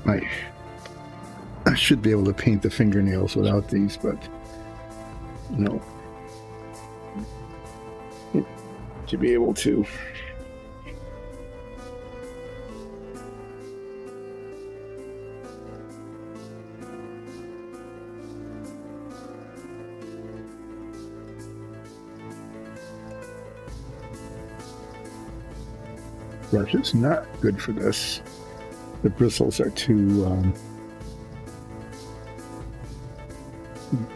I should be able to paint the fingernails without these, but no. To be able to. Brush is not good for this. The bristles are too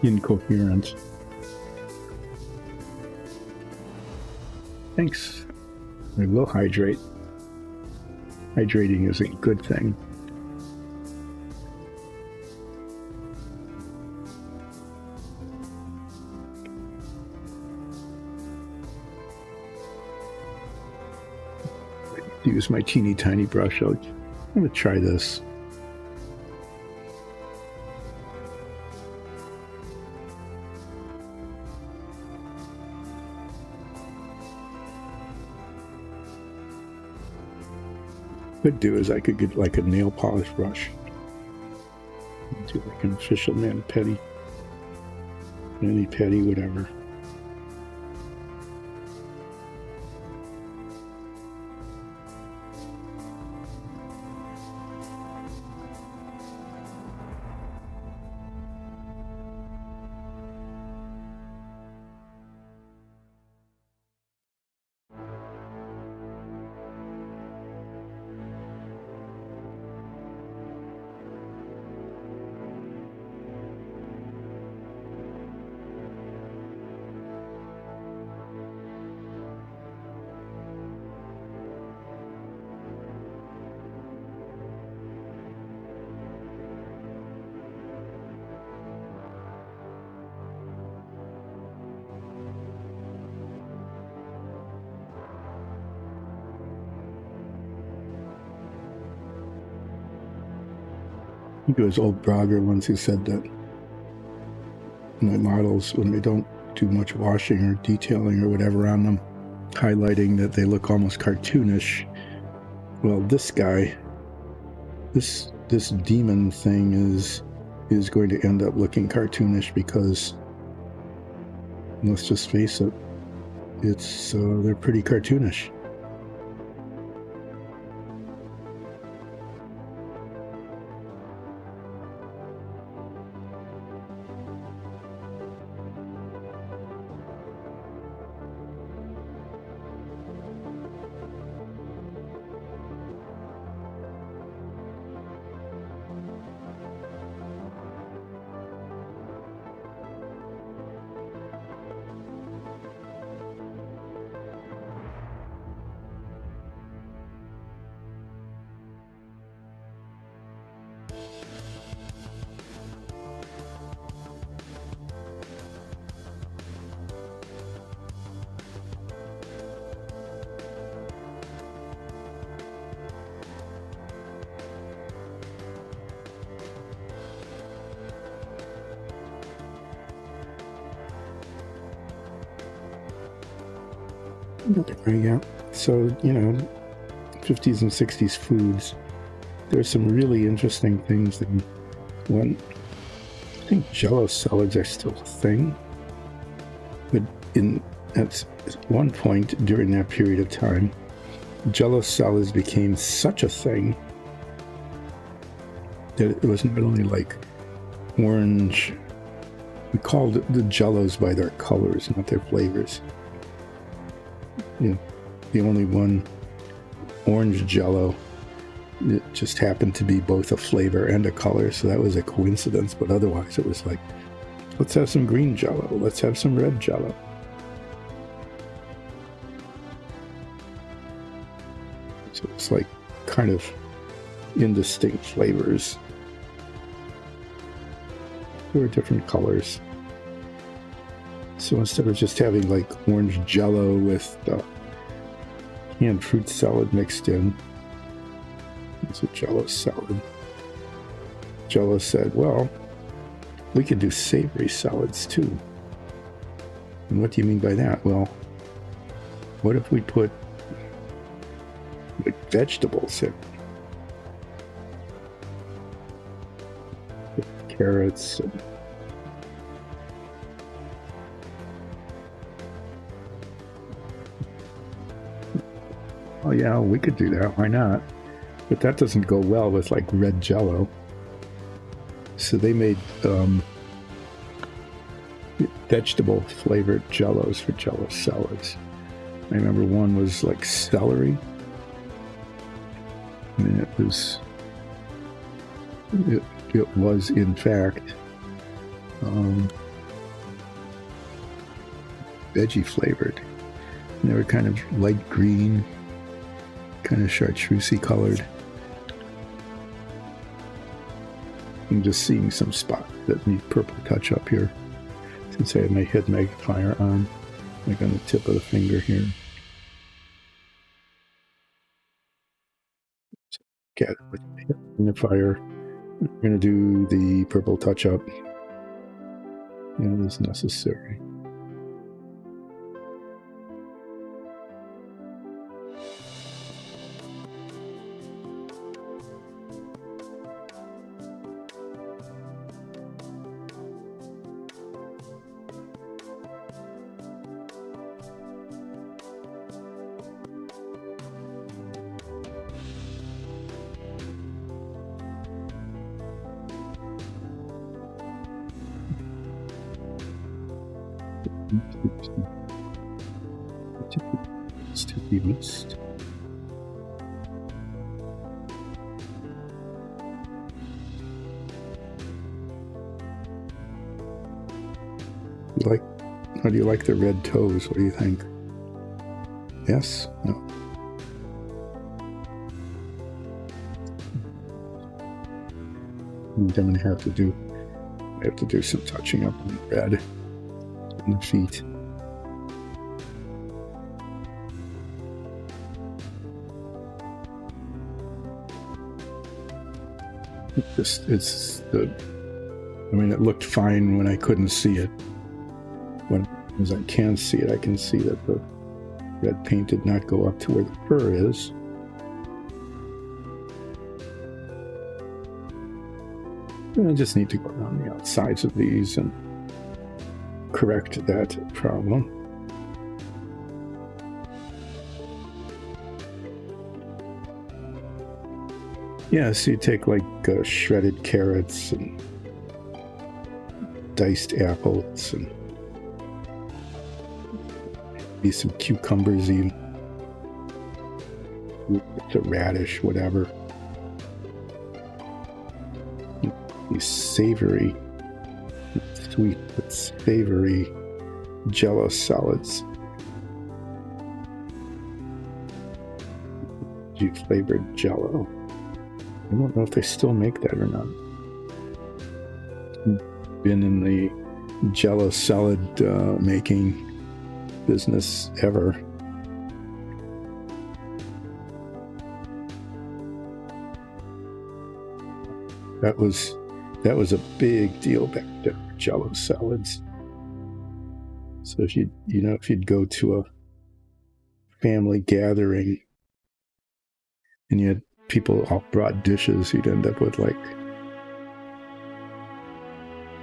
incoherent. Thanks. I will hydrate. Hydrating is a good thing. Use my teeny tiny brush. I'm going to try this. Could do is I could get like a nail polish brush. Do like an official mani-pedi, whatever. I think it was old Brogger once who said that my models, when they don't do much washing or detailing or whatever on them, highlighting, that they look almost cartoonish. Well, this guy, this demon thing is going to end up looking cartoonish because, let's just face it, they're pretty cartoonish. Yeah. So, 50s and 60s foods. There's some really interesting things that one. I think Jello salads are still a thing, but at one point during that period of time, Jello salads became such a thing that it was not only like orange. We called the Jellos by their colors, not their flavors. The only one orange Jello, it just happened to be both a flavor and a color, so that was a coincidence. But otherwise, it was like, let's have some green Jello, let's have some red Jello. So it's like kind of indistinct flavors. There were different colors. So instead of just having like orange Jello with canned fruit salad mixed in, it's a Jello salad. Jello said, well, we could do savory salads too. And what do you mean by that? Well, what if we put like vegetables in? Carrots and oh yeah, we could do that, why not? But that doesn't go well with like red Jello. So they made vegetable flavored Jellos for Jello salads. I remember one was like celery, and it was in fact veggie flavored. And they were kind of light green, kind of chartreusey colored. I'm just seeing some spots that need purple touch up here, since I have my head magnifier on, like on the tip of the finger here. Get it with my head magnifier. I'm going to do the purple touch up as necessary. It's to be missed. How do you like the red toes? What do you think? Yes? No? I'm gonna have to do some touching up on the red in the feet. It looked fine when I couldn't see it. As I can see it, I can see that the red paint did not go up to where the fur is. And I just need to go around the outsides of these and correct that problem. Yeah, so you take like shredded carrots and diced apples and maybe some cucumbers, even a radish, whatever. These savory, sweet but savory Jello salads. Flavored Jello. I don't know if they still make that or not. Been in the Jello salad making business ever. That was a big deal back then, Jello salads. So if you'd go to family gathering and you had people all brought dishes, you'd end up with like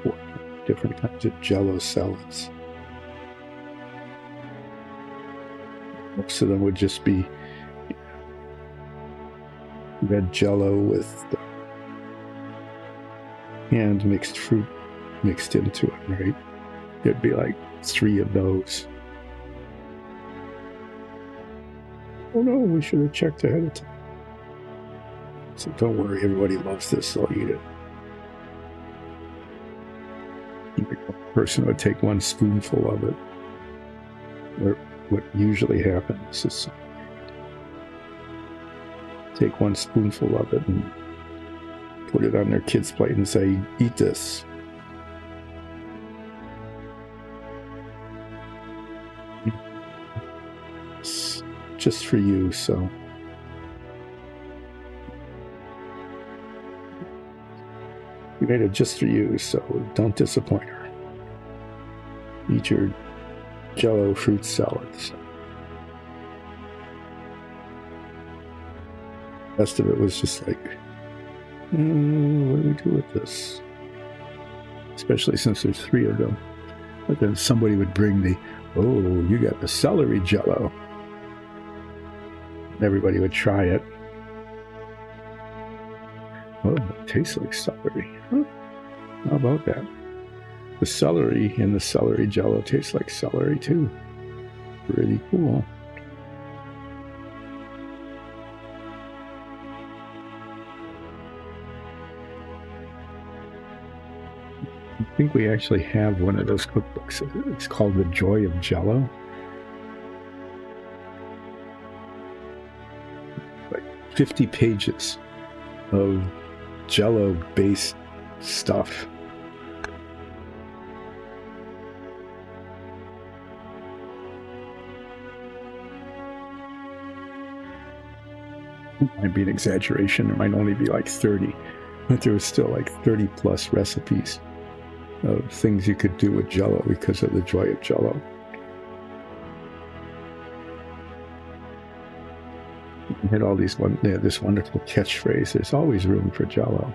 4 different kinds of Jell-O salads. Most of them would just be red Jell-O with and mixed fruit mixed into it, right? There'd be like 3 of those. Oh no, we should have checked ahead of time. So don't worry, everybody loves this, so I'll eat it. One person would take 1 spoonful of it. Or what usually happens is take 1 spoonful of it and put it on their kid's plate and say, eat this. It's just for you, so. We made it just for you, so don't disappoint her. Eat your Jell-O fruit salads. The rest of it was just like, what do we do with this? Especially since there's 3 of them. But then somebody would bring you got the celery Jell-O. Everybody would try it. Oh, it tastes like celery. Huh? How about that? The celery in the celery Jell-O tastes like celery too. Pretty cool. I think we actually have one of those cookbooks. It's called The Joy of Jell-O. Like 50 pages of Jell-O based stuff. It might be an exaggeration. It might only be like 30, but there was still like 30 plus recipes of things you could do with Jell-O because of the joy of Jell-O. You had all these this wonderful catchphrase, there's always room for Jell-O.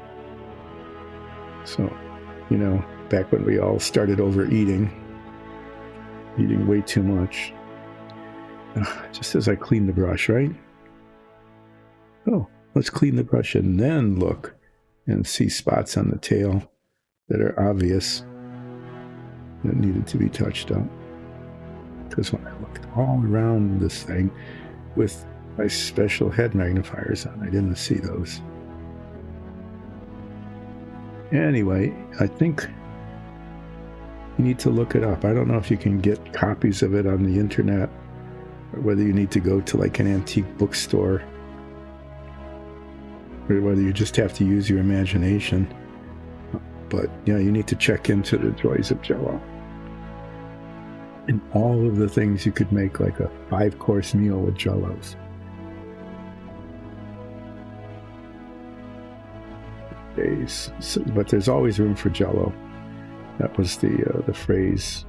So, back when we all started overeating, eating way too much, just as I clean the brush, right? Oh, let's clean the brush and then look and see spots on the tail that are obvious that needed to be touched up. Because when I looked all around this thing with my special head magnifiers on, I didn't see those. Anyway, I think you need to look it up. I don't know if you can get copies of it on the internet or whether you need to go to like an antique bookstore or whether you just have to use your imagination. But yeah, you need to check into the joys of Jell-O. And all of the things you could make like a 5-course meal with Jell-Os. But there's always room for Jell-O. That was the phrase.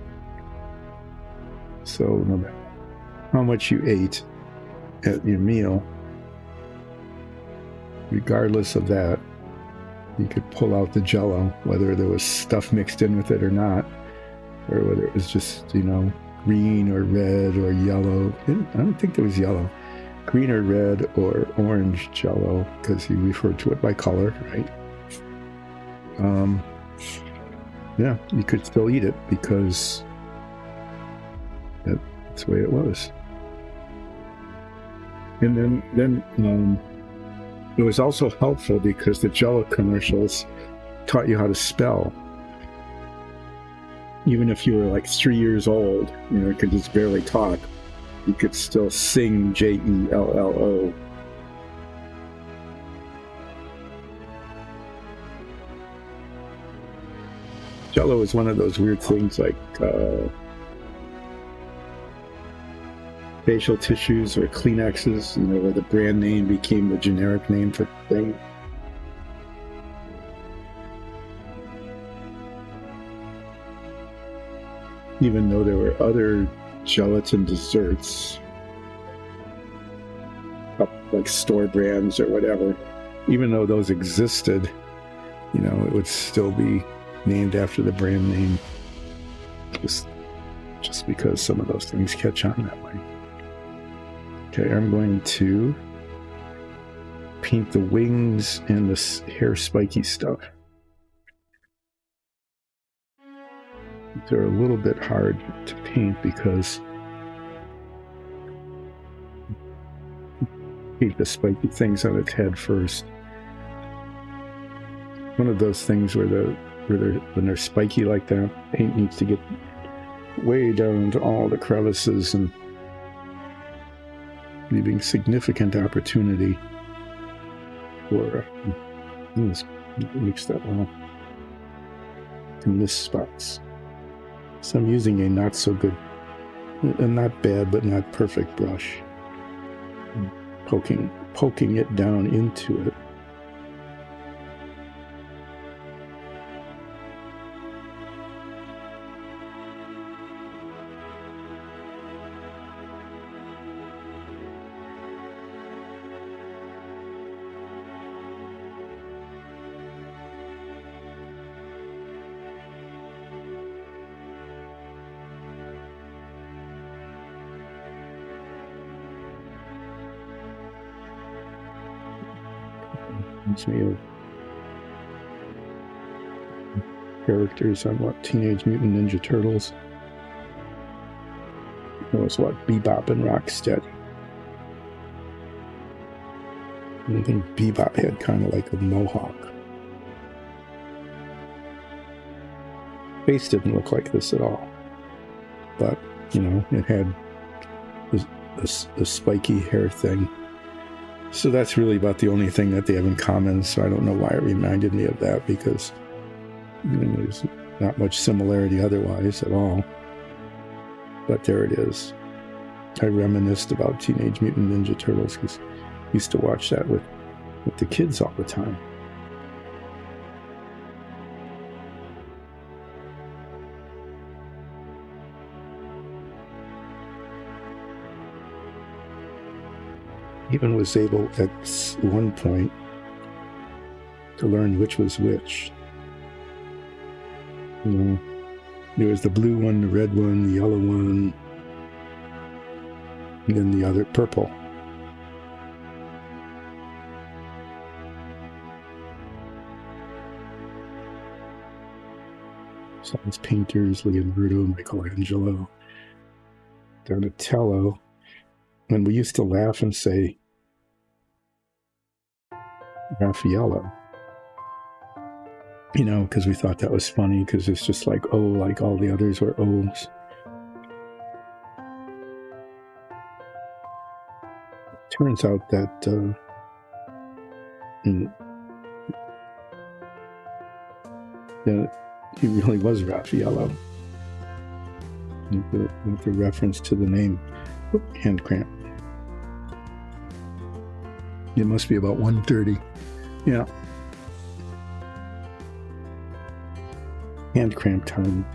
So no matter how much you ate at your meal, regardless of that, you could pull out the Jell-O, whether there was stuff mixed in with it or not, or whether it was just, green or red or yellow. I don't think there was yellow. Green or red or orange Jell-O, because he referred to it by color, right? Yeah, you could still eat it because that's the way it was. And then it was also helpful because the Jell-O commercials taught you how to spell. Even if you were like 3 years old, could just barely talk, you could still sing Jello. Jell-O is one of those weird things like facial tissues or Kleenexes, where the brand name became the generic name for the thing. Even though there were other gelatin desserts, up like store brands or whatever. Even though those existed, you know, it would still be named after the brand name. Just because some of those things catch on that way. Okay, I'm going to paint the wings and this hair spiky stuff. They're a little bit hard to paint because paint the spiky things on its head first. One of those things where when they're spiky like that, paint needs to get way down to all the crevices and leaving significant opportunity for mix that well to miss spots. So I'm using a not so good, not bad but not perfect brush, poking it down into it. Me of characters on what Teenage Mutant Ninja Turtles. That was what Bebop and Rocksteady. I think Bebop had kind of like a mohawk. Face didn't look like this at all, but you know, it had a spiky hair thing. So that's really about the only thing that they have in common, so I don't know why it reminded me of that, because there's not much similarity otherwise at all. But there it is. I reminisced about Teenage Mutant Ninja Turtles because I used to watch that with the kids all the time. Even was able at one point to learn which was which. You know, there was the blue one, the red one, the yellow one, and then the other purple. Besides painters, Leonardo, Michelangelo, Donatello. And we used to laugh and say Raffaello, you know, because we thought that was funny, because it's just like, oh, like all the others were O's. Turns out that he really was Raffaello, with the reference to the name. Oop, hand cramp. It must be about 1:30. Yeah. Hand cramp time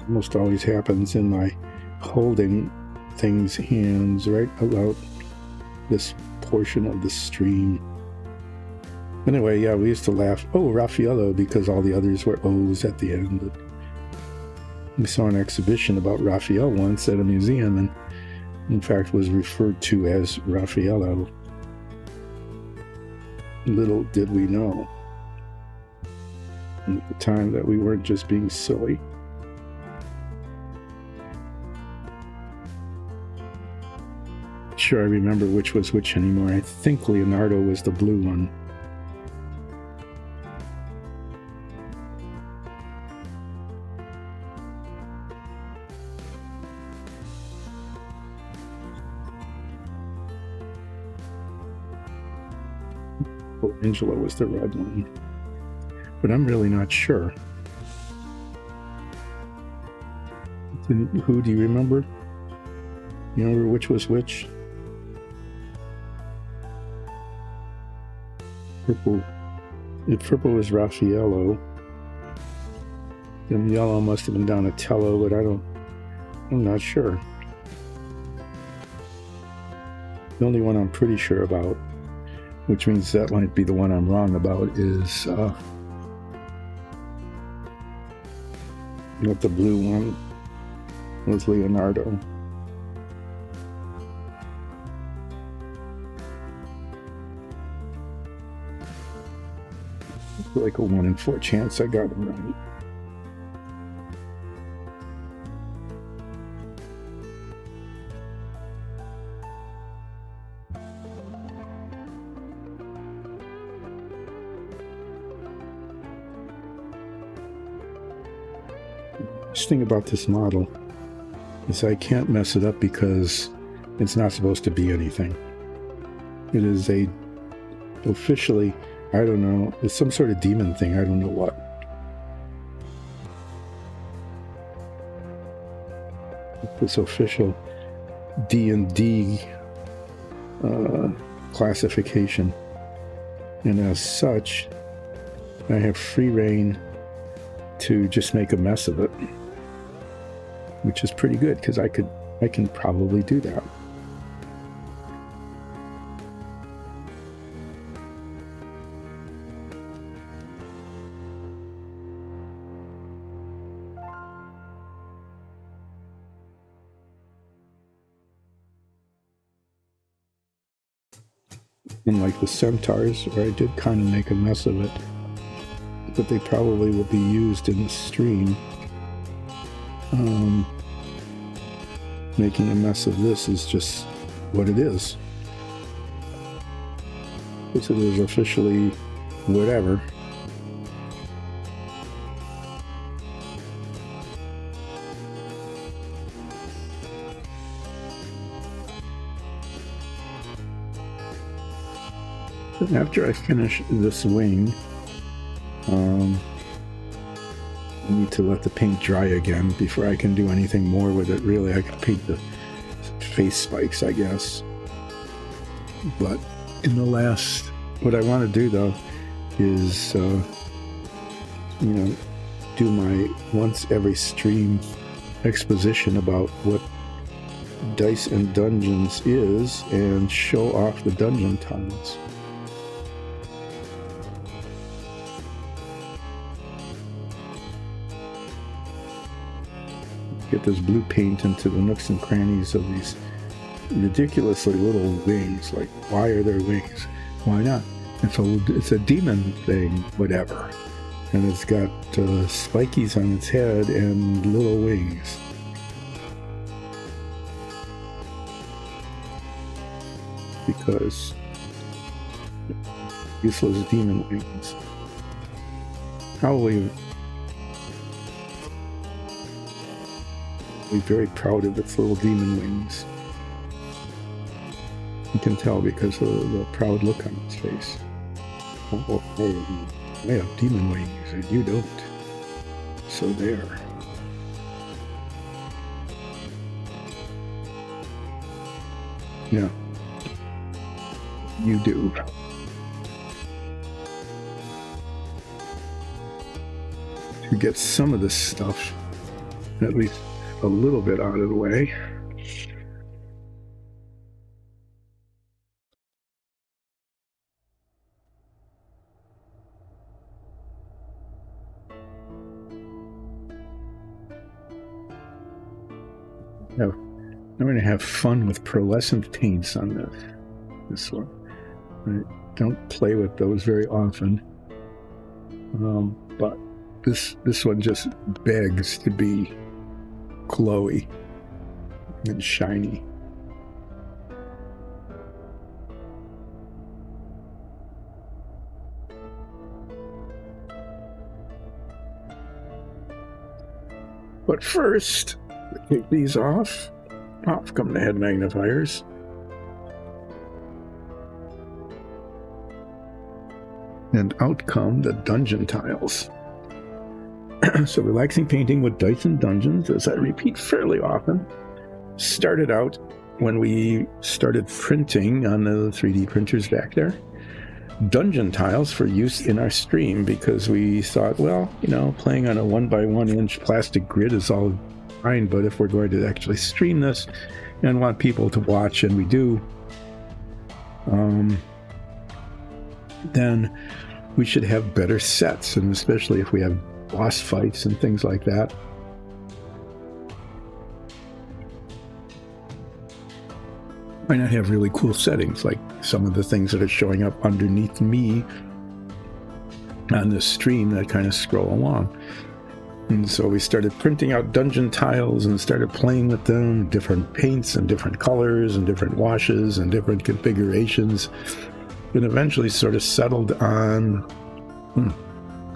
almost always happens in my holding things hands right about this portion of the stream. Anyway, yeah, we used to laugh, oh, Raffaello, because all the others were O's at the end. But we saw an exhibition about Raphael once at a museum, and in fact was referred to as Raffaello. Little did we know at the time that we weren't just being silly. Sure, I remember which was which anymore. I think Leonardo was the blue one. Angela was the red one, but I'm really not sure. Who do you remember? You remember which was which? Purple. If purple was Raffaello, then yellow must have been Donatello, but I'm not sure. The only one I'm pretty sure about, which means that might be the one I'm wrong about, is not the blue one, was Leonardo. Like a 1 in 4 chance I got him right. The thing about this model is I can't mess it up because it's not supposed to be anything. It is officially, I don't know, it's some sort of demon thing, I don't know what. This official D&D classification. And as such, I have free reign to just make a mess of it, which is pretty good because I can probably do that. Unlike the centaurs, where I did kind of make a mess of it, but they probably will be used in the stream. Making a mess of this is just what it is. This is officially whatever. After I finish this wing, I need to let the paint dry again before I can do anything more with it. Really, I could paint the face spikes, I guess. But in the last, what I want to do though is, do my once every stream exposition about what Dice and Dungeons is and show off the dungeon tiles. Get this blue paint into the nooks and crannies of these ridiculously little wings. Like, why are there wings? Why not? It's a demon thing, whatever. And it's got spikies on its head and little wings. Because useless demon wings. Probably very proud of its little demon wings. You can tell because of the proud look on its face. Oh, I have demon wings and you don't. So there. Yeah. You do. To get some of this stuff, at least a little bit out of the way. Now, I'm going to have fun with pearlescent paints on this one. I don't play with those very often, but this one just begs to be glowy and shiny. But first, take these off. Off come the head magnifiers. And out come the dungeon tiles. So relaxing painting with Dice and Dungeons, as I repeat fairly often, started out when we started printing on the 3D printers back there. Dungeon tiles for use in our stream because we thought, well, playing on a 1x1 inch plastic grid is all fine, but if we're going to actually stream this and want people to watch, and we do, then we should have better sets, and especially if we have boss fights and things like that. Why not have really cool settings, like some of the things that are showing up underneath me on this stream that kind of scroll along. And so we started printing out dungeon tiles and started playing with them, different paints and different colors and different washes and different configurations, and eventually sort of settled on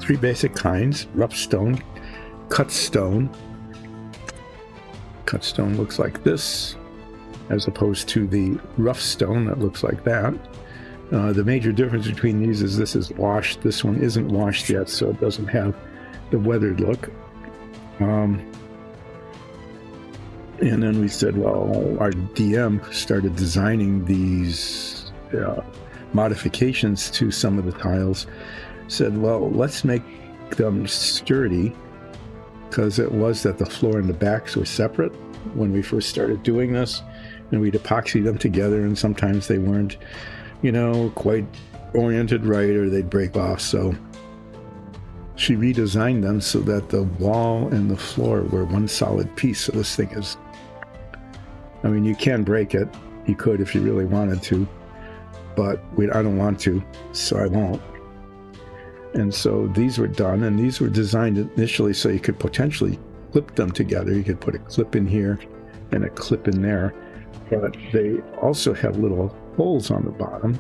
3 basic kinds: rough stone, cut stone. Cut stone looks like this, as opposed to the rough stone that looks like that. The major difference between these is this is washed. This one isn't washed yet, so it doesn't have the weathered look. And then we said, well, our DM started designing these modifications to some of the tiles. Said, well, let's make them sturdy, because it was that the floor and the backs were separate when we first started doing this, and we'd epoxy them together, and sometimes they weren't, quite oriented right, or they'd break off. So she redesigned them so that the wall and the floor were one solid piece. So this thing is, you can break it. You could if you really wanted to, but I don't want to, so I won't. And so these were done, and these were designed initially so you could potentially clip them together. You could put a clip in here and a clip in there, but they also have little holes on the bottom.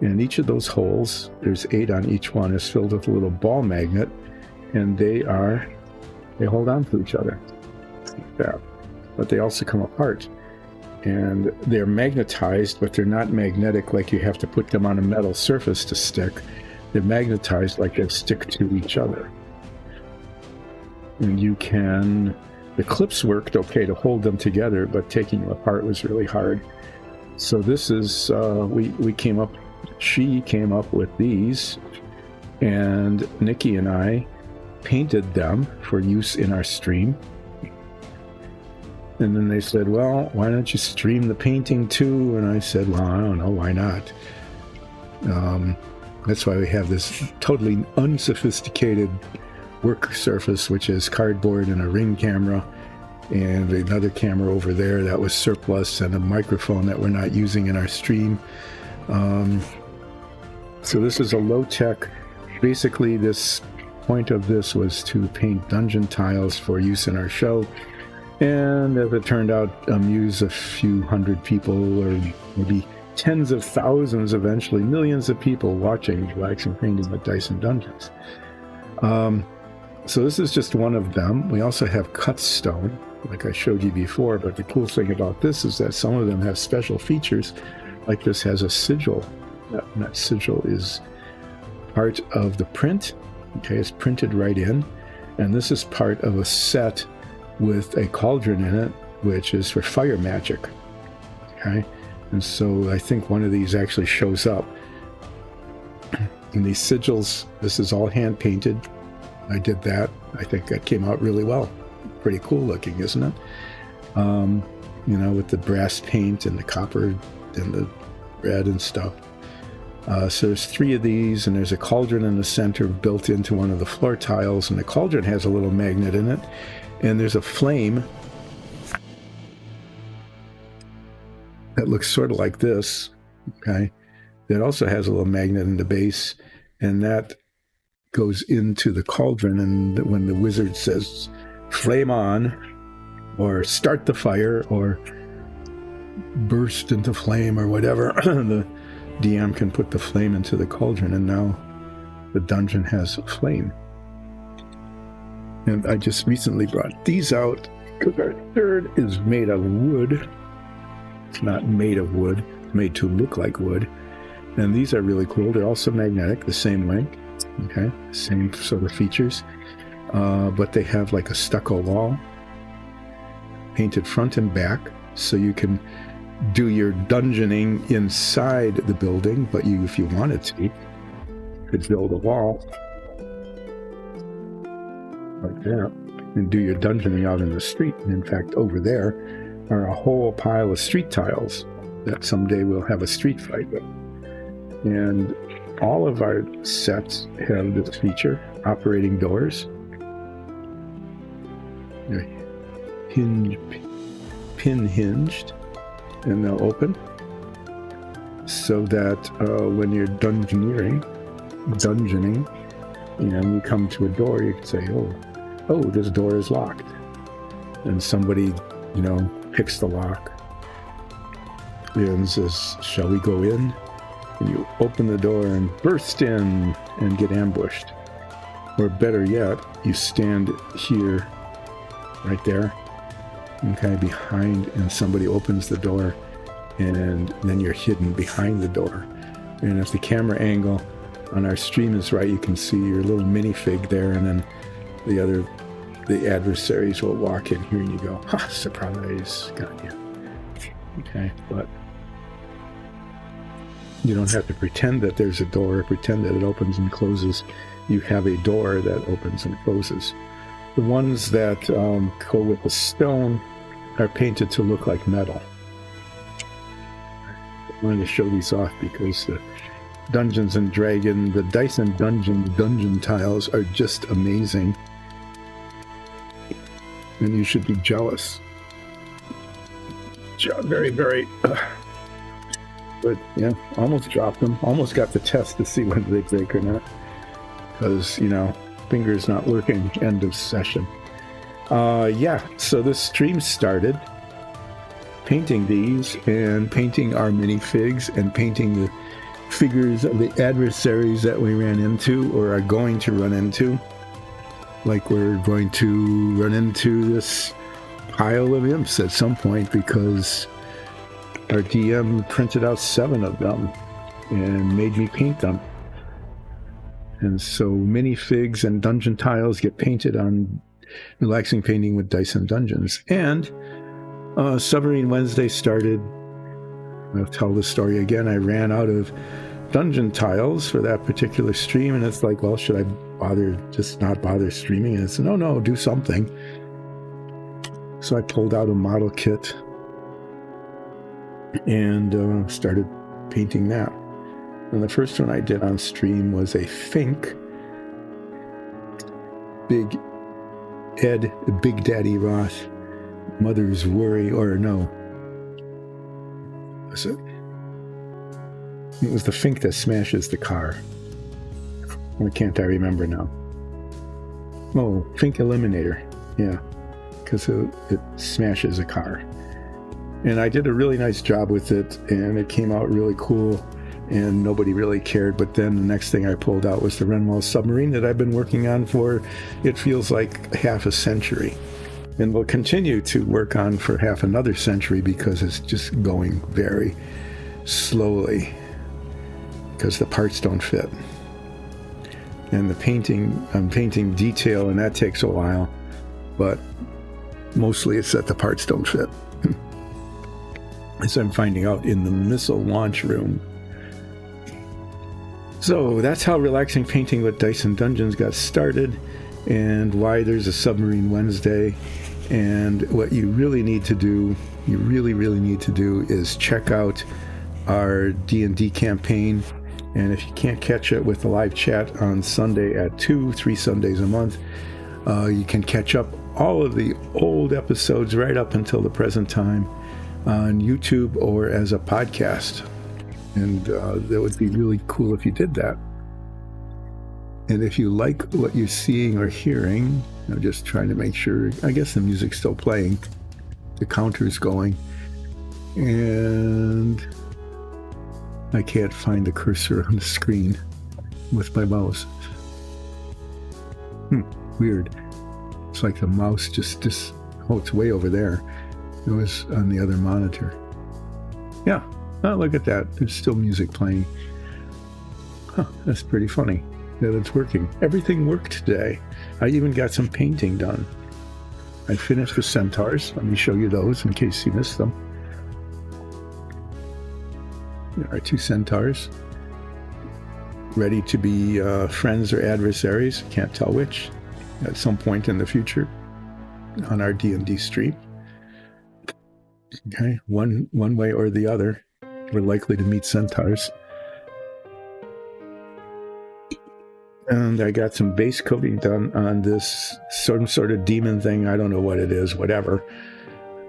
And each of those holes, there's 8 on each one, is filled with a little ball magnet, and they hold on to each other like that. But they also come apart, and they're magnetized, but they're not magnetic like you have to put them on a metal surface to stick. They're magnetized like they stick to each other. And the clips worked okay to hold them together, but taking them apart was really hard. So this is, she came up with these, and Nikki and I painted them for use in our stream. And then they said, well, why don't you stream the painting too? And I said, well, I don't know, why not? That's why we have this totally unsophisticated work surface, which is cardboard and a ring camera, and another camera over there that was surplus, and a microphone that we're not using in our stream. So this is a low-tech. Basically, this point of this was to paint dungeon tiles for use in our show, and as it turned out, amuse a few hundred people, or maybe tens of thousands, eventually millions of people watching Relaxing Painting with Dice and Dungeons. So this is just one of them. We also have cut stone, like I showed you before, but the cool thing about this is that some of them have special features, like this has a sigil. That sigil is part of the print. Okay, it's printed right in, and this is part of a set with a cauldron in it, which is for fire magic. Okay, and so I think one of these actually shows up. And these sigils, this is all hand painted. I did that. I think that came out really well. Pretty cool looking, isn't it? With the brass paint and the copper and the red and stuff. So there's 3 of these, and there's a cauldron in the center built into one of the floor tiles, and the cauldron has a little magnet in it, and there's a flame that looks sort of like this, okay, that also has a little magnet in the base, and that goes into the cauldron, and when the wizard says flame on, or start the fire, or burst into flame, or whatever, the DM can put the flame into the cauldron, and now the dungeon has a flame. And I just recently brought these out because our third is made of wood. It's not made of wood, it's made to look like wood. And these are really cool. They're also magnetic, the same way. Okay, same sort of features. But they have like a stucco wall, painted front and back, so you can do your dungeoning inside the building, but if you wanted to, you could build a wall like that and do your dungeoning out in the street. And in fact, over there are a whole pile of street tiles that someday we'll have a street fight with. And all of our sets have this feature, operating doors. They're pin hinged, and they'll open so that when you're dungeoning, and you come to a door, you can say, oh, this door is locked. And somebody, picks the lock and says, shall we go in? And you open the door and burst in and get ambushed. Or better yet, you stand here, right there, okay, behind, and somebody opens the door, and then you're hidden behind the door. And if the camera angle on our stream is right, you can see your little minifig there, and then the adversaries will walk in here, and you go, ha, surprise, got you. Okay, but you don't have to pretend that there's a door, pretend that it opens and closes. You have a door that opens and closes. The ones that go with the stone are painted to look like metal. I wanted to show these off because the Dungeons and Dragon, the Dice and dungeon tiles are just amazing. And you should be jealous. Very, very... But yeah, almost dropped them. Almost got the test to see whether they break or not. Because, fingers not working, end of session. So this stream started painting these and painting our minifigs and painting the figures of the adversaries that we ran into or are going to run into. Like we're going to run into this pile of imps at some point because our DM printed out 7 of them and made me paint them. And so minifigs and dungeon tiles get painted on Relaxing Painting with Dice and Dungeons. And Submarine Wednesday started. I'll tell the story again. I ran out of dungeon tiles for that particular stream, and it's like, well, should I not bother streaming? And it's, no, do something. So I pulled out a model kit and started painting that. And the first one I did on stream was a Fink, Big Daddy Roth, Mother's Worry, or no. Was it? It was the Fink that smashes the car. Why can't I remember now? Oh, Fink Eliminator. Yeah, because it smashes a car. And I did a really nice job with it, and it came out really cool, and nobody really cared. But then the next thing I pulled out was the Renwell submarine that I've been working on for, it feels like, half a century. And will continue to work on for half another century because it's just going very slowly because the parts don't fit. And the painting, I'm painting detail, and that takes a while, but mostly it's that the parts don't fit. As I'm finding out in the missile launch room. So that's how Relaxing Painting with Dice and Dungeons got started, and why there's a Submarine Wednesday. And what you really need to do, is check out our D&D campaign. And if you can't catch it with the live chat on Sunday at 2, 3 Sundays a month, you can catch up all of the old episodes right up until the present time on YouTube or as a podcast. And that would be really cool if you did that. And if you like what you're seeing or hearing, I'm just trying to make sure, I guess the music's still playing, the counter's going, and I can't find the cursor on the screen with my mouse. Weird. It's like the mouse it's way over there. It was on the other monitor. Yeah, oh, look at that. There's still music playing. Huh, that's pretty funny that it's working. Everything worked today. I even got some painting done. I finished the centaurs. Let me show you those in case you missed them. There are 2 centaurs. Ready to be friends or adversaries. Can't tell which. At some point in the future on our D&D stream. Okay, one way or the other. we're likely to meet centaurs. And I got some base coating done on this some sort of demon thing. I don't know what it is, whatever.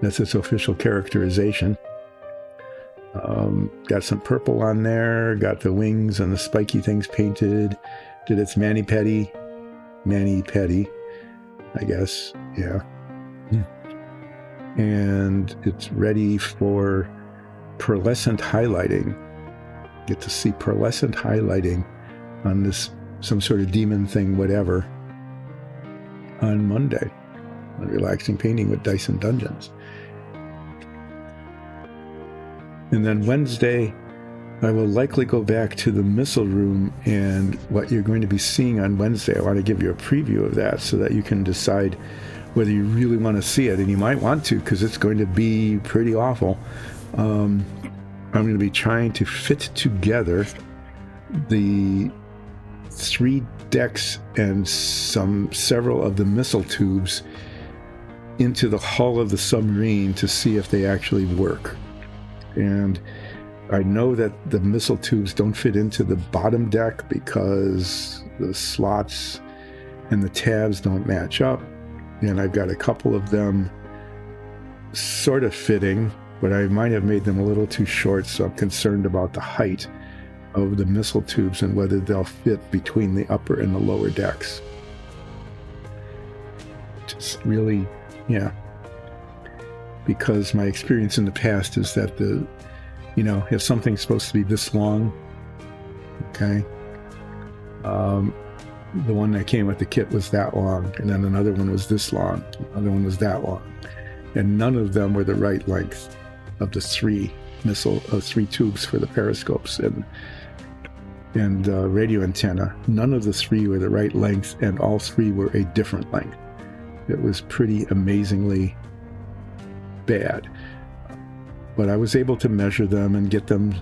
That's its official characterization. Got some purple on there, got the wings and the spiky things painted. Did its mani-pedi, I guess, yeah. And it's ready for pearlescent highlighting. Get to see pearlescent highlighting on this, some sort of demon thing, whatever, on Monday, on Relaxing Painting with Dice and Dungeons. And then Wednesday, I will likely go back to the missile room, and what you're going to be seeing on Wednesday, I want to give you a preview of that so that you can decide whether you really want to see it, and you might want to, because it's going to be pretty awful. I'm going to be trying to fit together the 3 decks and several of the missile tubes into the hull of the submarine to see if they actually work. And I know that the missile tubes don't fit into the bottom deck because the slots and the tabs don't match up. And I've got a couple of them sort of fitting, but I might have made them a little too short, so I'm concerned about the height of the missile tubes and whether they'll fit between the upper and the lower decks. Just really, yeah. Because my experience in the past is that if something's supposed to be this long, okay, the one that came with the kit was that long, and then another one was this long, another one was that long, and none of them were the right length of the 3 tubes for the periscopes and radio antenna. None of the 3 were the right length, and all 3 were a different length. It was pretty amazingly bad, but I was able to measure them and get them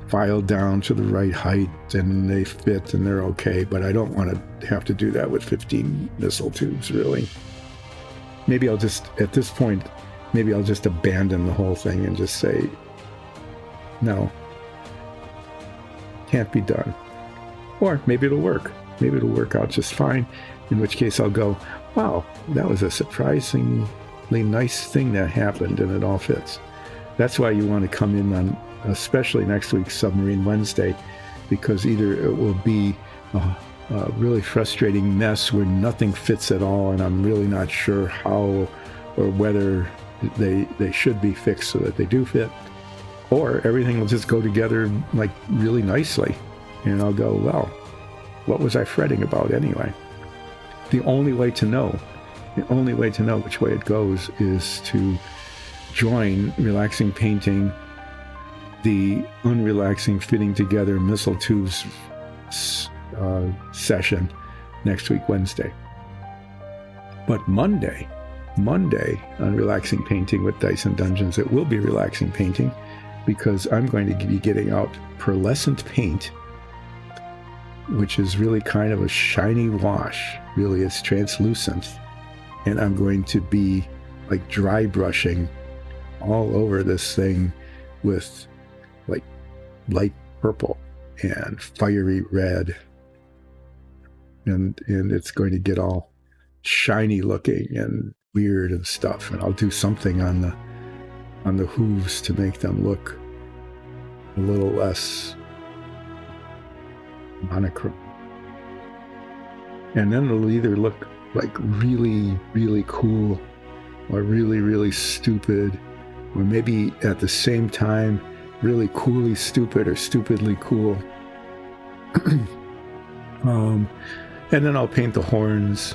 filed down to the right height, and they fit and they're okay, but I don't want to have to do that with 15 missile tubes, really. Maybe I'll just, at this point, abandon the whole thing and just say, no, can't be done. Or maybe it'll work. Maybe it'll work out just fine, in which case I'll go, wow, that was a surprisingly nice thing that happened, and it all fits. That's why you want to come in on, especially next week's Submarine Wednesday, because either it will be a really frustrating mess where nothing fits at all, and I'm really not sure how or whether they should be fixed so that they do fit, or everything will just go together like really nicely, and I'll go, well, what was I fretting about anyway? The only way to know which way it goes is to join Relaxing Painting, the unrelaxing fitting together missile tubes session next week, Wednesday. But Monday on Relaxing Painting with Dice and Dungeons, it will be Relaxing Painting, because I'm going to be getting out pearlescent paint, which is really kind of a shiny wash. Really, it's translucent. And I'm going to be like dry brushing all over this thing with like light purple and fiery red. And it's going to get all shiny looking and weird and stuff. And I'll do something on the hooves to make them look a little less monochrome. And then it'll either look like really, really cool or really, really stupid, or maybe at the same time, really coolly stupid or stupidly cool. And then I'll paint the horns,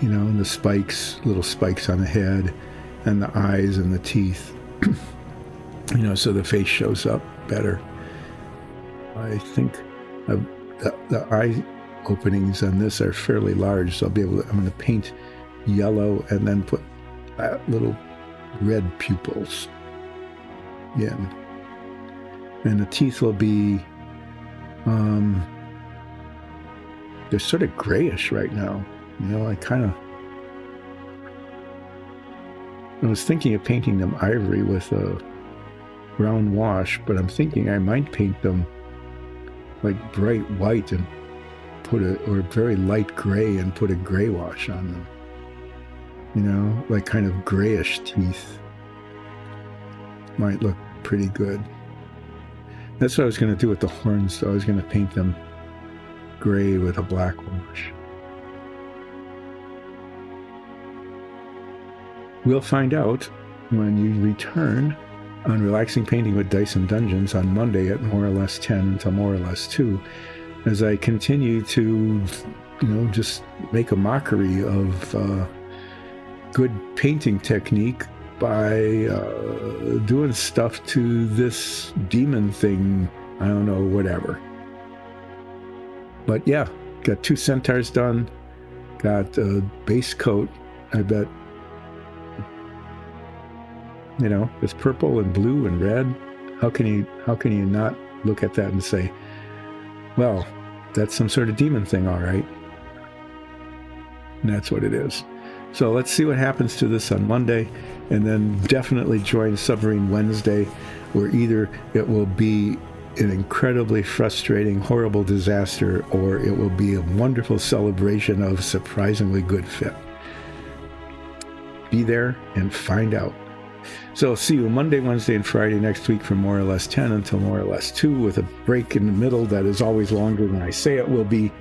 and the spikes, little spikes on the head, and the eyes and the teeth, so the face shows up better. I think the eye openings on this are fairly large, so I'm going to paint yellow and then put little red pupils in. And the teeth will be, they're sort of grayish right now. I was thinking of painting them ivory with brown wash, but I'm thinking I might paint them like bright white and or very light gray and put a gray wash on them. You know, like kind of grayish teeth. Might look pretty good. That's what I was going to do with the horns. So I was going to paint them gray with a black wash. We'll find out when you return on Relaxing Painting with Dice and Dungeons on Monday at more or less 10 until more or less 2, as I continue to, just make a mockery of good painting technique by doing stuff to this demon thing. I don't know, whatever. But yeah, got 2 centaurs done. Got a base coat. I bet, it's purple and blue and red. How can you not look at that and say, well, that's some sort of demon thing, all right? And that's what it is. So let's see what happens to this on Monday, and then definitely join Submarine Wednesday, where either it will be an incredibly frustrating, horrible disaster, or it will be a wonderful celebration of surprisingly good fit. Be there and find out. So see you Monday, Wednesday, and Friday next week from more or less 10 until more or less 2, with a break in the middle that is always longer than I say it will be.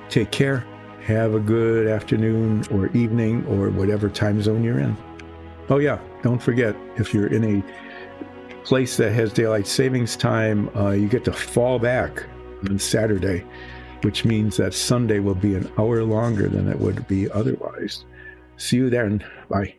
Take care. Have a good afternoon or evening or whatever time zone you're in. Oh yeah, don't forget, if you're in a place that has daylight savings time, you get to fall back on Saturday, which means that Sunday will be an hour longer than it would be otherwise. See you then. Bye.